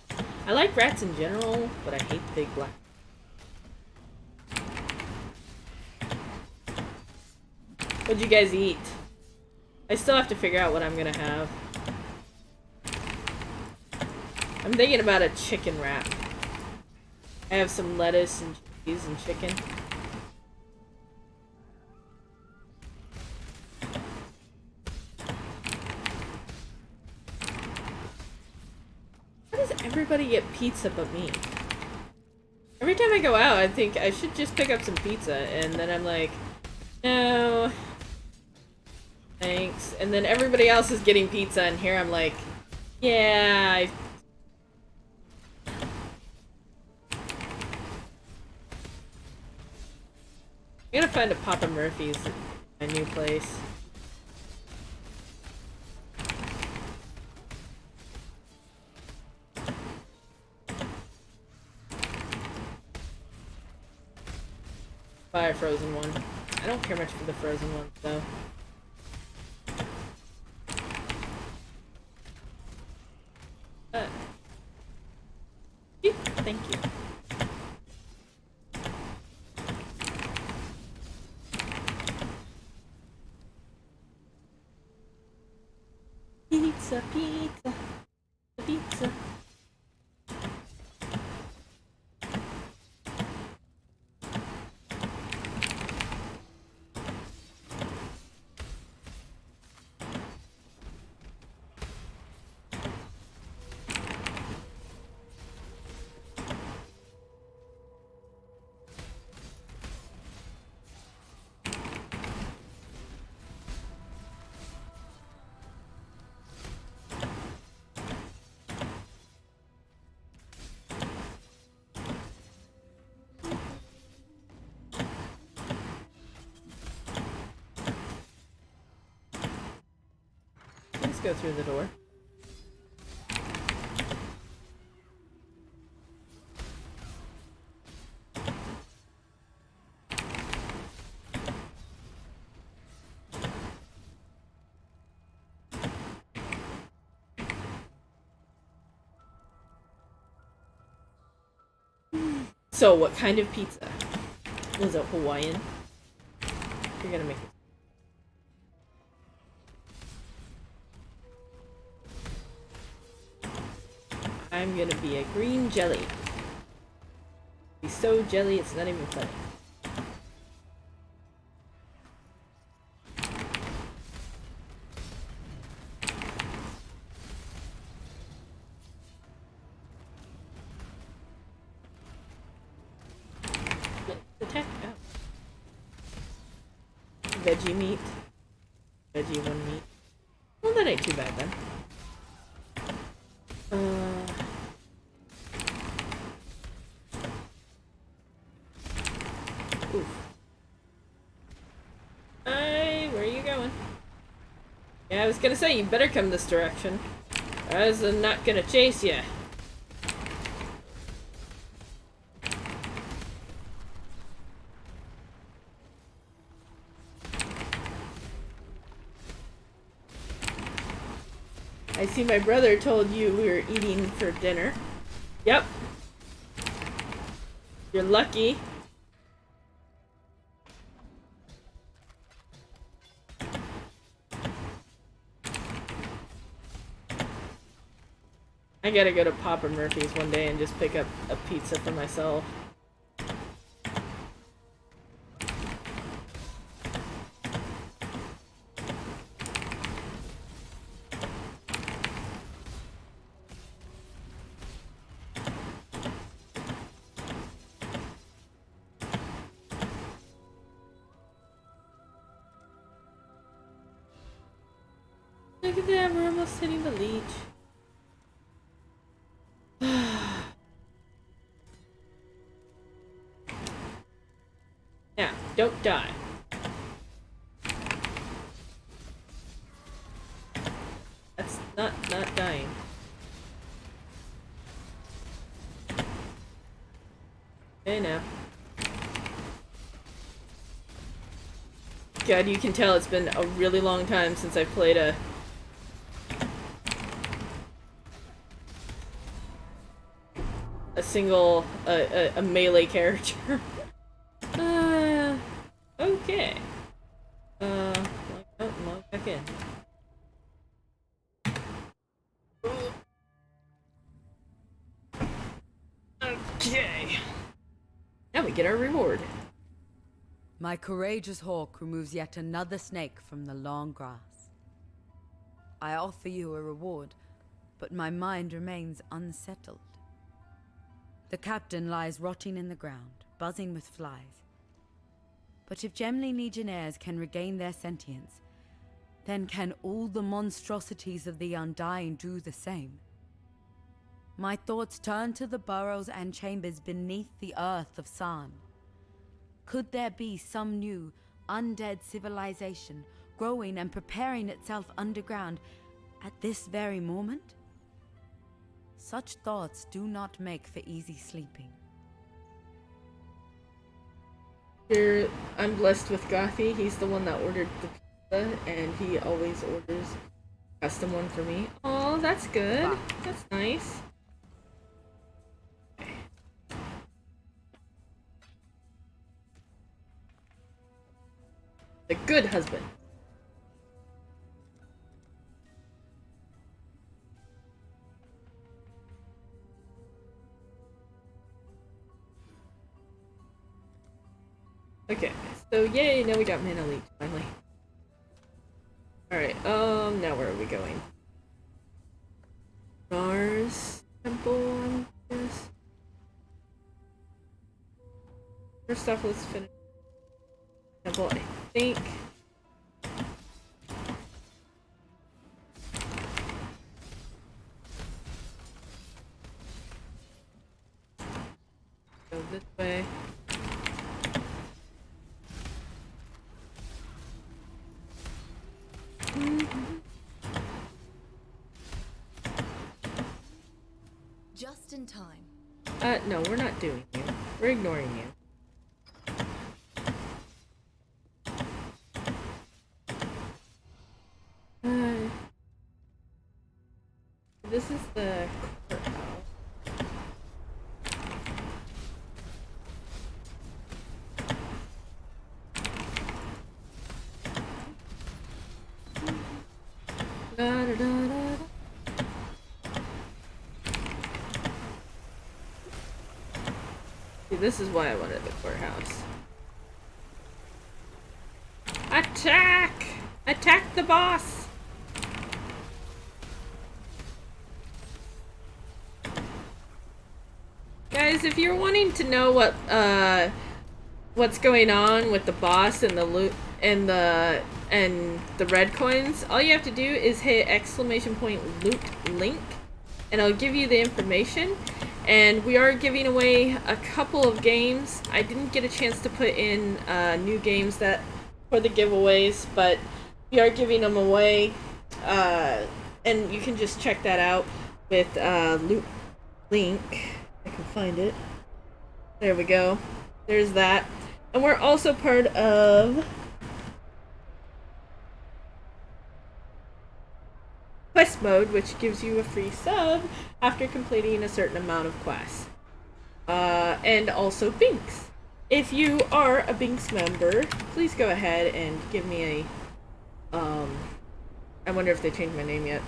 I like rats in general, but I hate the big black. What'd you guys eat? I still have to figure out what I'm gonna have. I'm thinking about a chicken wrap. I have some lettuce and cheese and chicken. Why does everybody get pizza but me? Every time I go out, I think I should just pick up some pizza, and then I'm like, no. Thanks. And then everybody else is getting pizza, and here I'm like, yeah, I'm gonna find a Papa Murphy's at my new place. Buy a frozen one. I don't care much for the frozen ones, though. Thank you. Pizza, pizza, pizza. Let's go through the door. So, what kind of pizza? Was it Hawaiian? You're gonna make it. I'm gonna be a green jelly. Be so jelly, it's not even funny. veggie meat. Veggie 1 meat. Well, that ain't too bad then. Oof. Hey, where are you going? Yeah, I was gonna say, you better come this direction. Or else I'm not gonna chase you. I see my brother told you we were eating for dinner. Yep. You're lucky. I gotta go to Papa Murphy's one day and just pick up a pizza for myself. Look at that, we're almost hitting the leech. Now, don't die. That's not dying. Okay, now. God, you can tell it's been a really long time since I've played a single a melee character. Okay. Log back in. Okay. Now we get our reward. My courageous hawk removes yet another snake from the long grass. I offer you a reward, but my mind remains unsettled. The captain lies rotting in the ground, buzzing with flies. But if Gemling legionnaires can regain their sentience, then can all the monstrosities of the Undying do the same? My thoughts turn to the burrows and chambers beneath the earth of San. Could there be some new, undead civilization growing and preparing itself underground at this very moment? Such thoughts do not make for easy sleeping. I'm blessed with Gothy. He's the one that ordered the pizza, and he always orders a custom one for me. Oh, that's good. That's nice. Okay. The good husband. Okay, so yay, now we got mana leak, finally. Alright, now where are we going? Mars Temple, I guess. First off, let's finish Temple, I think. Go this way. Just in time. No, we're not doing you. We're ignoring you. This is the courthouse. Da, da, da, da. See, this is why I wanted the courthouse. Attack! Attack the boss! Guys, if you're wanting to know what's going on with the boss and the the red coins, all you have to do is hit !loot link, and it'll give you the information. And we are giving away a couple of games. I didn't get a chance to put in new games that for the giveaways, but we are giving them away. And you can just check that out with loot link. I can find it. There we go. There's that. And we're also part of quest mode, which gives you a free sub after completing a certain amount of quests. And also Binks. If you are a Binks member, please go ahead and give me a I wonder if they changed my name yet.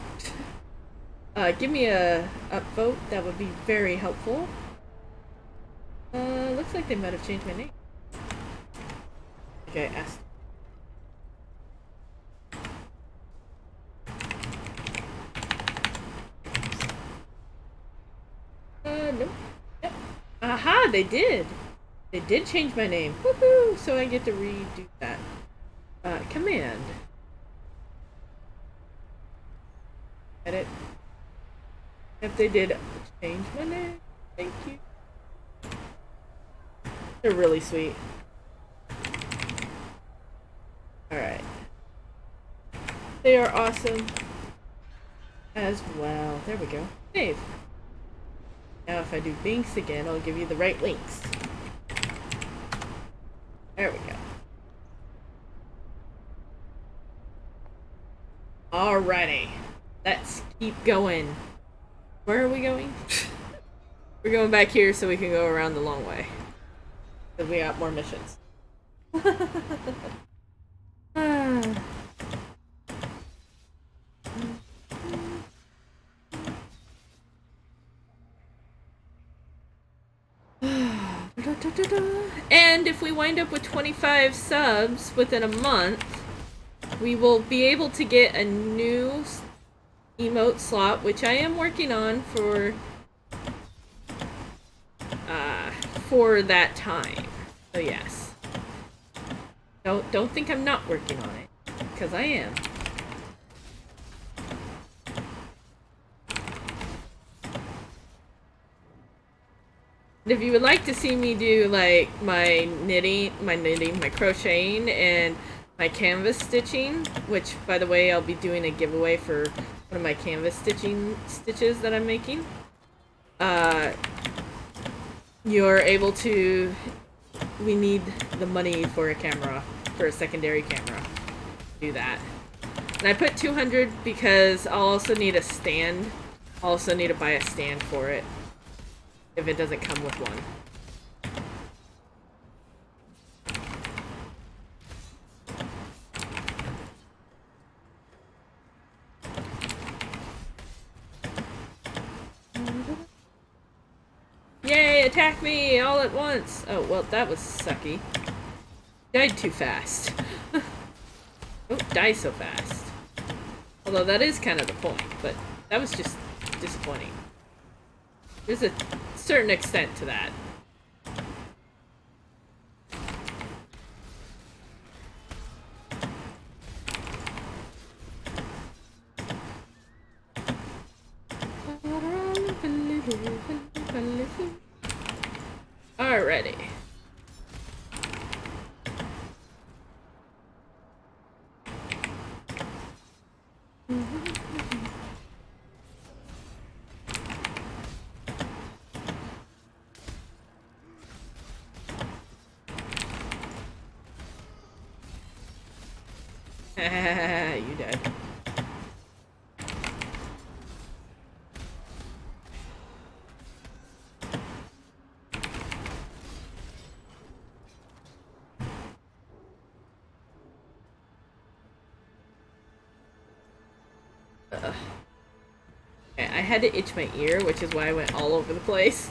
Give me a upvote. That would be very helpful. Looks like they might have changed my name. Okay, asked. Nope. Yep. Aha, they did! They did change my name. Woohoo! So I get to redo that. Command. Edit. If they did change my name, thank you. They're really sweet. Alright. They are awesome as well. There we go. Save. Now if I do Binks again, I'll give you the right links. There we go. Alrighty. Let's keep going. Where are we going? We're going back here so we can go around the long way. Because we got more missions. And if we wind up with 25 subs within a month, we will be able to get a new emote slot, which I am working on for that time. So yes. Don't think I'm not working on it, because I am. And if you would like to see me do like my crocheting, and my canvas stitching, which by the way I'll be doing a giveaway for one of my canvas stitches that I'm making. You're able to. We need the money for a camera, for a secondary camera. Do that. And I put 200 because I'll also need a stand. I'll also need to buy a stand for it if it doesn't come with one. Yay, attack me all at once! Oh, well, that was sucky. Died too fast. Don't die so fast. Although that is kind of the point, but that was just disappointing. There's a certain extent to that. Alrighty. You dead. Okay, I had to itch my ear, which is why I went all over the place.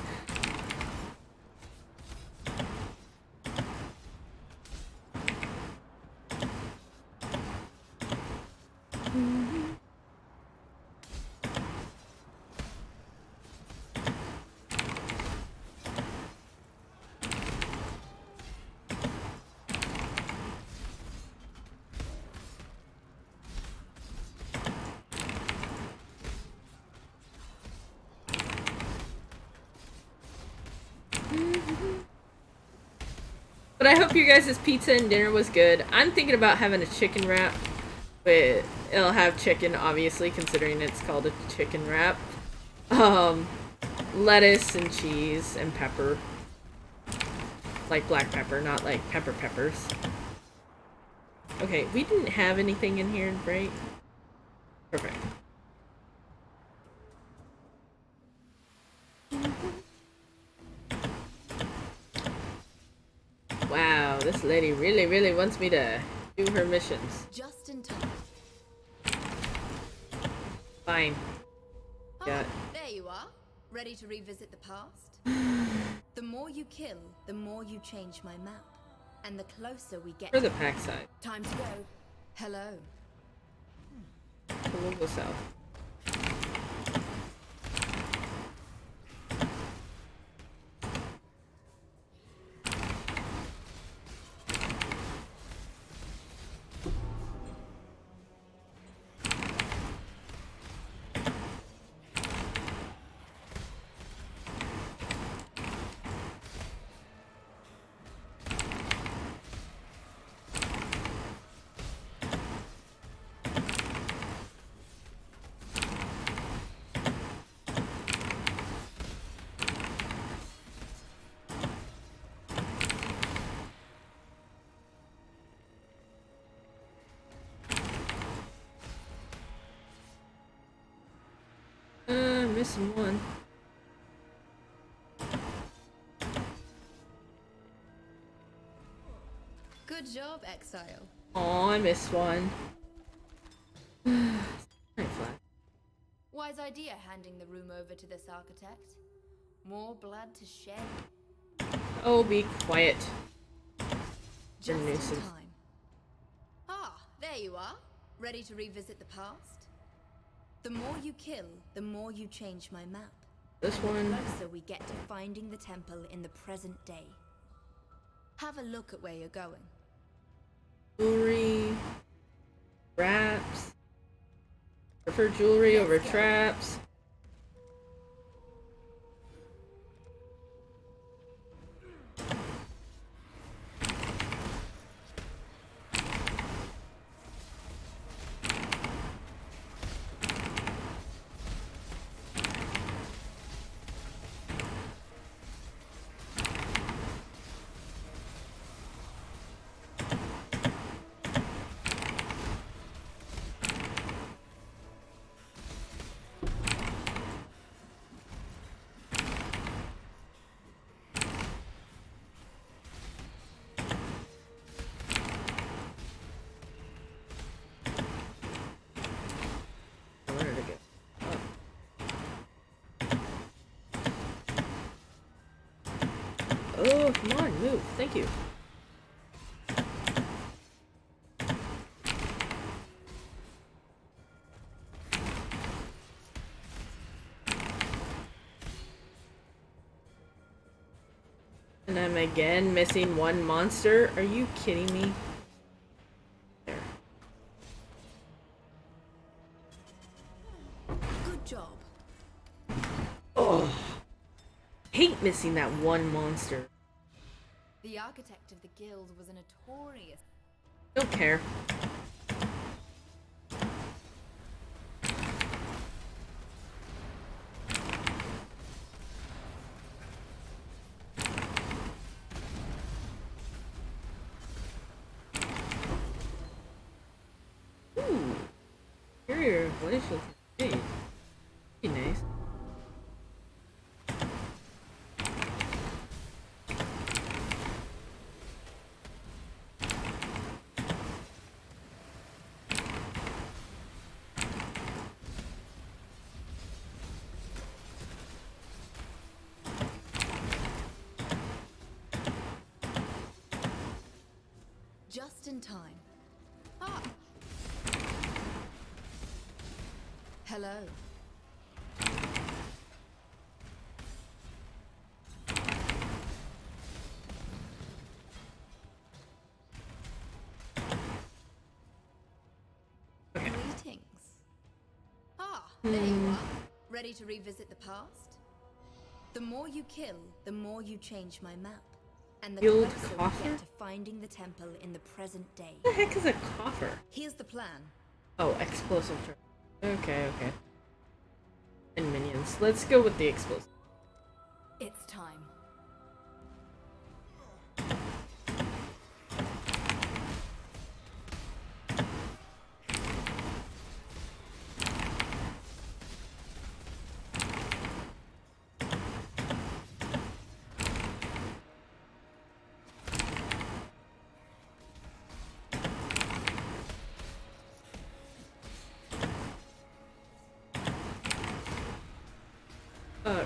But I hope your guys' pizza and dinner was good. I'm thinking about having a chicken wrap. But it'll have chicken, obviously, considering it's called a chicken wrap. Lettuce and cheese and pepper. Like black pepper, not like peppers. Okay, we didn't have anything in here, right? Perfect. Wow, this lady really wants me to do her missions. Just in time. Fine. Yeah. There you are. Ready to revisit the past? The more you kill, the more you change my map. And the closer we get For the pack side. Time to go. Hello. So we'll go south. Missing one. Good job, Exile. Oh, I missed one. Wise idea handing the room over to this architect. More blood to shed. Oh, be quiet. Just in nuisance. time. Ah, there you are. Ready to revisit the past? The more you kill, the more you change my map. This one. The closer we get to finding the temple in the present day. Have a look at where you're going. Jewelry. Traps. Prefer jewelry over traps. Oh, come on, move. Thank you. And I'm again missing one monster. Are you kidding me? There. Good job. Oh. Hate missing that one monster. The architect of the guild was a notorious... Don't care. Ooh. Superior glacial grenade. Be nice. Just in time. Ah! Hello. Greetings. Ah, there you are. Ready to revisit the past? The more you kill, the more you change my map. And the Guild closer we coffer? get to finding the temple in the present day. What the heck is a coffer? Here's the plan. Oh, explosive turret. Okay, okay. And minions. Let's go with the explosive. It's time.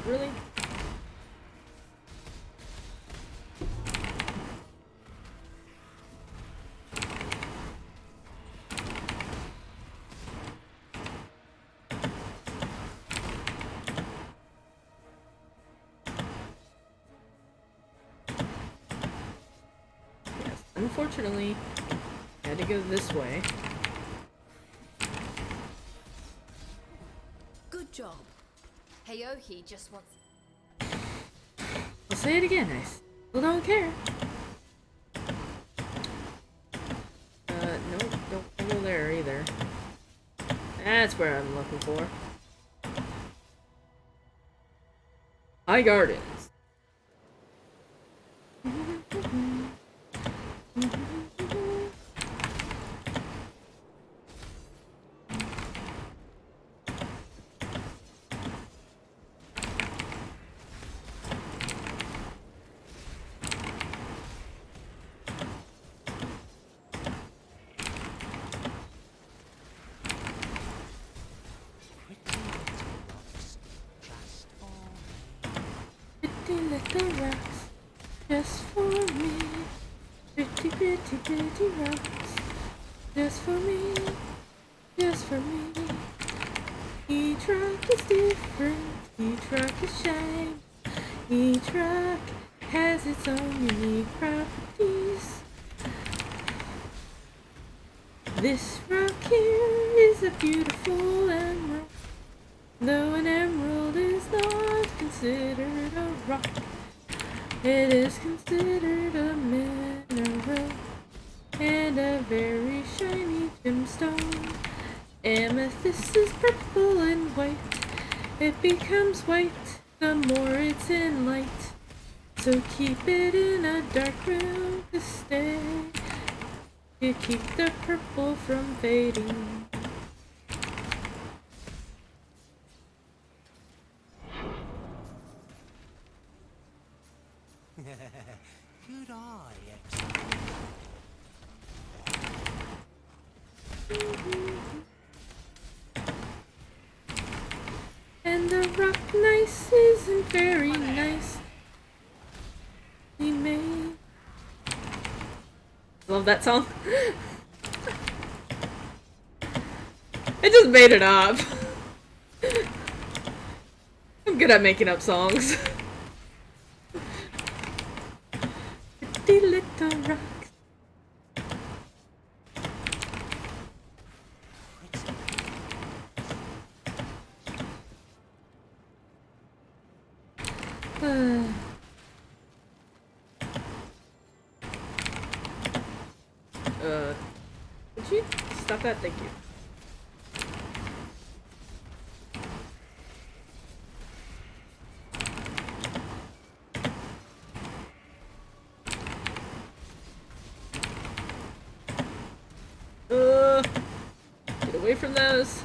Really? Yes, unfortunately, I had to go this way. Good job. Heyohi just wants. I'll say it again, I still don't care. Nope, don't go there either. That's where I'm looking for. High Gardens. Pretty little rocks, just for me. Pretty, pretty, pretty rocks, just for me, just for me. Each rock is different, each rock is shine. Each rock has its own unique properties. This rock here is a beautiful emerald. Though an emerald is not considered a rock, it is considered a mineral and a very shiny gemstone. Amethyst is purple and white. It becomes white the more it's in light. So keep it in a dark room to stay. You keep the purple from fading. Good eye, Exile. And the rock nice isn't very nice. We made. Love that song. I just made it up. I'm good at making up songs. Pretty little rocks. Would you stop that? Thank you. Get away from those.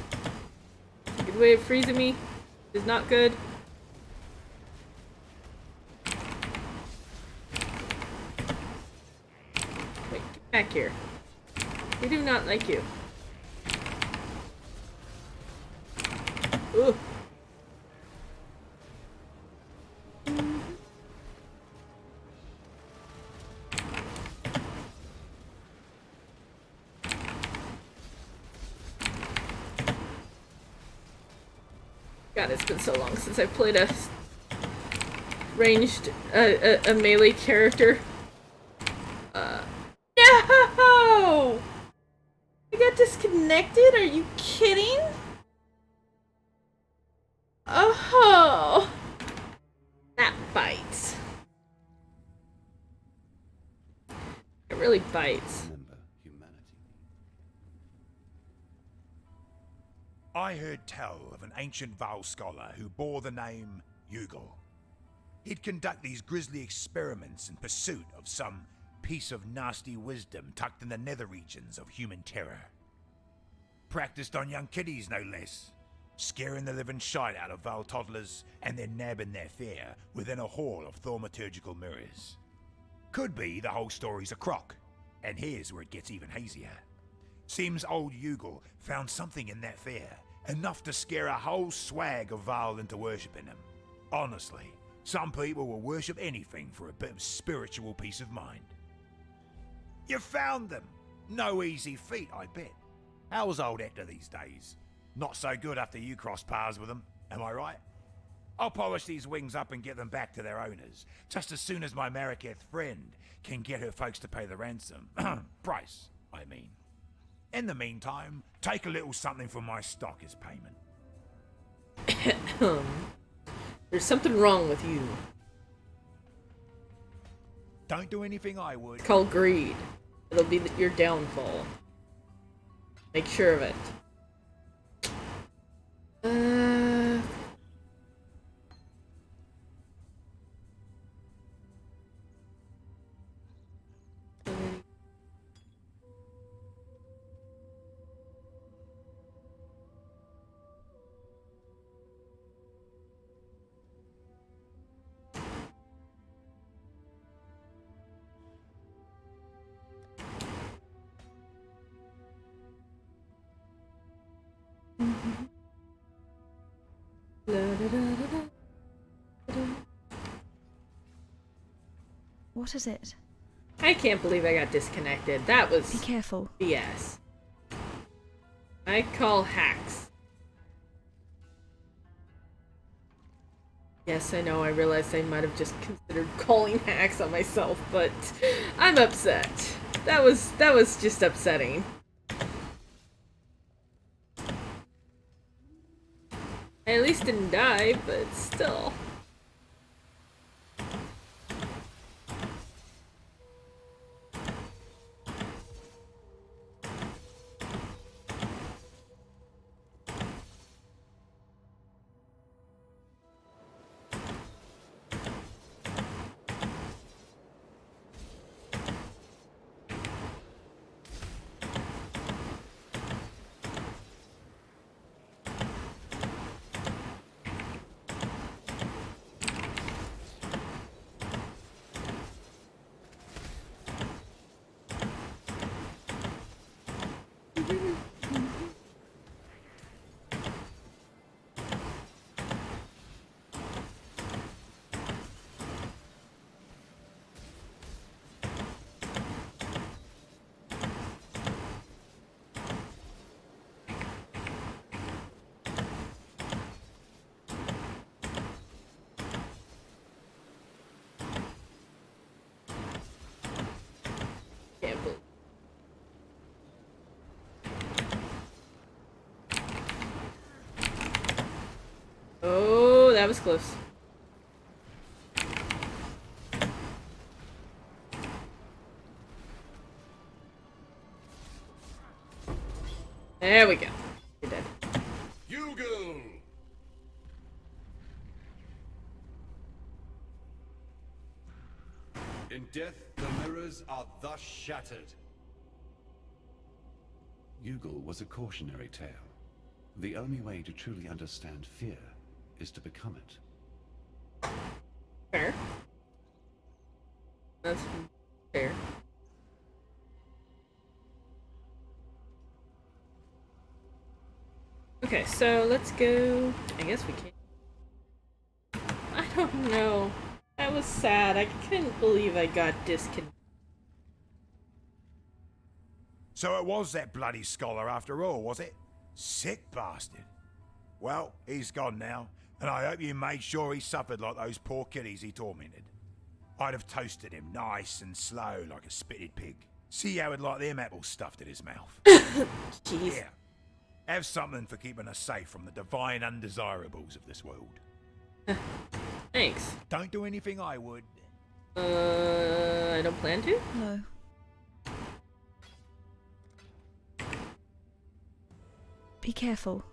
It's a good way of freezing me. It's not good. Wait, get back here. We do not like you. Ugh. God, it's been so long since I played a ranged, a melee character. No! I got disconnected? Are you kidding? Oh! That bites. really bites. Remember humanity. I heard tell of an ancient Val scholar who bore the name Ugal. He'd conduct these grisly experiments in pursuit of some piece of nasty wisdom tucked in the nether regions of human terror. Practiced on young kiddies, no less, scaring the living shite out of Val toddlers and then nabbing their fare within a hall of thaumaturgical mirrors. Could be the whole story's a crock, and here's where it gets even hazier. Seems old Ugal found something in that fare, enough to scare a whole swag of Val into worshipping him. Honestly, some people will worship anything for a bit of spiritual peace of mind. You found them! No easy feat, I bet. How's old Hector these days? Not so good after you crossed paths with them, am I right? I'll polish these wings up and get them back to their owners, just as soon as my Mariketh friend can get her folks to pay the ransom. Price, I mean. In the meantime, take a little something from my stock as payment. There's something wrong with you. Don't do anything I would. It's called greed. It'll be your downfall. Make sure of it. What is it? I can't believe I got disconnected. That was Be careful. BS. I call hacks. Yes, I know, I realized I might have just considered calling hacks on myself, but I'm upset. That was just upsetting. I at least didn't die, but still. Can't believe. Oh, that was close. There we go. You're dead. Ugal! In death, the mirrors are thus shattered. Ugal was a cautionary tale. The only way to truly understand fear is to become it. Fair. That's fair. Okay, so let's go. I guess we can. I don't know. That was sad. I couldn't believe I got disconnected. So it was that bloody scholar after all, was it? Sick bastard. Well, he's gone now, and I hope you made sure he suffered like those poor kiddies he tormented. I'd have toasted him nice and slow like a spitted pig. See how he'd like them apples stuffed in his mouth. Jeez. Yeah. Have something for keeping us safe from the divine undesirables of this world. Thanks. Don't do anything I would. I don't plan to? No. Be careful.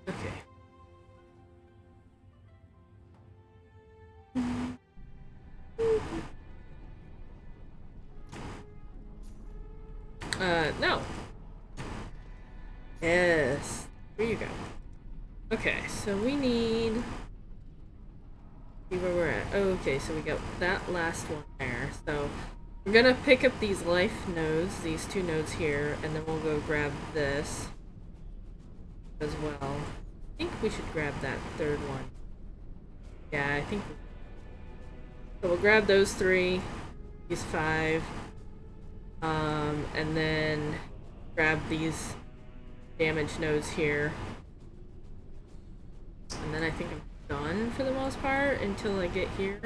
Okay. No. Yes. Here you go. Okay, so we need... See where we're at. Oh, okay, so we got that last one there. So we're gonna pick up these life nodes, these 2 nodes here, and then we'll go grab this as well. I think we should grab that 3rd one. Yeah, I think so. We'll grab those 3, these 5, and then grab these damage nodes here. And then I think I'm done for the most part until I get here.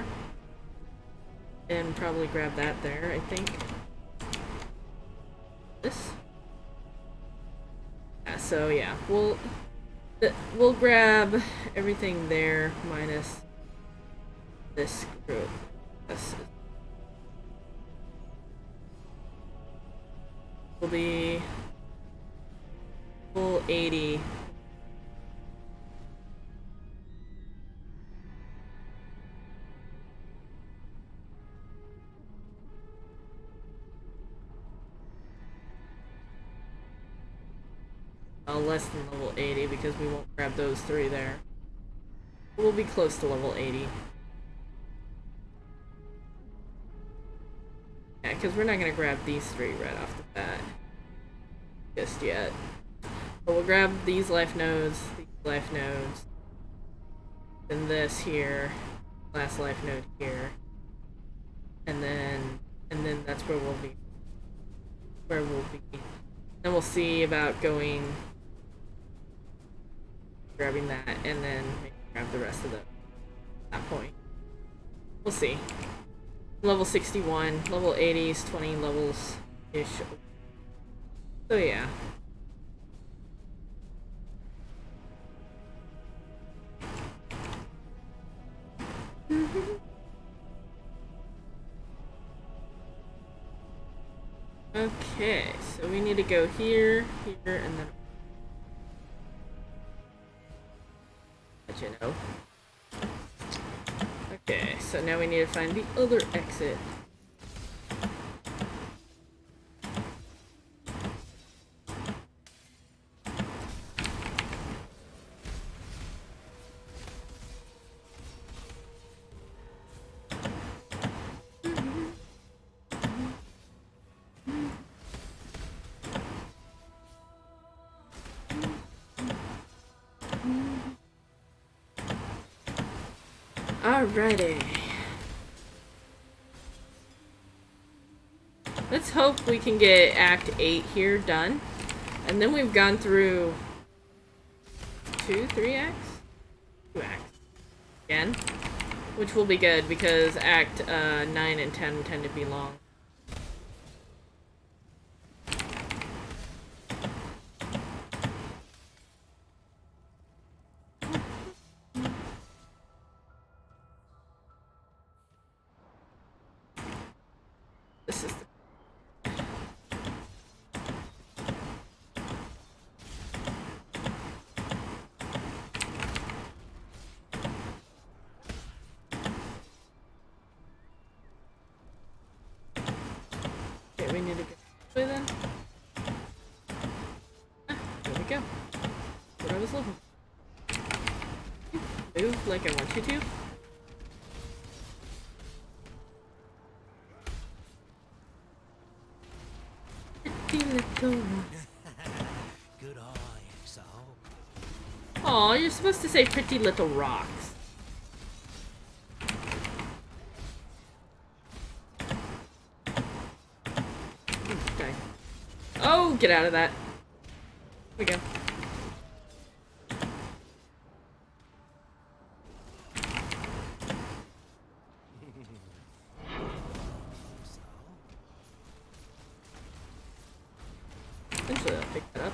And probably grab that there, I think. This? Yeah, so yeah, we'll grab everything there minus this group. This will be full 80. Less than level 80 because we won't grab those 3 there. We'll be close to level 80. Yeah, because we're not going to grab these 3 right off the bat. Just yet. But we'll grab these life nodes, and this here, last life node here. And then that's where we'll be. Then we'll see about going... grabbing that, and then maybe grab the rest of that point. We'll see. Level 61, level 80 is 20 levels-ish. So yeah. Okay, so we need to go here, here, and then... But you know. Okay, so now we need to find the other exit. Alrighty. Let's hope we can get Act 8 here done. And then we've gone through 3 acts? 2 acts. Again. Which will be good because Act 9 and 10 tend to be long. This is okay, we need to go this way then. Ah, there we go. That's what I was looking for. Move like I want you to. Good eye, Exile. Aw, you're supposed to say pretty little rocks. Okay. Oh, get out of that. Here we go. Eventually I'll pick that up.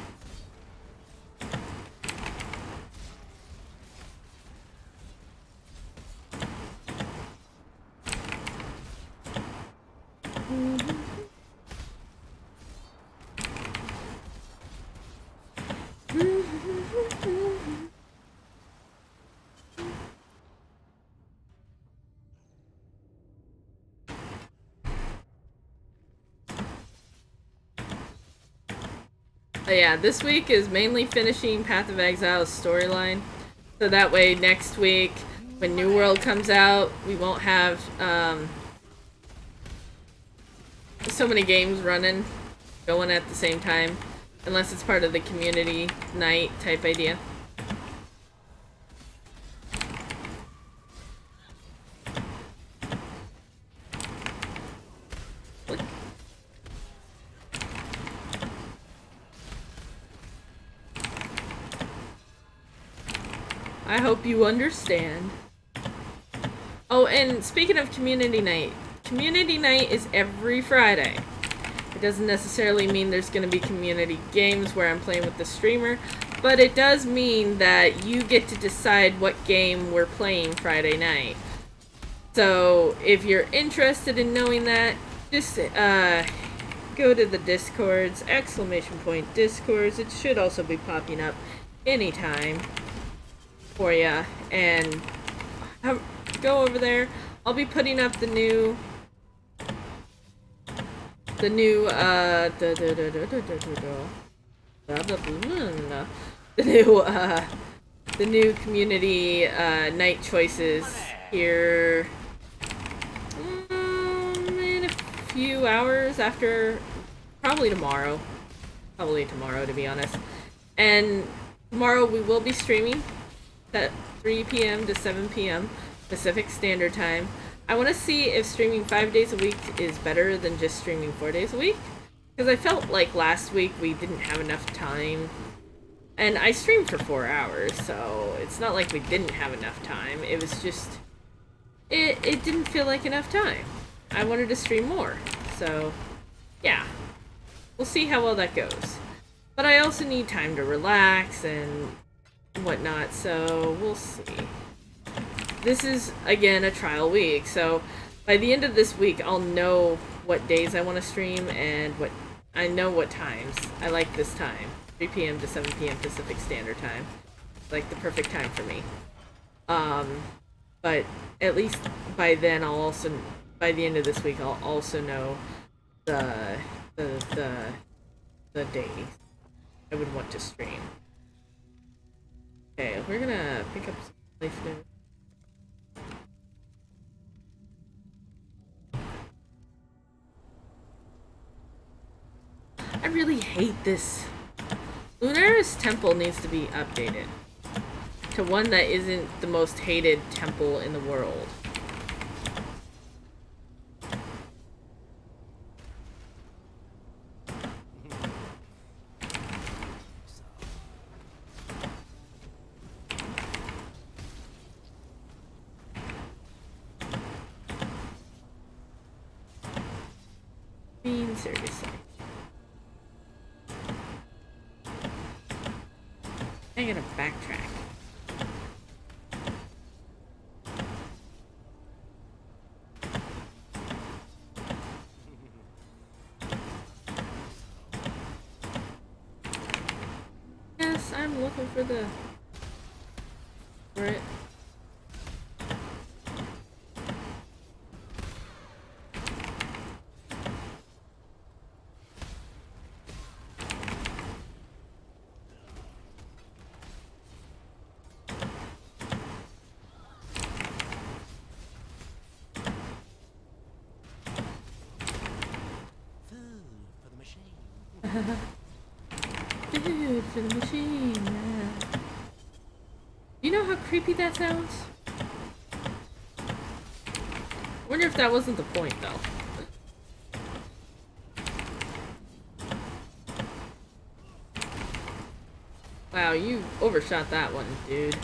Yeah, this week is mainly finishing Path of Exile's storyline. So that way next week, when New World comes out, we won't have so many games going at the same time. Unless it's part of the community night type idea. I hope you understand. Oh, and speaking of community night is every Friday. It doesn't necessarily mean there's going to be community games where I'm playing with the streamer, but it does mean that you get to decide what game we're playing Friday night. So if you're interested in knowing that, just go to the Discords, !Discords. It should also be popping up anytime for ya, and go over there. I'll be putting up the new community night choices here in a few hours after, probably tomorrow to be honest. And tomorrow we will be streaming at 3 p.m. to 7 p.m. Pacific Standard Time. I want to see if streaming 5 days a week is better than just streaming 4 days a week. Because I felt like last week we didn't have enough time. And I streamed for 4 hours, so it's not like we didn't have enough time. It was just... It didn't feel like enough time. I wanted to stream more. So, yeah. We'll see how well that goes. But I also need time to relax and whatnot, so we'll see. This is, again, a trial week, so by the end of this week, I'll know what days I want to stream and I know what times. I like this time, 3 p.m. to 7 p.m. Pacific Standard Time. It's like the perfect time for me. But at least by then, by the end of this week, I'll also know the days I would want to stream. Okay, we're gonna pick up some life notes. I really hate this. Lunaris Temple needs to be updated to one that isn't the most hated temple in the world. Being seriously. I gotta backtrack. Yes, I'm looking for it. Food for the machine, yeah. You know how creepy that sounds? I wonder if that wasn't the point, though. Wow, you overshot that one, dude.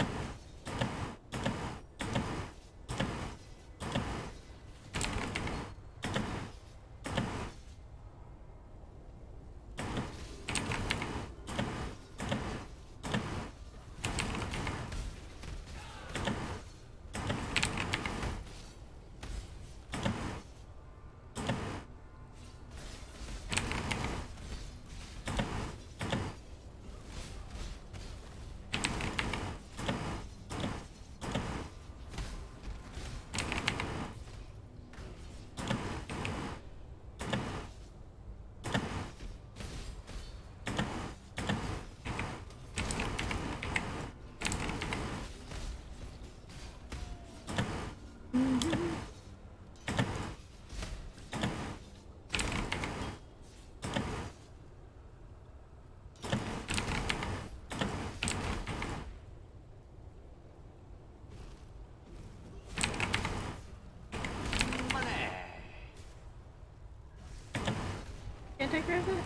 Can't I grab that?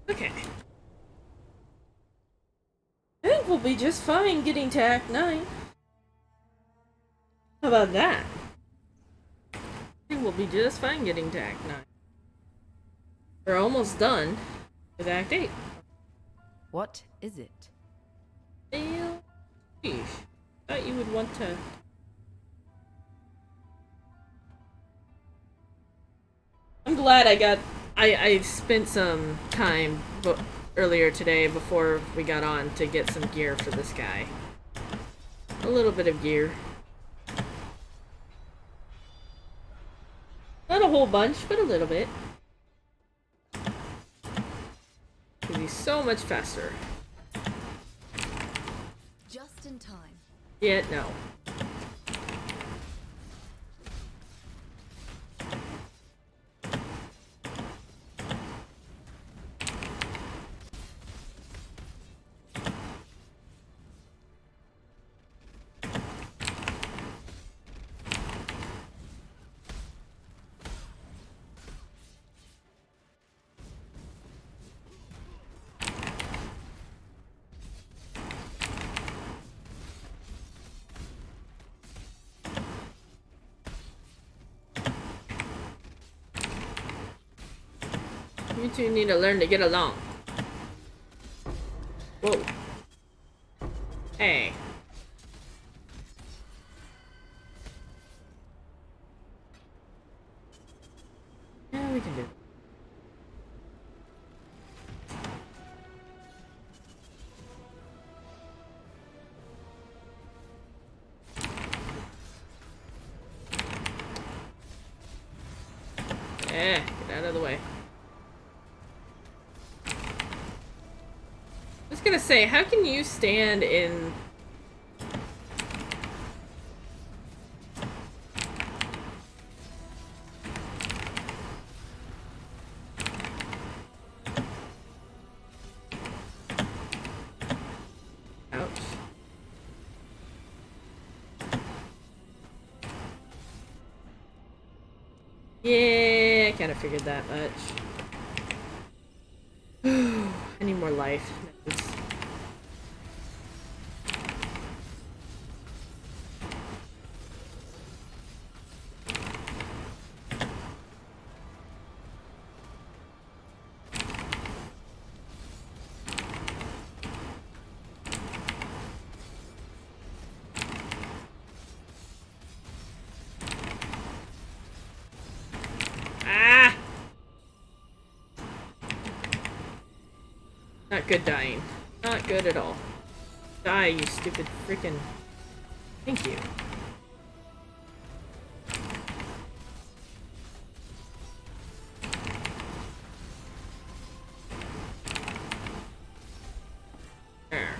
Okay. I think we'll be just fine getting to Act 9. How about that? I think we'll be just fine getting to Act 9. We're almost done with Act 8. What is it? Well, sheesh. Thought you would want to... I'm glad I spent some time earlier today before we got on to get some gear for this guy. A little bit of gear. Not a whole bunch, but a little bit. Because he's so much faster. Just in time. Yeah, no. You two need to learn to get along. Whoa. Hey. Yeah, we can do it. Yeah, get out of the way. I was gonna say, how can you stand in... Ouch. Yeah, I kind of figured that much. I need more life. Ah! Not good dying. Not good at all. Die, you stupid freaking... Thank you. There.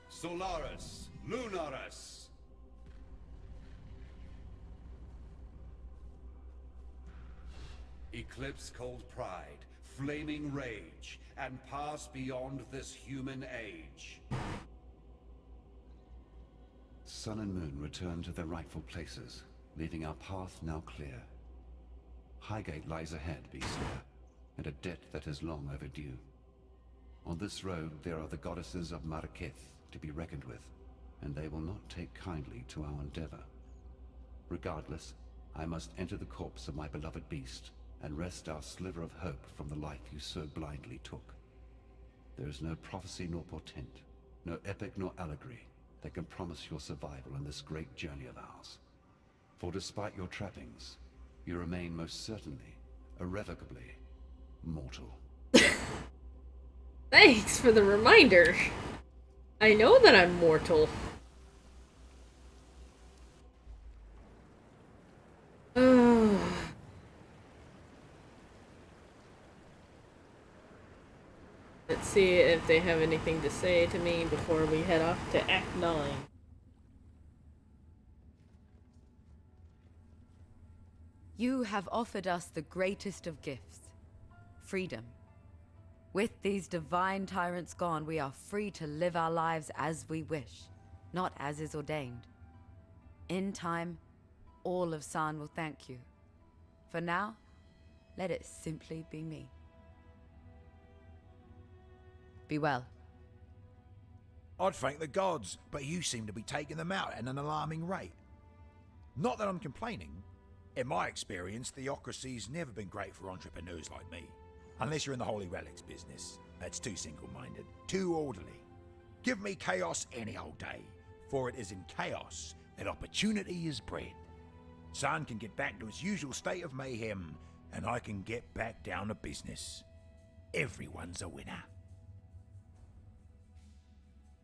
Solaris, Lunaris. Eclipse cold pride, flaming rage, and pass beyond this human age. Sun and moon return to their rightful places, leaving our path now clear. Highgate lies ahead, Beastlayer, and a debt that is long overdue. On this road there are the goddesses of Marraketh to be reckoned with, and they will not take kindly to our endeavor. Regardless, I must enter the corpse of my beloved beast, and wrest our sliver of hope from the life you so blindly took. There is no prophecy nor portent, no epic nor allegory, that can promise your survival in this great journey of ours. For despite your trappings, you remain most certainly, irrevocably, mortal. Thanks for the reminder. I know that I'm mortal. see if they have anything to say to me before we head off to Act 9. You have offered us the greatest of gifts, freedom. With these divine tyrants gone, we are free to live our lives as we wish, not as is ordained. In time, all of San will thank you. For now, let it simply be me. Be well. I'd thank the gods, but you seem to be taking them out at an alarming rate. Not that I'm complaining. In my experience, theocracy's never been great for entrepreneurs like me. Unless you're in the Holy Relics business. That's too single-minded, too orderly. Give me chaos any old day, for it is in chaos that opportunity is bred. San can get back to his usual state of mayhem, and I can get back down to business. Everyone's a winner.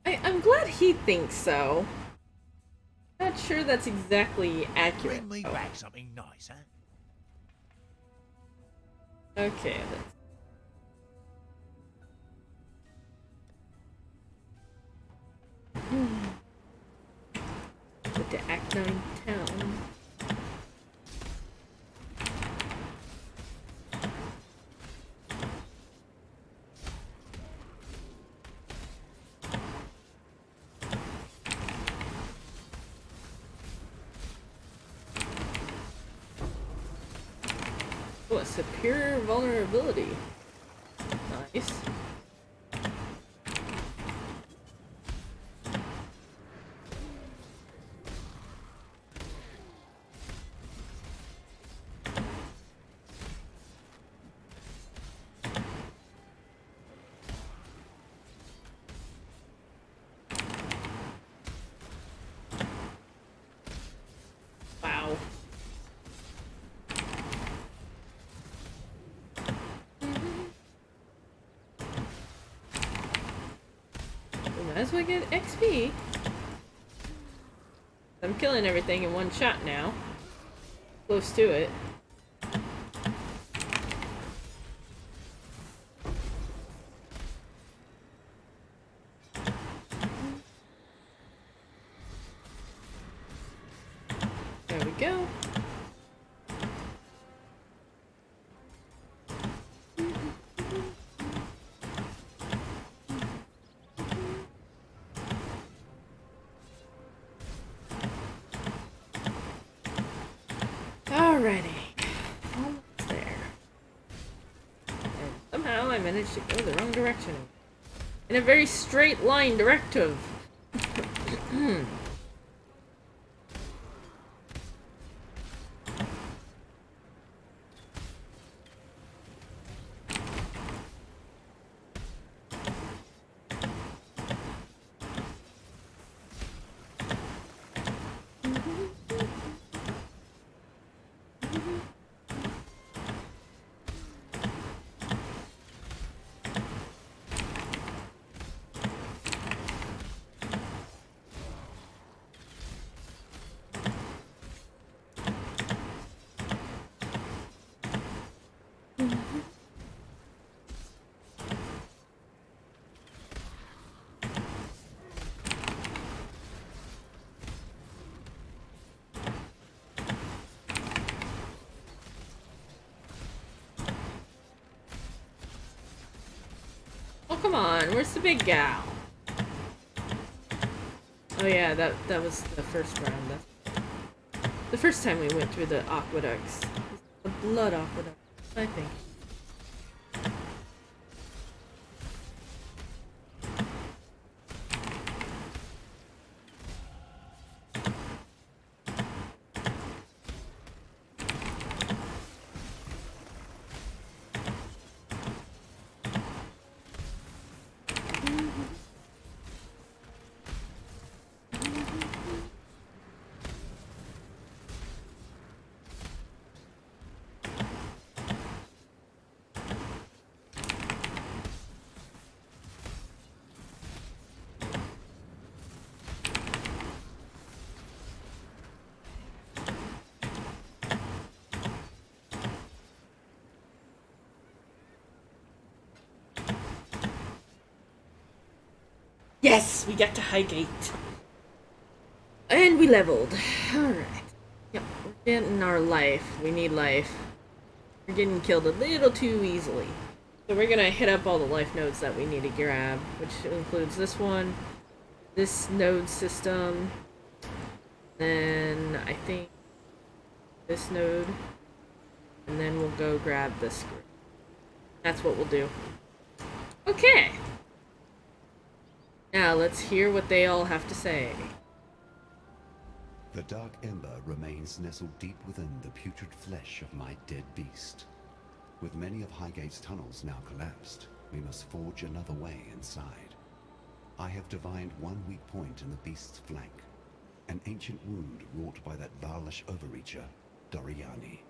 I'm glad he thinks so. Not sure that's exactly accurate. Bring me back something nice, huh? Okay, let's to Act 9 town. Oh, a superior vulnerability. Nice. Wow. We might as well get XP. I'm killing everything in one shot now. Close to it. There we go. Alrighty. Almost there. And somehow I managed to go the wrong direction. In a very straight line directive. Oh, come on. Where's the big gal? Oh yeah, that was the first round. The first time we went through the aqueducts. The blood aqueduct, I think. Yes, we get to Highgate. And we leveled. Alright. Yep, we're getting our life. We need life. We're getting killed a little too easily. So we're gonna hit up all the life nodes that we need to grab, which includes this one, this node system, then I think this node, and then we'll go grab this group. That's what we'll do. Okay. Now let's hear what they all have to say. The dark ember remains nestled deep within the putrid flesh of my dead beast. With many of Highgate's tunnels now collapsed, we must forge another way inside. I have divined one weak point in the beast's flank, an ancient wound wrought by that Varlish overreacher, Doriani.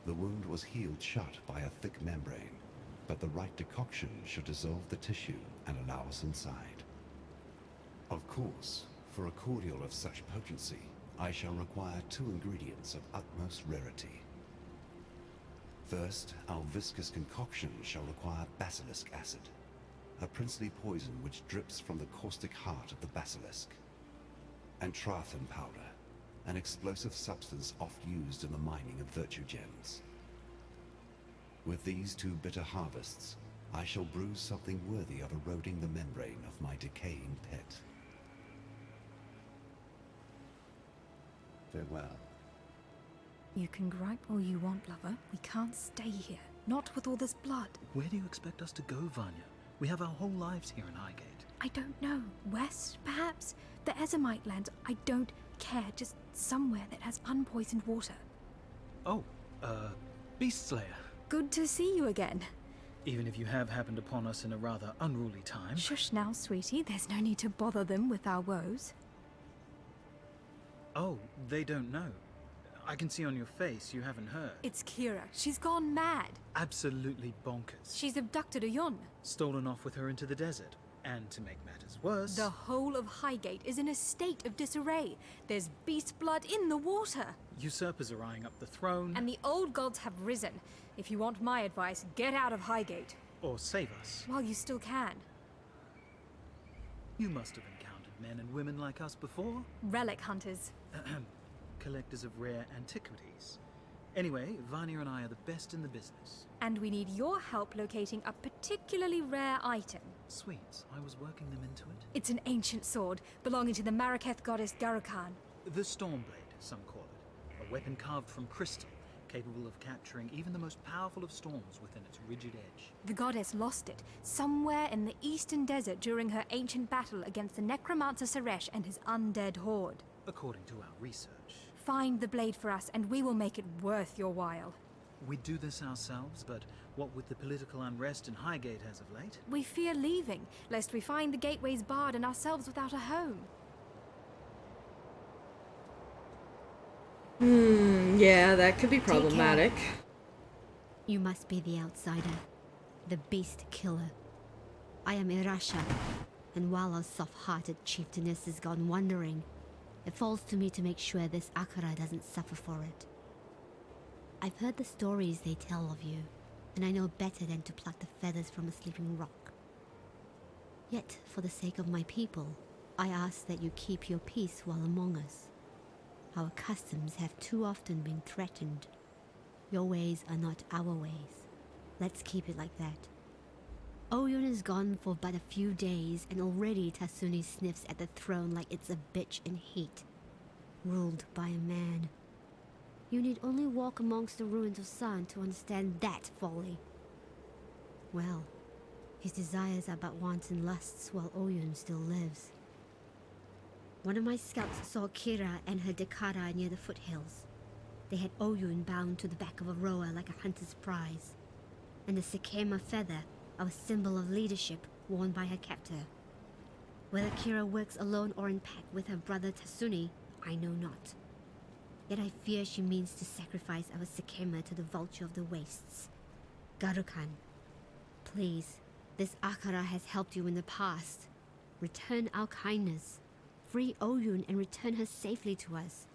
The wound was healed shut by a thick membrane, but the right decoction should dissolve the tissue and allow us inside. Of course, for a cordial of such potency, I shall require 2 ingredients of utmost rarity. First, our viscous concoction shall require basilisk acid, a princely poison which drips from the caustic heart of the basilisk, and Trathan powder, an explosive substance oft used in the mining of virtue gems. With these 2 bitter harvests, I shall brew something worthy of eroding the membrane of my decaying pet. Farewell. You can gripe all you want, lover. We can't stay here. Not with all this blood. Where do you expect us to go, Vanya? We have our whole lives here in Highgate. I don't know. West, perhaps? The Ezomite lands. I don't care. Just somewhere that has unpoisoned water. Oh, Beast Slayer. Good to see you again. Even if you have happened upon us in a rather unruly time. Shush now, sweetie. There's no need to bother them with our woes. Oh, they don't know. I can see on your face you haven't heard. It's Kira. She's gone mad. Absolutely bonkers. She's abducted Ayun. Stolen off with her into the desert. And to make matters worse... The whole of Highgate is in a state of disarray. There's beast blood in the water. Usurpers are eyeing up the throne. And the old gods have risen. If you want my advice, get out of Highgate. Or save us. While you still can. You must have encountered men and women like us before. Relic hunters. Collectors of rare antiquities. Anyway, Vanya and I are the best in the business. And we need your help locating a particularly rare item. Sweet, I was working them into it. It's an ancient sword, belonging to the Maraketh goddess Garukan. The Stormblade, some call it. A weapon carved from crystal, capable of capturing even the most powerful of storms within its rigid edge. The goddess lost it, somewhere in the eastern desert during her ancient battle against the necromancer Suresh and his undead horde. According to our research. Find the blade for us, and we will make it worth your while. We'd do this ourselves, but what with the political unrest in Highgate as of late? We fear leaving, lest we find the gateways barred and ourselves without a home. Yeah, that could be problematic. You must be the outsider, the beast killer. I am Irasha, and while our soft-hearted chieftainess is gone wandering, it falls to me to make sure this Akara doesn't suffer for it. I've heard the stories they tell of you, and I know better than to pluck the feathers from a sleeping rock. Yet, for the sake of my people, I ask that you keep your peace while among us. Our customs have too often been threatened. Your ways are not our ways. Let's keep it like that. Oyun is gone for but a few days, and already Tasuni sniffs at the throne like it's a bitch in heat. Ruled by a man. You need only walk amongst the ruins of San to understand that folly. Well, his desires are but wanton lusts while Oyun still lives. One of my scouts saw Kira and her Dekara near the foothills. They had Oyun bound to the back of a rower like a hunter's prize, and the Sekema feather, our symbol of leadership, worn by her captor. Whether Kira works alone or in pack with her brother Tasuni, I know not. Yet I fear she means to sacrifice our Sekema to the vulture of the wastes. Garukan, please, this Akara has helped you in the past. Return our kindness. Free Oyun and return her safely to us.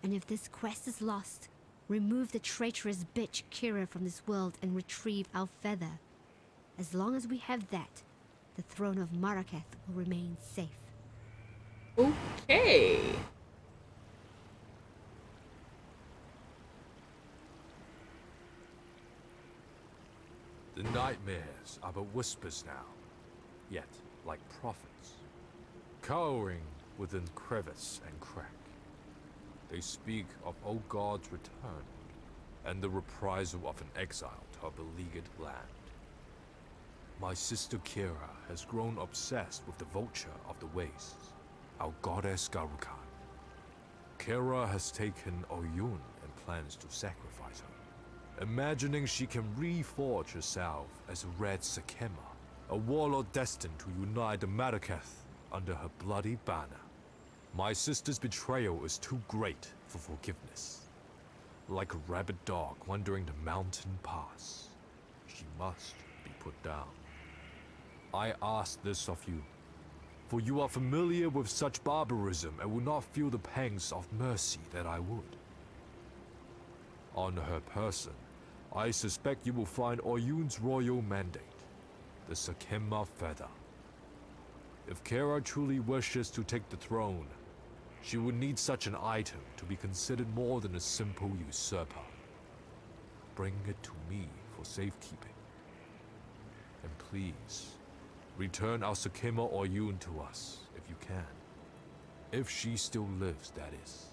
And if this quest is lost, remove the traitorous bitch Kira from this world and retrieve our feather. As long as we have that, the throne of Marraketh will remain safe. Okay. The nightmares are but whispers now, yet like prophets, cowering within crevice and crack. They speak of old gods' return, and the reprisal of an exile to a beleaguered land. My sister Kira has grown obsessed with the vulture of the wastes, our goddess Garukan. Kira has taken Oyun and plans to sacrifice her, imagining she can reforge herself as a Red Sakema, a warlord destined to unite the Marraketh under her bloody banner. My sister's betrayal is too great for forgiveness. Like a rabid dog wandering the mountain pass, she must be put down. I ask this of you, for you are familiar with such barbarism and will not feel the pangs of mercy that I would. On her person, I suspect you will find Oyun's royal mandate, the Sakema feather. If Kara truly wishes to take the throne, she would need such an item to be considered more than a simple usurper. Bring it to me for safekeeping. And please, return our Sakema Oyun to us, if you can. If she still lives, that is.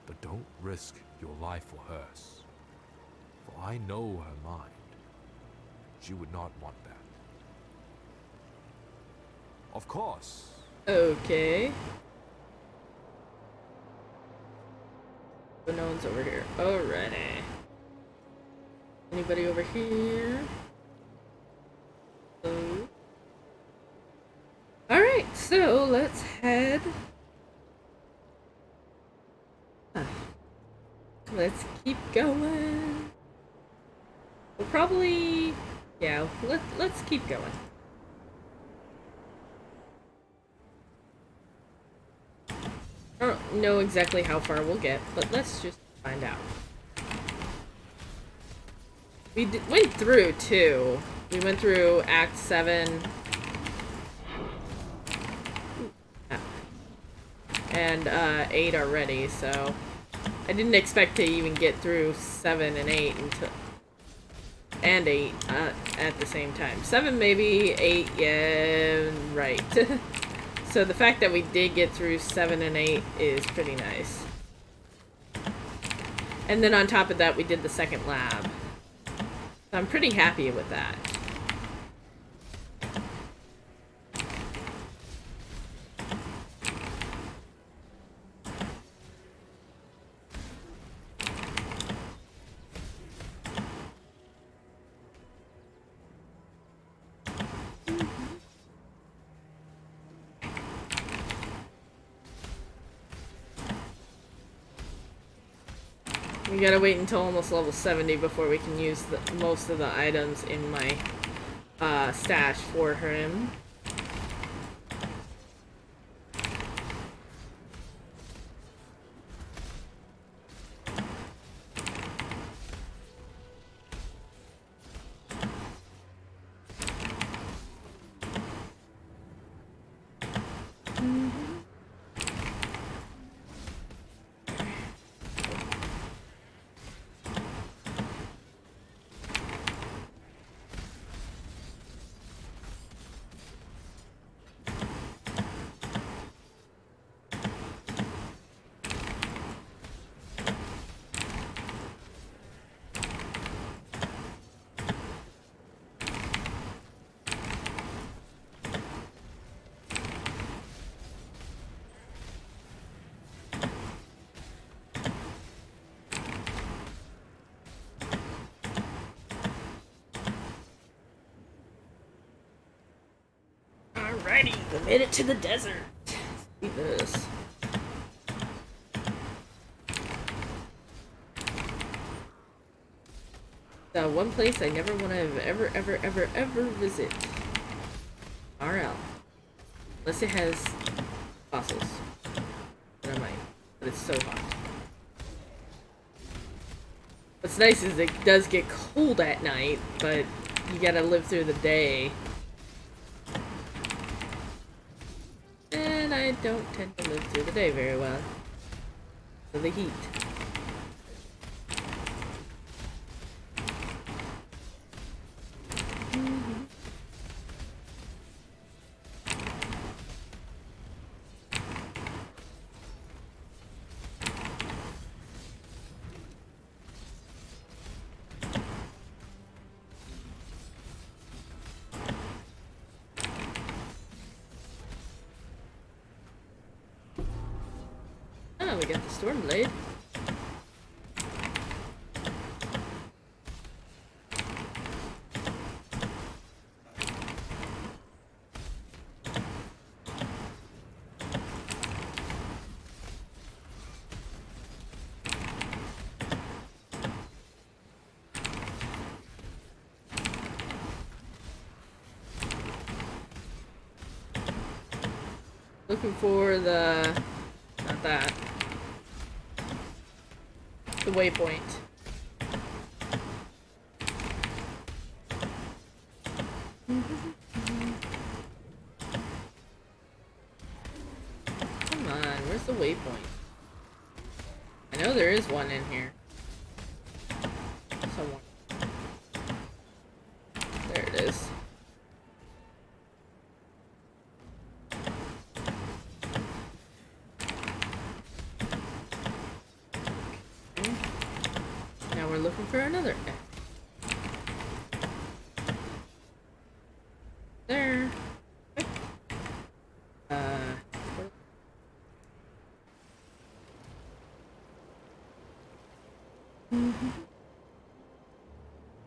But don't risk your life for hers. For I know her mind. She would not want that. Of course. Okay. But no one's over here. Alrighty. Anybody over here? Oh. Alright, so let's head. Let's keep going. We'll probably, yeah, let's keep going. I don't know exactly how far we'll get, but let's just find out. We went through 2. We went through Act 7. And 8 already, so I didn't expect to even get through 7 and 8 until... And 8 at the same time. 7 maybe, 8, yeah, right. So the fact that we did get through 7 and 8 is pretty nice. And then on top of that, we did the second lab. So I'm pretty happy with that. We gotta wait until almost level 70 before we can use most of the items in my stash for him. Alrighty, we made it to the desert. See this. The one place I never want to ever visit. RL. Unless it has fossils. Then I might. But it's so hot. What's nice is it does get cold at night, but you gotta live through the day. I don't tend to live through the day very well. So the heat. Oh, we got the Stormblade. Looking for the... not that. The waypoint. Come on, where's the waypoint? I know there is one in here. Somewhere. There it is. Now we're looking for another X. There.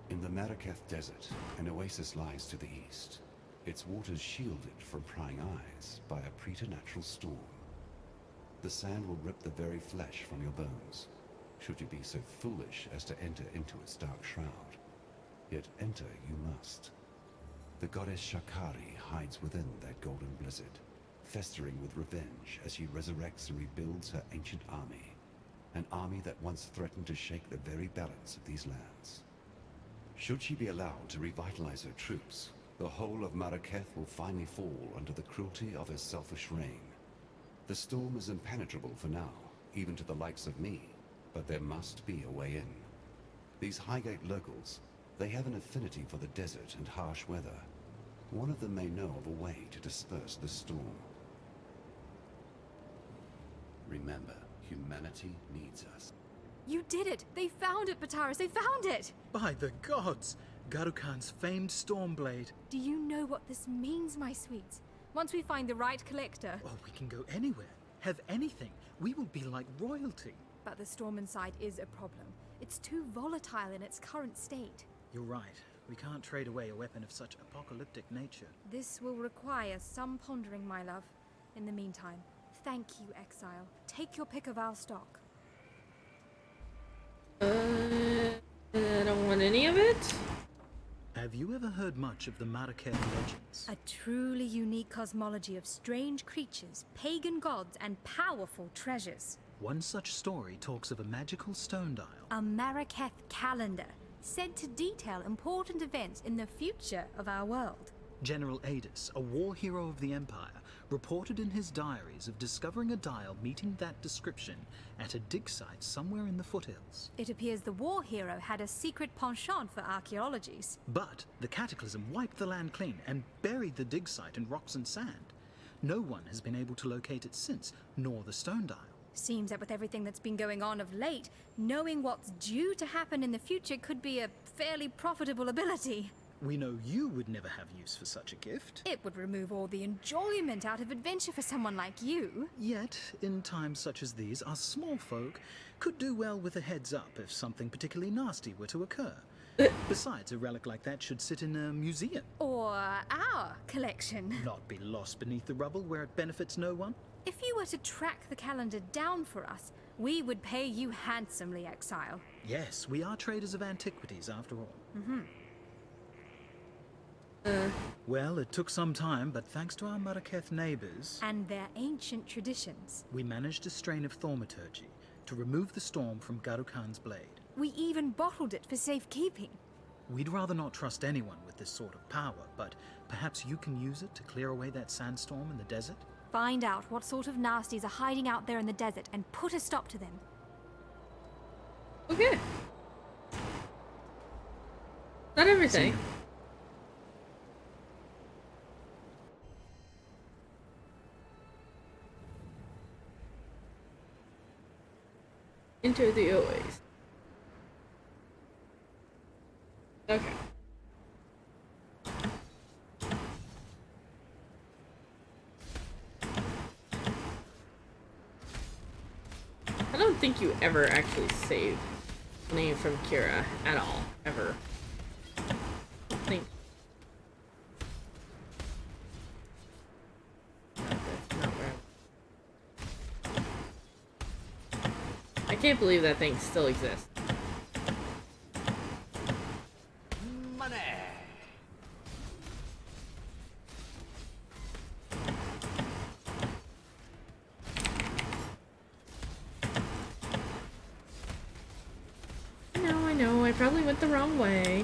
In the Marraketh Desert, an oasis lies to the east. Its waters shielded from prying eyes by a preternatural storm. The sand will rip the very flesh from your bones, should you be so foolish as to enter into its dark shroud. Yet enter you must. The goddess Shakari hides within that golden blizzard, festering with revenge as she resurrects and rebuilds her ancient army. An army that once threatened to shake the very balance of these lands. Should she be allowed to revitalize her troops, the whole of Marraketh will finally fall under the cruelty of her selfish reign. The storm is impenetrable for now, even to the likes of me, but there must be a way in. These Highgate locals, they have an affinity for the desert and harsh weather. One of them may know of a way to disperse the storm. Remember, humanity needs us. You did it! They found it, Bataris! They found it! By the gods! Garukhan's famed Stormblade. Do you know what this means, my sweets? Once we find the right collector... Oh, we can go anywhere. Have anything. We will be like royalty. But the storm inside is a problem. It's too volatile in its current state. You're right. We can't trade away a weapon of such apocalyptic nature. This will require some pondering, my love. In the meantime, thank you, Exile. Take your pick of our stock. I don't want any of it. Have you ever heard much of the Marraketh legends? A truly unique cosmology of strange creatures, pagan gods, and powerful treasures. One such story talks of a magical stone dial. A Marraketh calendar, said to detail important events in the future of our world. General Adis, a war hero of the Empire, reported in his diaries of discovering a dial meeting that description at a dig site somewhere in the foothills. It appears the war hero had a secret penchant for archaeologies. But the cataclysm wiped the land clean and buried the dig site in rocks and sand. No one has been able to locate it since, nor the stone dial. Seems that with everything that's been going on of late, knowing what's due to happen in the future could be a fairly profitable ability. We know you would never have use for such a gift. It would remove all the enjoyment out of adventure for someone like you. Yet, in times such as these, us small folk could do well with a heads up if something particularly nasty were to occur. Besides, a relic like that should sit in a museum. Or our collection. Not be lost beneath the rubble where it benefits no one. If you were to track the calendar down for us, we would pay you handsomely, Exile. Yes, we are traders of antiquities after all. Mm-hmm. Well, it took some time, but thanks to our Marraketh neighbors... and their ancient traditions... we managed a strain of thaumaturgy to remove the storm from Garukhan's blade. We even bottled it for safekeeping. We'd rather not trust anyone with this sort of power, but perhaps you can use it to clear away that sandstorm in the desert? find out what sort of nasties are hiding out there in the desert and put a stop to them. Okay. Not everything. Enter the OAs. Okay. I don't think you ever actually save name from Kira at all, ever. I think. No, that's not where I can't believe that thing still exists. Money! I know, I probably went the wrong way.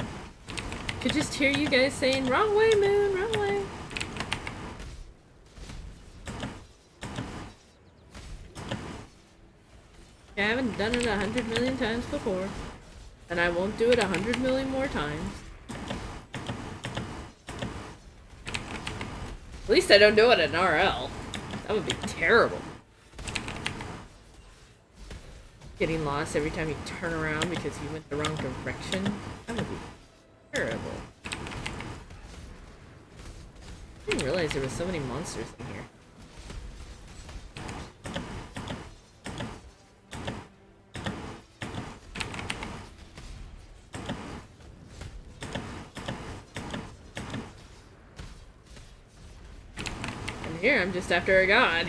Could just hear you guys saying, wrong way, Moon, wrong way. I haven't done it 100 million times before, and I won't do it 100 million more times. At least I don't do it in RL. That would be terrible. Getting lost every time you turn around because you went the wrong direction. That would be terrible. I didn't realize there were so many monsters in here. And here I'm just after a god.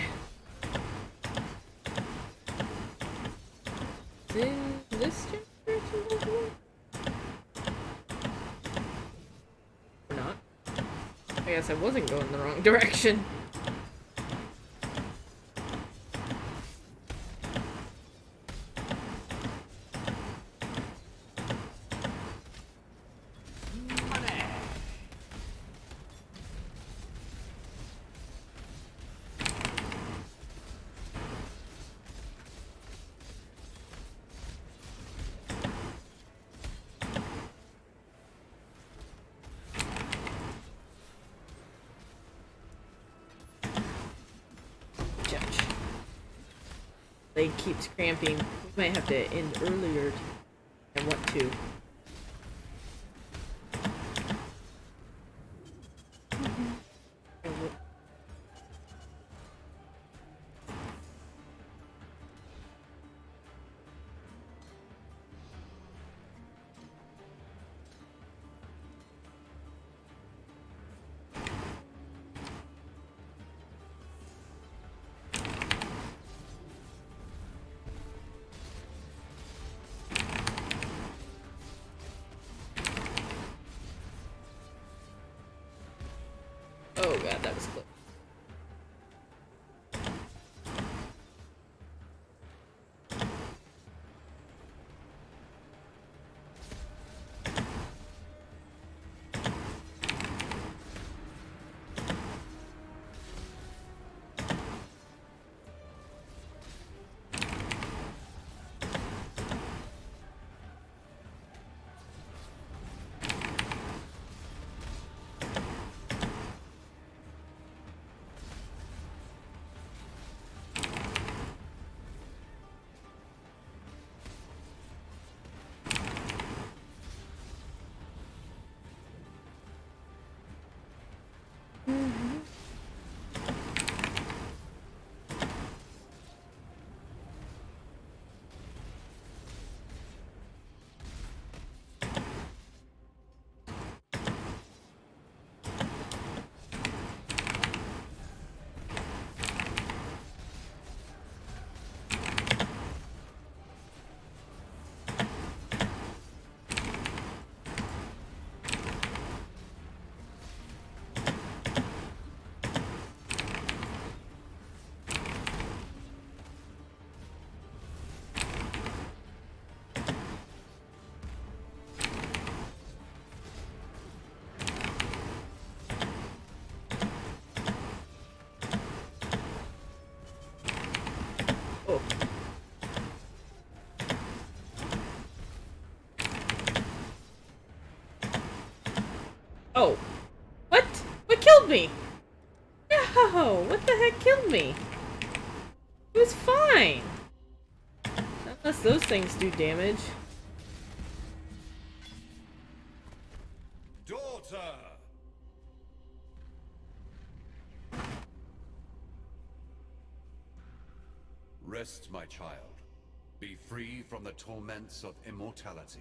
In this chapter? Or not? I guess I wasn't going the wrong direction. Leg keeps cramping. We might have to end earlier than what to. Oh god, that was close. killed me? No, what the heck killed me? It was fine. Unless those things do damage. Daughter! Rest, my child. Be free from the torments of immortality.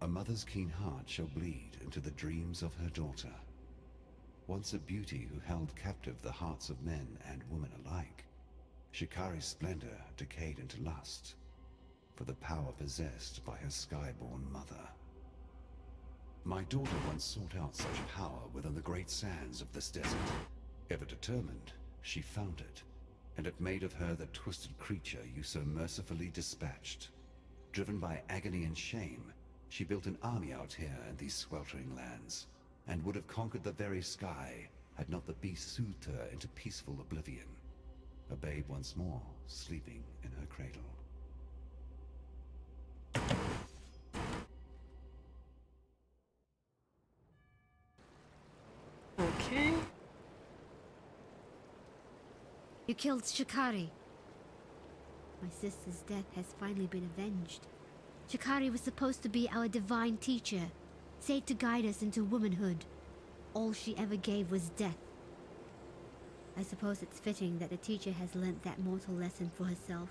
A mother's keen heart shall bleed into the dreams of her daughter. Once a beauty who held captive the hearts of men and women alike, Shikari's splendor decayed into lust for the power possessed by her skyborn mother. My daughter once sought out such power within the great sands of this desert. Ever determined, she found it, and it made of her the twisted creature you so mercifully dispatched. Driven by agony and shame, she built an army out here in these sweltering lands, and would have conquered the very sky had not the beast soothed her into peaceful oblivion. A babe once more, sleeping in her cradle. Okay. You killed Shikari. My sister's death has finally been avenged. Shikari was supposed to be our divine teacher, said to guide us into womanhood. All she ever gave was death. I suppose it's fitting that the teacher has learnt that mortal lesson for herself.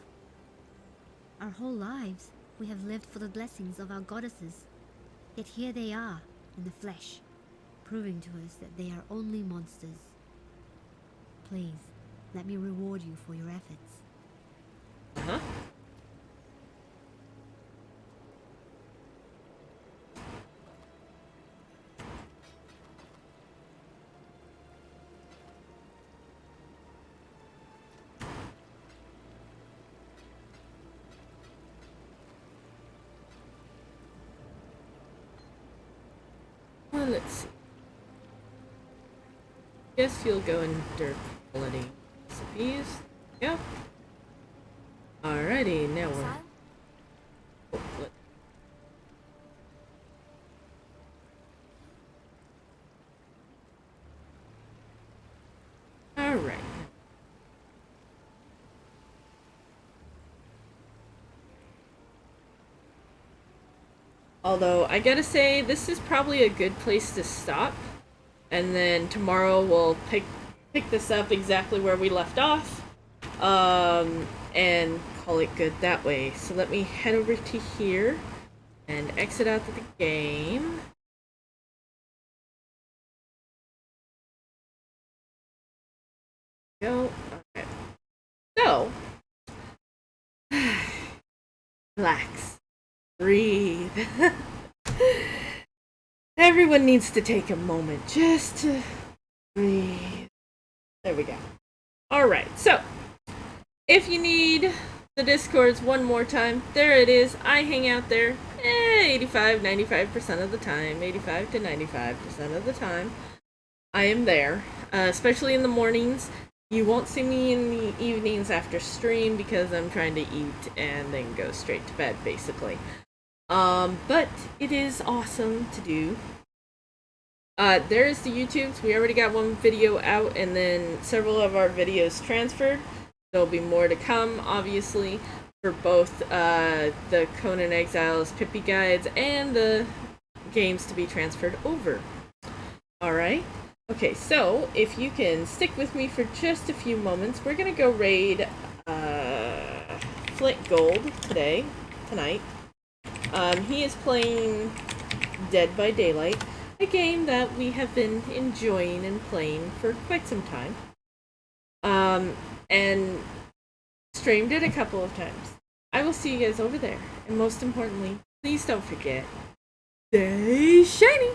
Our whole lives, we have lived for the blessings of our goddesses. Yet here they are, in the flesh, proving to us that they are only monsters. Please, let me reward you for your efforts. Uh-huh. Well, let's see. Guess you'll go under quality recipes. Yeah. Alrighty, now we're. Oh, what? Alright. Although, I gotta say, this is probably a good place to stop. And then tomorrow we'll pick this up exactly where we left off. And call it good that way. So let me head over to here and exit out of the game. Go. Okay. So, relax. Breathe. Everyone needs to take a moment just to breathe. There we go. Alright, so if you need the Discords one more time, there it is. I hang out there 85-95% of the time. 85 to 95% of the time. I am there, especially in the mornings. You won't see me in the evenings after stream because I'm trying to eat and then go straight to bed, basically. But it is awesome to do. There's the YouTubes. We already got one video out and then several of our videos transferred. There'll be more to come, obviously, for both the Conan Exiles Pippi guides and the games to be transferred over. Alright? Okay, so if you can stick with me for just a few moments, we're gonna go raid Flint Gold tonight. He is playing Dead by Daylight, a game that we have been enjoying and playing for quite some time. And streamed it a couple of times. I will see you guys over there. And most importantly, please don't forget, stay shiny!